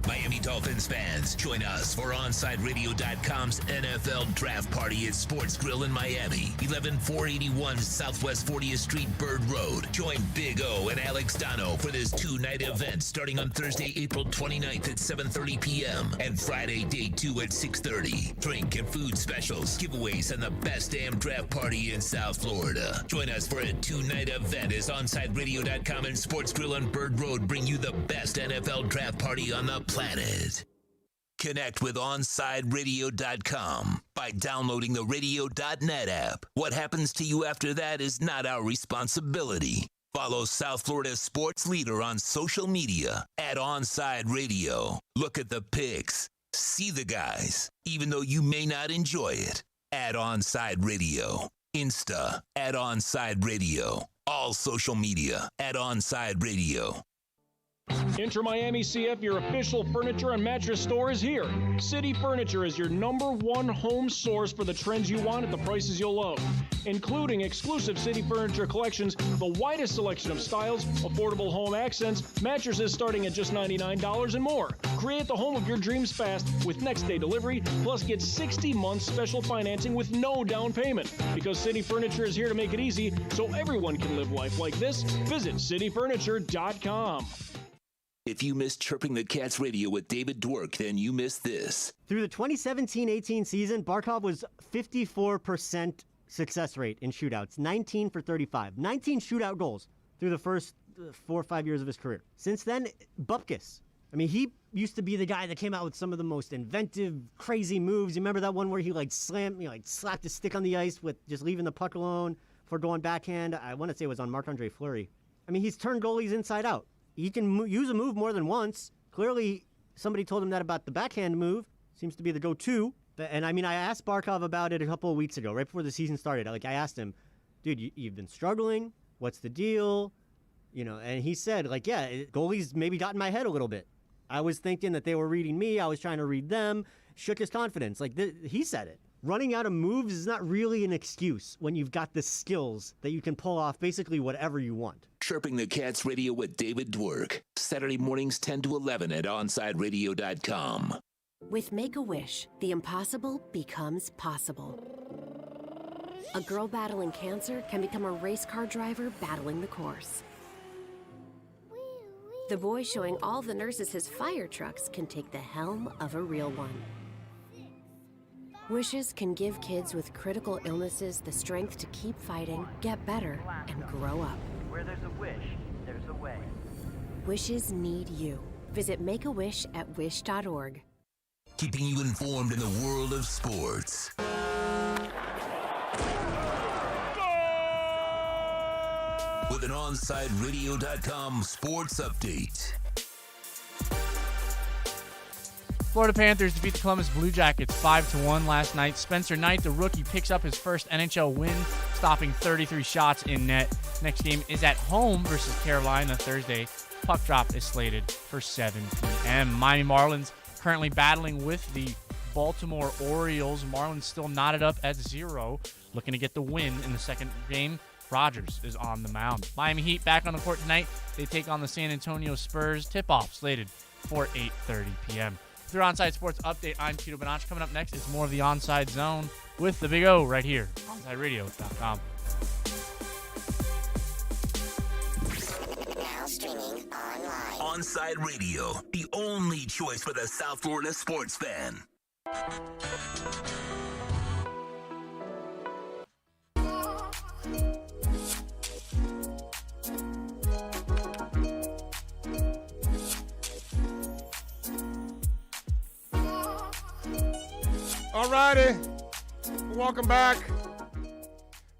Miami Dolphins Dolphins fans, join us for OnsideRadio.com's NFL Draft Party at Sports Grill in Miami, 11481 Southwest 40th Street, Bird Road. Join Big O and Alex Dono for this 2-night event starting on Thursday, April 29th at 7:30 p.m. and Friday, day 2 at 6:30. Drink and food specials, giveaways, and the best damn draft party in South Florida. Join us for a 2-night event as OnsideRadio.com and Sports Grill on Bird Road bring you the best NFL draft party on the planet. Connect with OnsideRadio.com by downloading the Radio.net app. What happens to you after that is not our responsibility. Follow South Florida sports leader on social media at Onside Radio. Look at the pics. See the guys, even though you may not enjoy it. At Onside Radio. Insta at Onside Radio. All social media at Onside Radio. Inter Miami CF, your official furniture and mattress store, is here. City Furniture is your #1 home source for the trends you want at the prices you'll love, including exclusive City Furniture collections, the widest selection of styles, affordable home accents, mattresses starting at just $99 and more. Create the home of your dreams fast with next-day delivery, plus get 60 months special financing with no down payment. Because City Furniture is here to make it easy so everyone can live life like this, visit cityfurniture.com. If you missed Chirping the Cats radio with David Dwork, then you missed this. Through the 2017-18 season, Barkov was 54% success rate in shootouts, 19 for 35. 19 shootout goals through the first 4 or 5 years of his career. Since then, Bupkis. I mean, he used to be the guy that came out with some of the most inventive, crazy moves. You remember that one where he slapped his stick on the ice with just leaving the puck alone for going backhand? I want to say it was on Marc-Andre Fleury. I mean, he's turned goalies inside out. He can use a move more than once. Clearly, somebody told him that about the backhand move. Seems to be the go-to. And I mean, I asked Barkov about it a couple of weeks ago, right before the season started. I asked him, dude, you've been struggling. What's the deal? And he said, goalies maybe got in my head a little bit. I was thinking that they were reading me. I was trying to read them. Shook his confidence. He said it. Running out of moves is not really an excuse when you've got the skills that you can pull off basically whatever you want. Chirping the Cats radio with David Dwork. Saturday mornings 10 to 11 at OnsideRadio.com. With Make-A-Wish, the impossible becomes possible. A girl battling cancer can become a race car driver battling the course. The boy showing all the nurses his fire trucks can take the helm of a real one. Wishes can give kids with critical illnesses the strength to keep fighting, get better, and grow up. Where there's a wish, there's a way. Wishes need you. Visit Make-A-Wish at wish.org. Keeping you informed in the world of sports. With an OnsideRadio.com sports update. Florida Panthers defeat the Columbus Blue Jackets 5-1 last night. Spencer Knight, the rookie, picks up his first NHL win, stopping 33 shots in net. Next game is at home versus Carolina Thursday. Puck drop is slated for 7 p.m. Miami Marlins currently battling with the Baltimore Orioles. Marlins still knotted up at 0, looking to get the win in the second game. Rogers is on the mound. Miami Heat back on the court tonight. They take on the San Antonio Spurs. Tip-off slated for 8:30 p.m. With your Onside Sports Update, I'm Tito Bonacci. Coming up next is more of the Onside Zone with the Big O right here, OnsideRadio.com. Now streaming online. Onside Radio, the only choice for the South Florida sports fan. All righty. Welcome back.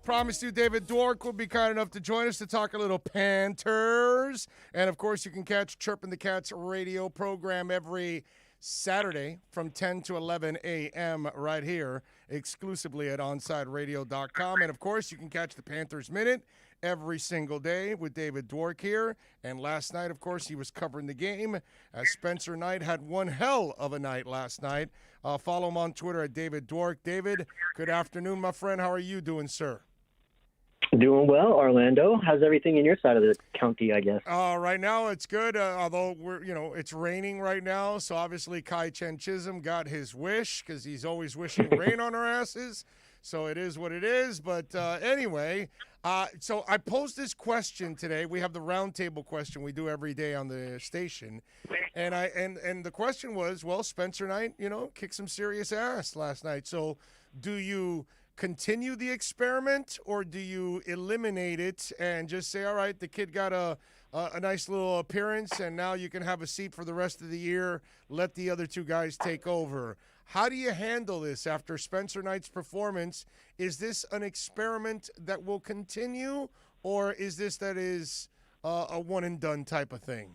Promised you David Dwork will be kind enough to join us to talk a little Panthers. And, of course, you can catch Chirping the Cats radio program every Saturday from 10 to 11 a.m. right here, exclusively at OnsideRadio.com. And, of course, you can catch the Panthers Minute every single day with David Dwork here. And last night, of course, he was covering the game as Spencer Knight had one hell of a night last night. Follow him on Twitter at David Dwork. David, good afternoon, my friend. How are you doing, sir? Doing well, Orlando. How's everything in your side of the county, I guess? Right now it's good, although it's raining right now. So obviously Kai Chen Chisholm got his wish because he's always wishing rain on our asses. So it is what it is. But anyway, so I posed this question today. We have the roundtable question we do every day on the station, and the question was, well, Spencer Knight, kicked some serious ass last night. So do you continue the experiment, or do you eliminate it and just say, all right, the kid got a nice little appearance, and now you can have a seat for the rest of the year, let the other two guys take over? How do you handle this after Spencer Knight's performance? Is this an experiment that will continue, or is this a one-and-done type of thing?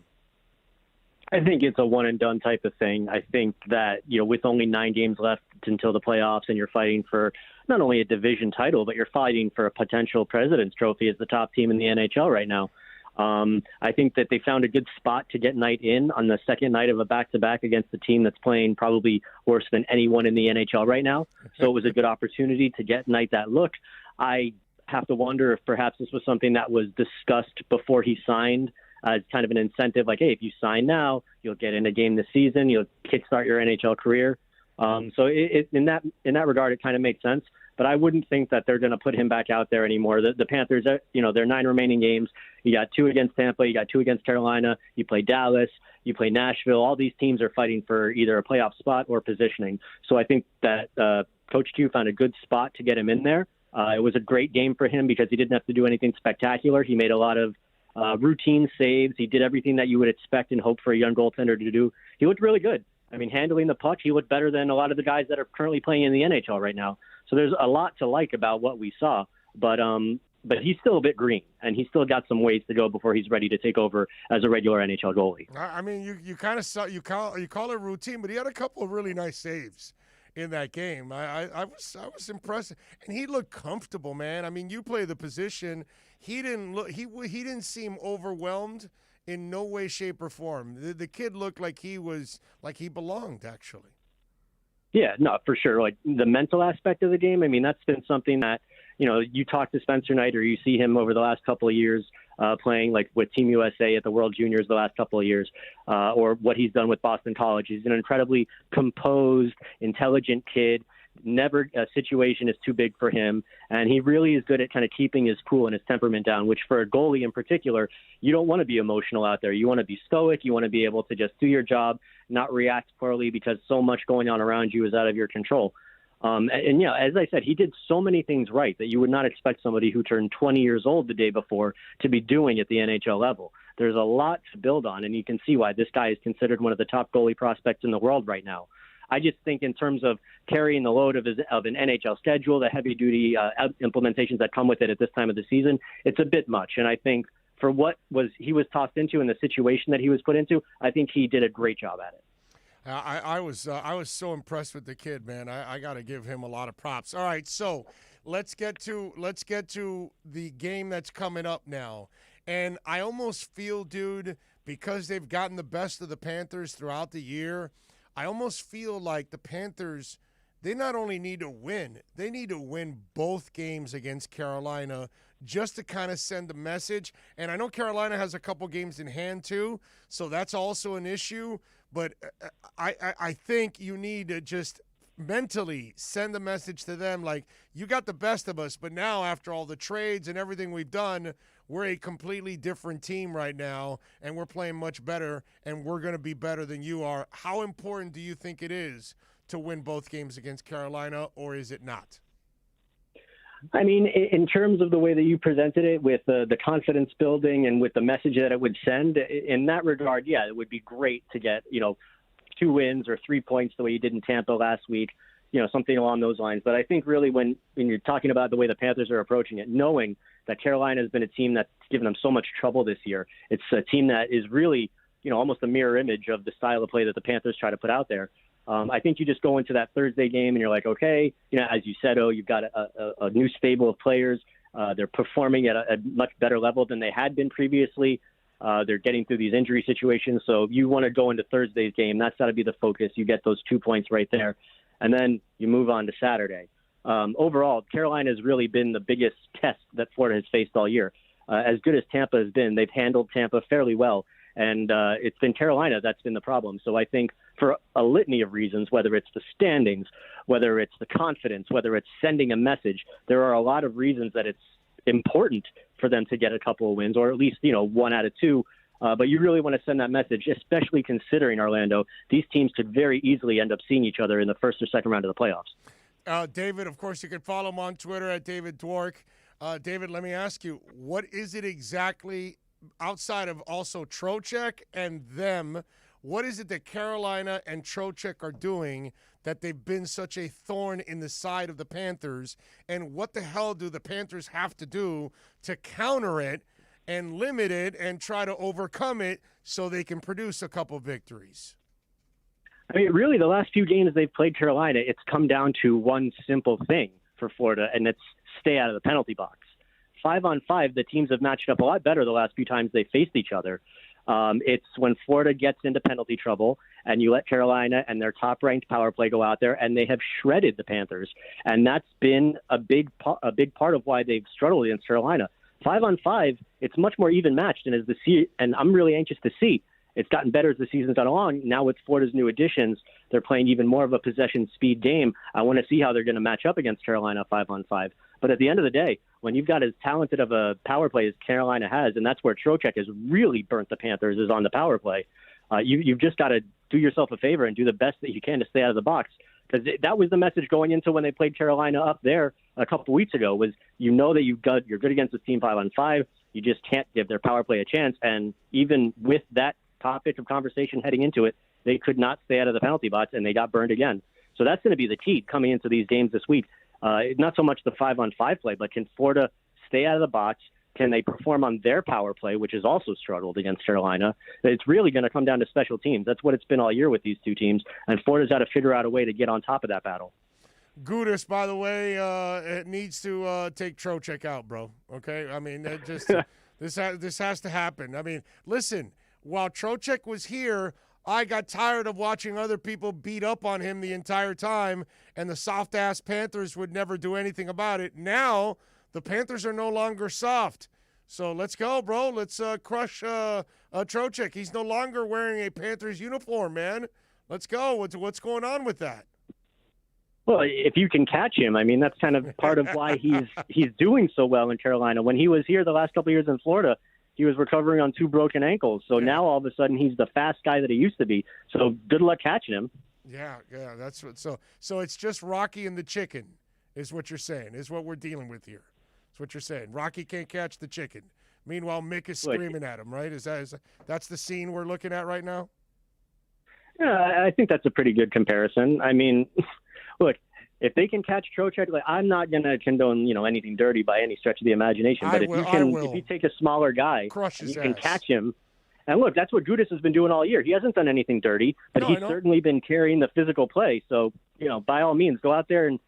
I think it's a one-and-done type of thing. I think that, with only 9 games left until the playoffs, and you're fighting for not only a division title, but you're fighting for a potential President's Trophy as the top team in the NHL right now. I think that they found a good spot to get Knight in on the second night of a back-to-back against a team that's playing probably worse than anyone in the NHL right now. So it was a good opportunity to get Knight that look. I have to wonder if perhaps this was something that was discussed before he signed as kind of an incentive, like, hey, if you sign now, you'll get in a game this season, you'll kickstart your NHL career. So in that regard, it kind of makes sense. But I wouldn't think that they're going to put him back out there anymore. The Panthers, there are 9 remaining games. You got 2 against Tampa, you got 2 against Carolina, you play Dallas, you play Nashville. All these teams are fighting for either a playoff spot or positioning. So I think that Coach Q found a good spot to get him in there. It was a great game for him because he didn't have to do anything spectacular. He made a lot of routine saves. He did everything that you would expect and hope for a young goaltender to do. He looked really good. I mean, handling the puck, he looked better than a lot of the guys that are currently playing in the NHL right now. So there's a lot to like about what we saw. But he's still a bit green, and he's still got some ways to go before he's ready to take over as a regular NHL goalie. I mean, you kind of saw you call it routine, but he had a couple of really nice saves in that game. I was impressed, and he looked comfortable, man. I mean, you play the position. He didn't seem overwhelmed in no way, shape, or form. The kid looked like he belonged, actually. Yeah, no, for sure. Like the mental aspect of the game, I mean, that's been something that, you talk to Spencer Knight or you see him over the last couple of years playing like with Team USA at the World Juniors the last couple of years, or what he's done with Boston College. He's an incredibly composed, intelligent kid. Never a situation is too big for him, and he really is good at kind of keeping his cool and his temperament down, which for a goalie in particular, you don't want to be emotional out there. You want to be stoic. You want to be able to just do your job, not react poorly because so much going on around you is out of your control. As I said, he did so many things right that you would not expect somebody who turned 20 years old the day before to be doing at the NHL level. There's a lot to build on, and you can see why this guy is considered one of the top goalie prospects in the world right now. I just think in terms of carrying the load of an NHL schedule, the heavy-duty implementations that come with it at this time of the season, it's a bit much. And I think for he was tossed into and the situation that he was put into, I think he did a great job at it. I was so impressed with the kid, man. I got to give him a lot of props. All right, so let's get to the game that's coming up now. And I almost feel, dude, because they've gotten the best of the Panthers throughout the year, I almost feel like the Panthers, they not only need to win, they need to win both games against Carolina just to kind of send a message. And I know Carolina has a couple games in hand too, so that's also an issue. But I think you need to just mentally send a message to them like, you got the best of us, but now after all the trades and everything we've done, we're a completely different team right now, and we're playing much better, and we're going to be better than you are. How important do you think it is to win both games against Carolina, or is it not? I mean, in terms of the way that you presented it with the confidence building and with the message that it would send, in that regard, yeah, it would be great to get, 2 wins or 3 points the way you did in Tampa last week, something along those lines. But I think really when you're talking about the way the Panthers are approaching it, knowing that Carolina has been a team that's given them so much trouble this year, it's a team that is really, almost a mirror image of the style of play that the Panthers try to put out there. I think you just go into that Thursday game and you're like, okay, as you said, you've got a new stable of players. They're performing at a much better level than they had been previously. They're getting through these injury situations. So you want to go into Thursday's game. That's got to be the focus. You get those 2 points right there. And then you move on to Saturday. Overall, Carolina has really been the biggest test that Florida has faced all year. As good as Tampa has been, they've handled Tampa fairly well. And it's been Carolina that's been the problem. So I think for a litany of reasons, whether it's the standings, whether it's the confidence, whether it's sending a message, there are a lot of reasons that it's important for them to get a couple of wins, or at least, 1 out of 2. But you really want to send that message, especially considering, Orlando, these teams could very easily end up seeing each other in the first or second round of the playoffs. David, of course, you can follow him on Twitter at David Dwork. David, let me ask you, what is it exactly, outside of also Trocheck and them, what is it that Carolina and Trocheck are doing that they've been such a thorn in the side of the Panthers? And what the hell do the Panthers have to do to counter it and limit it and try to overcome it so they can produce a couple victories? I mean, really, the last few games they've played Carolina, it's come down to one simple thing for Florida, and it's stay out of the penalty box. 5-on-5, the teams have matched up a lot better the last few times they faced each other. It's when Florida gets into penalty trouble and you let Carolina and their top-ranked power play go out there, and they have shredded the Panthers. And that's been a big part of why they've struggled against Carolina. 5-on-5, it's much more even matched, and I'm really anxious to see. It's gotten better as the season's gone along. Now with Florida's new additions, they're playing even more of a possession speed game. I want to see how they're going to match up against Carolina 5-on-5. But at the end of the day, when you've got as talented of a power play as Carolina has, and that's where Trocheck has really burnt the Panthers, is on the power play, you've just got to do yourself a favor and do the best that you can to stay out of the box. Because that was the message going into when they played Carolina up there a couple weeks ago, was that you're good against this team 5-on-5. You just can't give their power play a chance. And even with that topic of conversation heading into it, they could not stay out of the penalty box, and they got burned again. So that's going to be the key coming into these games this week. Not so much the 5-on-5 play, but can Florida stay out of the box? Can they perform on their power play, which has also struggled against Carolina? It's really going to come down to special teams. That's what it's been all year with these two teams, and Florida's got to figure out a way to get on top of that battle. Gudis, by the way, it needs to take Trocheck out, bro. Okay? I mean, this has to happen. I mean, listen, while Trocheck was here, I got tired of watching other people beat up on him the entire time, and the soft-ass Panthers would never do anything about it. Now, the Panthers are no longer soft. So let's go, bro. Let's crush Trocheck. He's no longer wearing a Panthers uniform, man. Let's go. What's going on with that? Well, if you can catch him, I mean, that's kind of part of why he's doing so well in Carolina. When he was here the last couple of years in Florida, he was recovering on 2 broken ankles. So now all of a sudden he's the fast guy that he used to be. So good luck catching him. Yeah, that's what. So it's just Rocky and the chicken, is what you're saying. Is what we're dealing with here. That's what you're saying. Rocky can't catch the chicken. Meanwhile, Mick is screaming at him. Right? That's the scene we're looking at right now? Yeah, I think that's a pretty good comparison. I mean, look, if they can catch Trocheck, I'm not going to condone, anything dirty by any stretch of the imagination. But if you take a smaller guy, you can catch him. And look, that's what Gudis has been doing all year. He hasn't done anything dirty, but he's certainly been carrying the physical play. So, by all means, go out there and,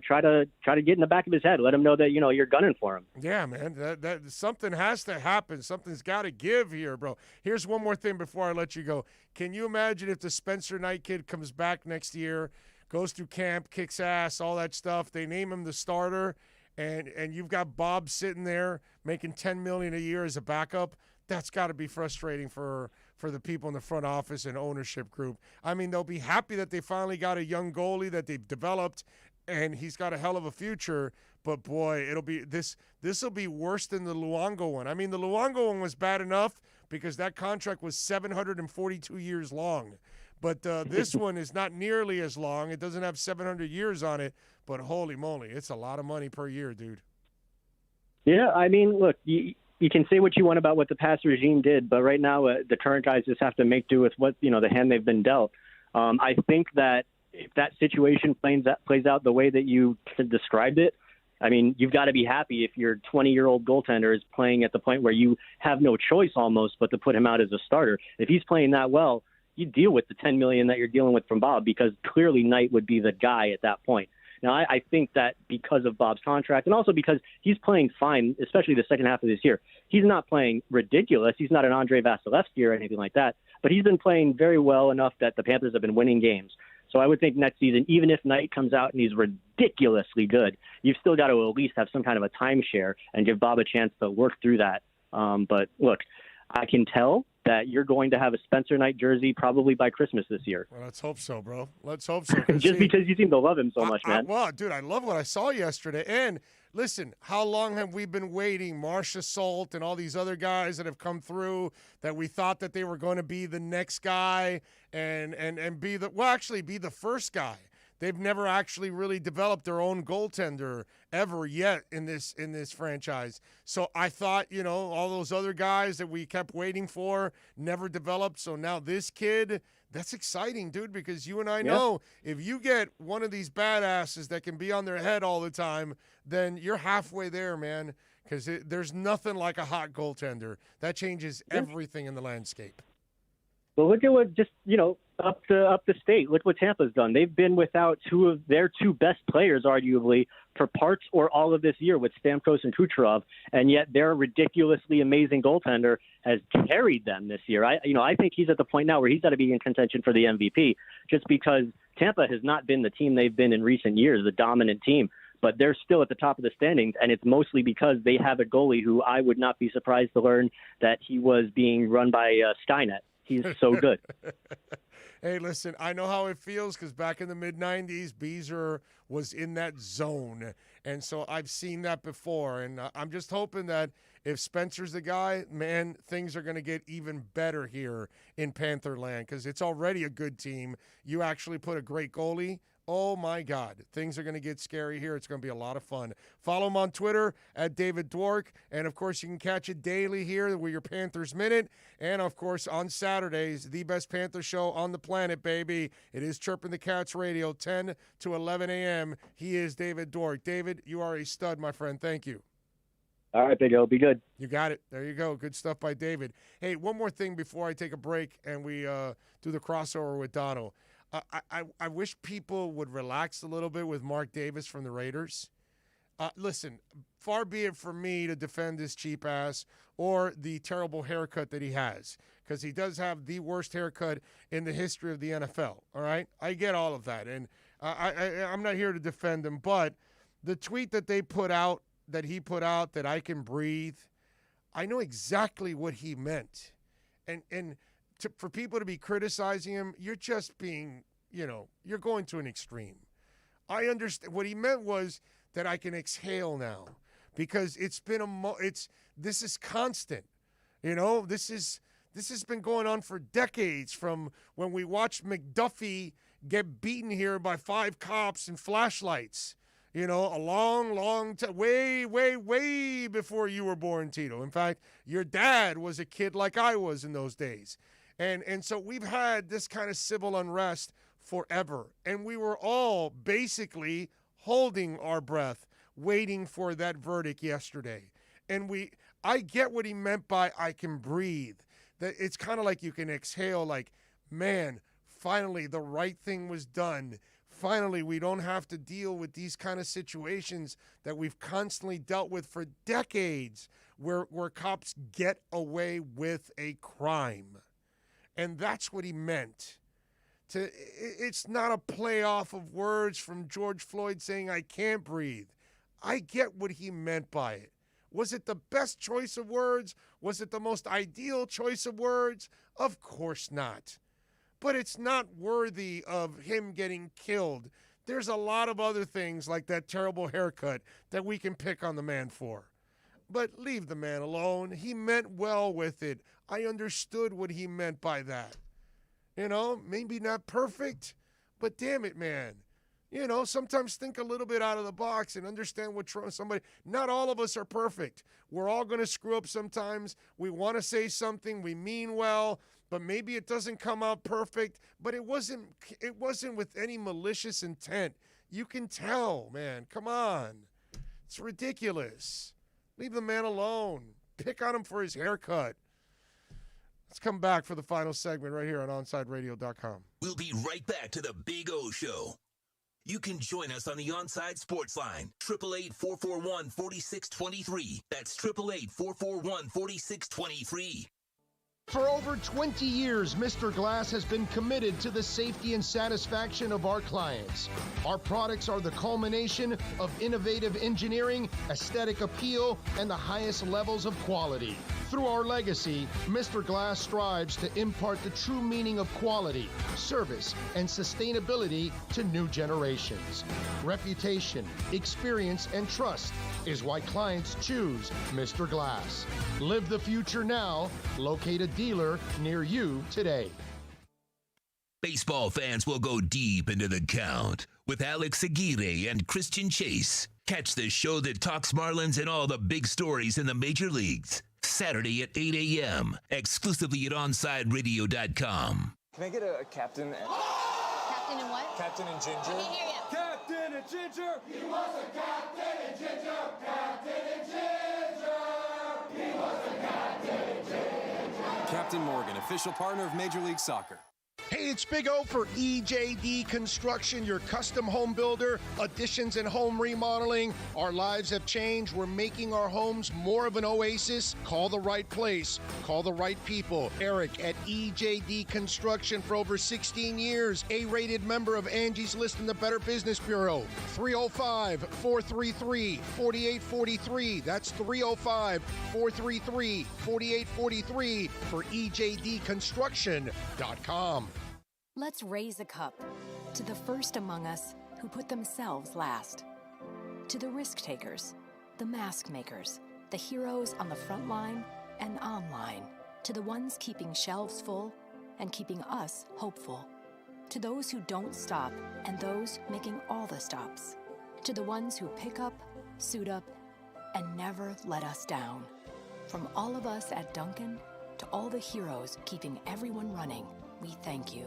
try to get in the back of his head. Let him know that, you're gunning for him. Yeah, man, that something has to happen. Something's got to give here, bro. Here's one more thing before I let you go. Can you imagine if the Spencer Knight kid comes back next year, goes through camp, kicks ass, all that stuff. They name him the starter, and you've got Bob sitting there making $10 million a year as a backup. That's got to be frustrating for the people in the front office and ownership group. I mean, they'll be happy that they finally got a young goalie that they've developed, and he's got a hell of a future. But boy, this will be worse than the Luongo one. I mean, the Luongo one was bad enough because that contract was 742 years long. But this one is not nearly as long. It doesn't have 700 years on it. But holy moly, it's a lot of money per year, dude. Yeah, I mean, look, you can say what you want about what the past regime did, but right now the current guys just have to make do with what the hand they've been dealt. I think that if that situation plays out the way that you described it, I mean, you've got to be happy if your 20-year-old goaltender is playing at the point where you have no choice almost but to put him out as a starter. If he's playing that well, you deal with the $10 million that you're dealing with from Bob, because clearly Knight would be the guy at that point. Now, I think that because of Bob's contract, and also because he's playing fine, especially the second half of this year, he's not playing ridiculous. He's not an Andrei Vasilevsky or anything like that, but he's been playing very well enough that the Panthers have been winning games. So I would think next season, even if Knight comes out and he's ridiculously good, you've still got to at least have some kind of a timeshare and give Bob a chance to work through that. But look, I can tell that you're going to have a Spencer Knight jersey probably by Christmas this year. Well, let's hope so, bro. Let's hope so. Just because you seem to love him so much, man. Well, dude, I love what I saw yesterday. And listen, how long have we been waiting? Marcia Salt and all these other guys that have come through that we thought that they were going to be the next guy and be the first guy. They've never actually really developed their own goaltender ever yet in this franchise. So I thought, all those other guys that we kept waiting for never developed. So now this kid, that's exciting, dude, because you and I know if you get one of these badasses that can be on their head all the time, then you're halfway there, man, because there's nothing like a hot goaltender. That changes everything in the landscape. Well, look at what up the state. Look what Tampa's done. They've been without two of their two best players, arguably, for parts or all of this year with Stamkos and Kucherov, and yet their ridiculously amazing goaltender has carried them this year. I think he's at the point now where he's got to be in contention for the MVP, just because Tampa has not been the team they've been in recent years, the dominant team. But they're still at the top of the standings, and it's mostly because they have a goalie who I would not be surprised to learn that he was being run by Skynet. He's so good. Hey, listen, I know how it feels because back in the mid-'90s, Beezer was in that zone. And so I've seen that before. And I'm just hoping that if Spencer's the guy, man, things are going to get even better here in Pantherland because it's already a good team. You actually put a great goalie. Oh, my God. Things are going to get scary here. It's going to be a lot of fun. Follow him on Twitter at David Dwork. And, of course, you can catch it daily here with your Panthers Minute. And, of course, on Saturdays, the best Panther show on the planet, baby. It is Chirping the Cats Radio, 10 to 11 a.m. He is David Dwork. David, you are a stud, my friend. Thank you. All right, Big O. Be good. You got it. There you go. Good stuff by David. Hey, one more thing before I take a break and we do the crossover with Donald. I wish people would relax a little bit with Mark Davis from the Raiders. Listen, far be it from me to defend this cheap ass or the terrible haircut that he has, because he does have the worst haircut in the history of the NFL, all right? I get all of that, and I'm not here to defend him, but the tweet that he put out, that I can breathe, I know exactly what he meant. And for people to be criticizing him, you're just being, you're going to an extreme. I understand. What he meant was that I can exhale now because it's been this is constant. This has been going on for decades, from when we watched McDuffie get beaten here by 5 cops and flashlights. A long time, way before you were born, Tito. In fact, your dad was a kid like I was in those days. And so we've had this kind of civil unrest forever. And we were all basically holding our breath, waiting for that verdict yesterday. And I get what he meant by I can breathe. That it's kind of like you can exhale, like, man, finally the right thing was done. Finally, we don't have to deal with these kind of situations that we've constantly dealt with for decades, where cops get away with a crime. And that's what he meant. It's not a play off of words from George Floyd saying, I can't breathe. I get what he meant by it. Was it the best choice of words? Was it the most ideal choice of words? Of course not. But it's not worthy of him getting killed. There's a lot of other things like that terrible haircut that we can pick on the man for. But leave the man alone. He meant well with it. I understood what he meant by that. Maybe not perfect, but damn it, man. Sometimes think a little bit out of the box and understand what somebody. Not all of us are perfect. We're all going to screw up sometimes. We want to say something, we mean well, but maybe it doesn't come out perfect. But it wasn't with any malicious intent. You can tell, man. Come on. It's ridiculous. Leave the man alone. Pick on him for his haircut. Let's come back for the final segment right here on OnsideRadio.com. We'll be right back to the Big O Show. You can join us on the Onside Sports Line, 888-441-4623. That's 888-441-4623. For over 20 years, Mr. Glass has been committed to the safety and satisfaction of our clients. Our products are the culmination of innovative engineering, aesthetic appeal, and the highest levels of quality. Through our legacy, Mr. Glass strives to impart the true meaning of quality, service, and sustainability to new generations. Reputation, experience, and trust is why clients choose Mr. Glass. Live the future now. Locate a dealer near you today. Baseball fans will go deep into the count with Alex Aguirre and Christian Chase. Catch the show that talks Marlins and all the big stories in the major leagues. Saturday at 8 a.m. exclusively at OnsideRadio.com. Can I get a captain? Captain and what? Captain and Ginger. I can't hear you. Captain and Ginger. He was a captain and Ginger. Captain and Ginger. He was a captain and Ginger. Captain Morgan, official partner of Major League Soccer. Hey, it's Big O for EJD Construction, your custom home builder, additions and home remodeling. Our lives have changed. We're making our homes more of an oasis. Call the right place. Call the right people. Eric at EJD Construction for over 16 years. A-rated member of Angie's List in the Better Business Bureau. 305-433-4843. That's 305-433-4843 for EJDConstruction.com. Let's raise a cup to the first among us who put themselves last. To the risk takers, the mask makers, the heroes on the front line and online. To the ones keeping shelves full and keeping us hopeful. To those who don't stop and those making all the stops. To the ones who pick up, suit up, and never let us down. From all of us at Dunkin' to all the heroes keeping everyone running, we thank you.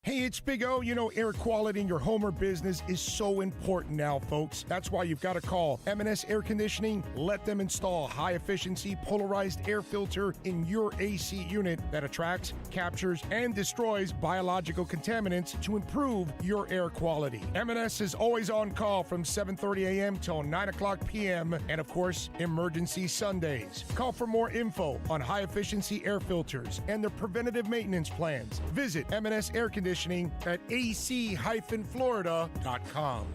Hey, it's Big O. You know, air quality in your home or business is so important now, folks. That's why you've got to call M&S Air Conditioning. Let them install a high-efficiency polarized air filter in your AC unit that attracts, captures, and destroys biological contaminants to improve your air quality. M&S is always on call from 7:30 a.m. till 9 o'clock p.m. and, of course, emergency Sundays. Call for more info on high-efficiency air filters and their preventative maintenance plans. Visit M&S Air Conditioning at ac-florida.com.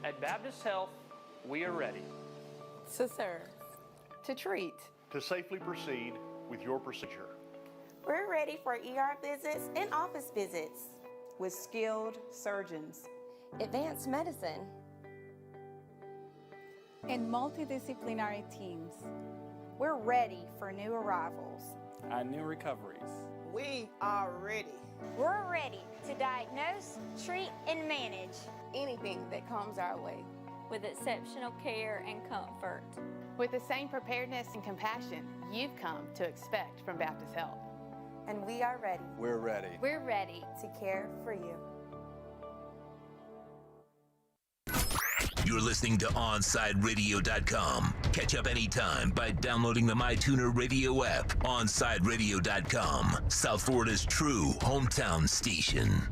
At Baptist Health, we are ready to serve, to treat, to safely proceed with your procedure. We're ready for ER visits and office visits with skilled surgeons, advanced medicine, and multidisciplinary teams. We're ready for new arrivals and new recoveries. We are ready. We're ready to diagnose, treat, and manage anything that comes our way with exceptional care and comfort. With the same preparedness and compassion you've come to expect from Baptist Health. And we are ready. We're ready. We're ready to care for you. You're listening to OnsideRadio.com. Catch up anytime by downloading the MyTuner Radio app. OnsideRadio.com, South Florida's true hometown station.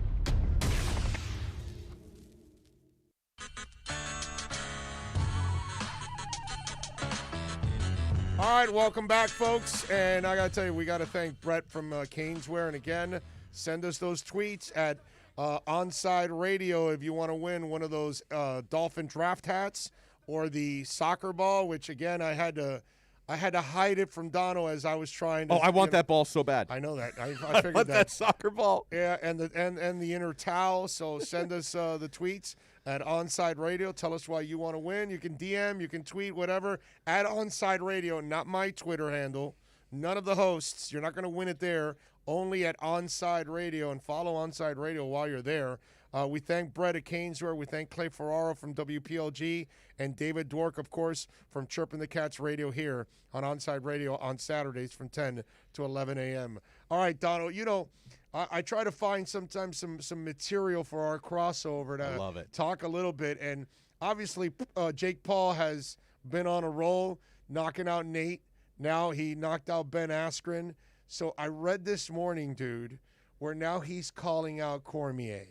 All right, welcome back, folks. And I got to tell you, we got to thank Brett from Caneswear. And again, send us those tweets at Onside Radio if you want to win one of those Dolphin draft hats or the soccer ball, which again I had to hide it from Dono as I was trying to. Oh, I want that ball so bad. I know that. I figured want that soccer ball. Yeah, and the inner towel. So send us the tweets at Onside Radio. Tell us why you want to win. You can DM, you can tweet, whatever at Onside Radio. Not my Twitter handle. None of the hosts. You're not going to win it there. Only at Onside Radio, and follow Onside Radio while you're there. We thank Brett at Caneswear. We thank Clay Ferraro from WPLG and David Dwork, of course, from Chirping the Cats Radio here on Onside Radio on Saturdays from 10 to 11 a.m. All right, Donald, you know, I try to find sometimes some material for our crossover to I love it. Talk a little bit. And obviously, Jake Paul has been on a roll, knocking out Nate. Now he knocked out Ben Askren. So I read this morning, dude, where now he's calling out Cormier.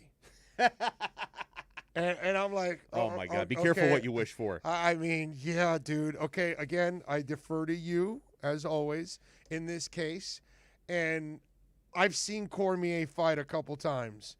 and I'm like, oh my God, be careful what you wish for. I mean, yeah, dude. Okay, again, I defer to you as always, in this case. And I've seen Cormier fight a couple times.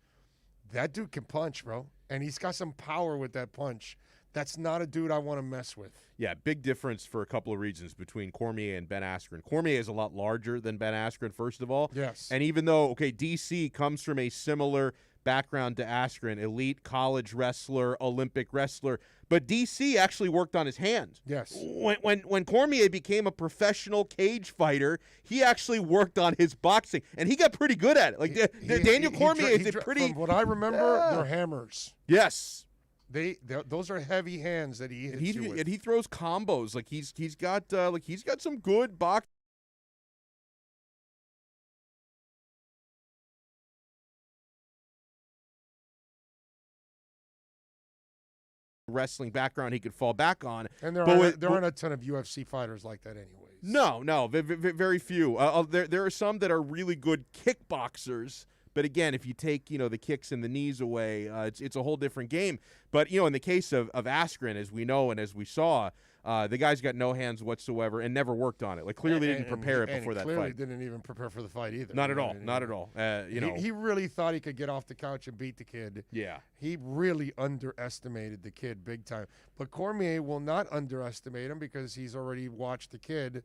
That dude can punch, bro. And he's got some power with that punch. That's not a dude I want to mess with. Yeah, big difference for a couple of reasons between Cormier and Ben Askren. Cormier is a lot larger than Ben Askren, first of all. Yes. And even though, DC comes from a similar background to Askren, elite college wrestler, Olympic wrestler, but DC actually worked on his hands. Yes. When Cormier became a professional cage fighter, he actually worked on his boxing, and he got pretty good at it. Like Daniel Cormier is a pretty. From what I remember, they're hammers. Yes. Those are heavy hands that he hits you with. And he throws combos. Like he's got some good boxing. Wrestling background he could fall back on. And there aren't a ton of UFC fighters like that anyways. No, very few. There are some that are really good kickboxers, but again, if you take the kicks and the knees away, it's a whole different game. But in the case of Askren, as we know and as we saw, the guy's got no hands whatsoever and never worked on it. Like clearly didn't prepare it before that clearly fight. Didn't even prepare for the fight either. Not at all. Not at all. He really thought he could get off the couch and beat the kid. Yeah. He really underestimated the kid big time. But Cormier will not underestimate him because he's already watched the kid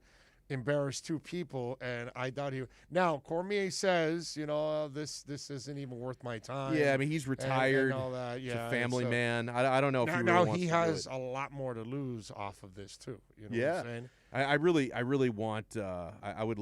embarrass two people, and I doubt he. Now Cormier says, this isn't even worth my time. Yeah, I mean he's retired. And all that. Yeah, he's a family man. I don't know if he really now wants he to has do it. a lot more to lose off of this too. You know yeah, what I'm saying? I really want. I would.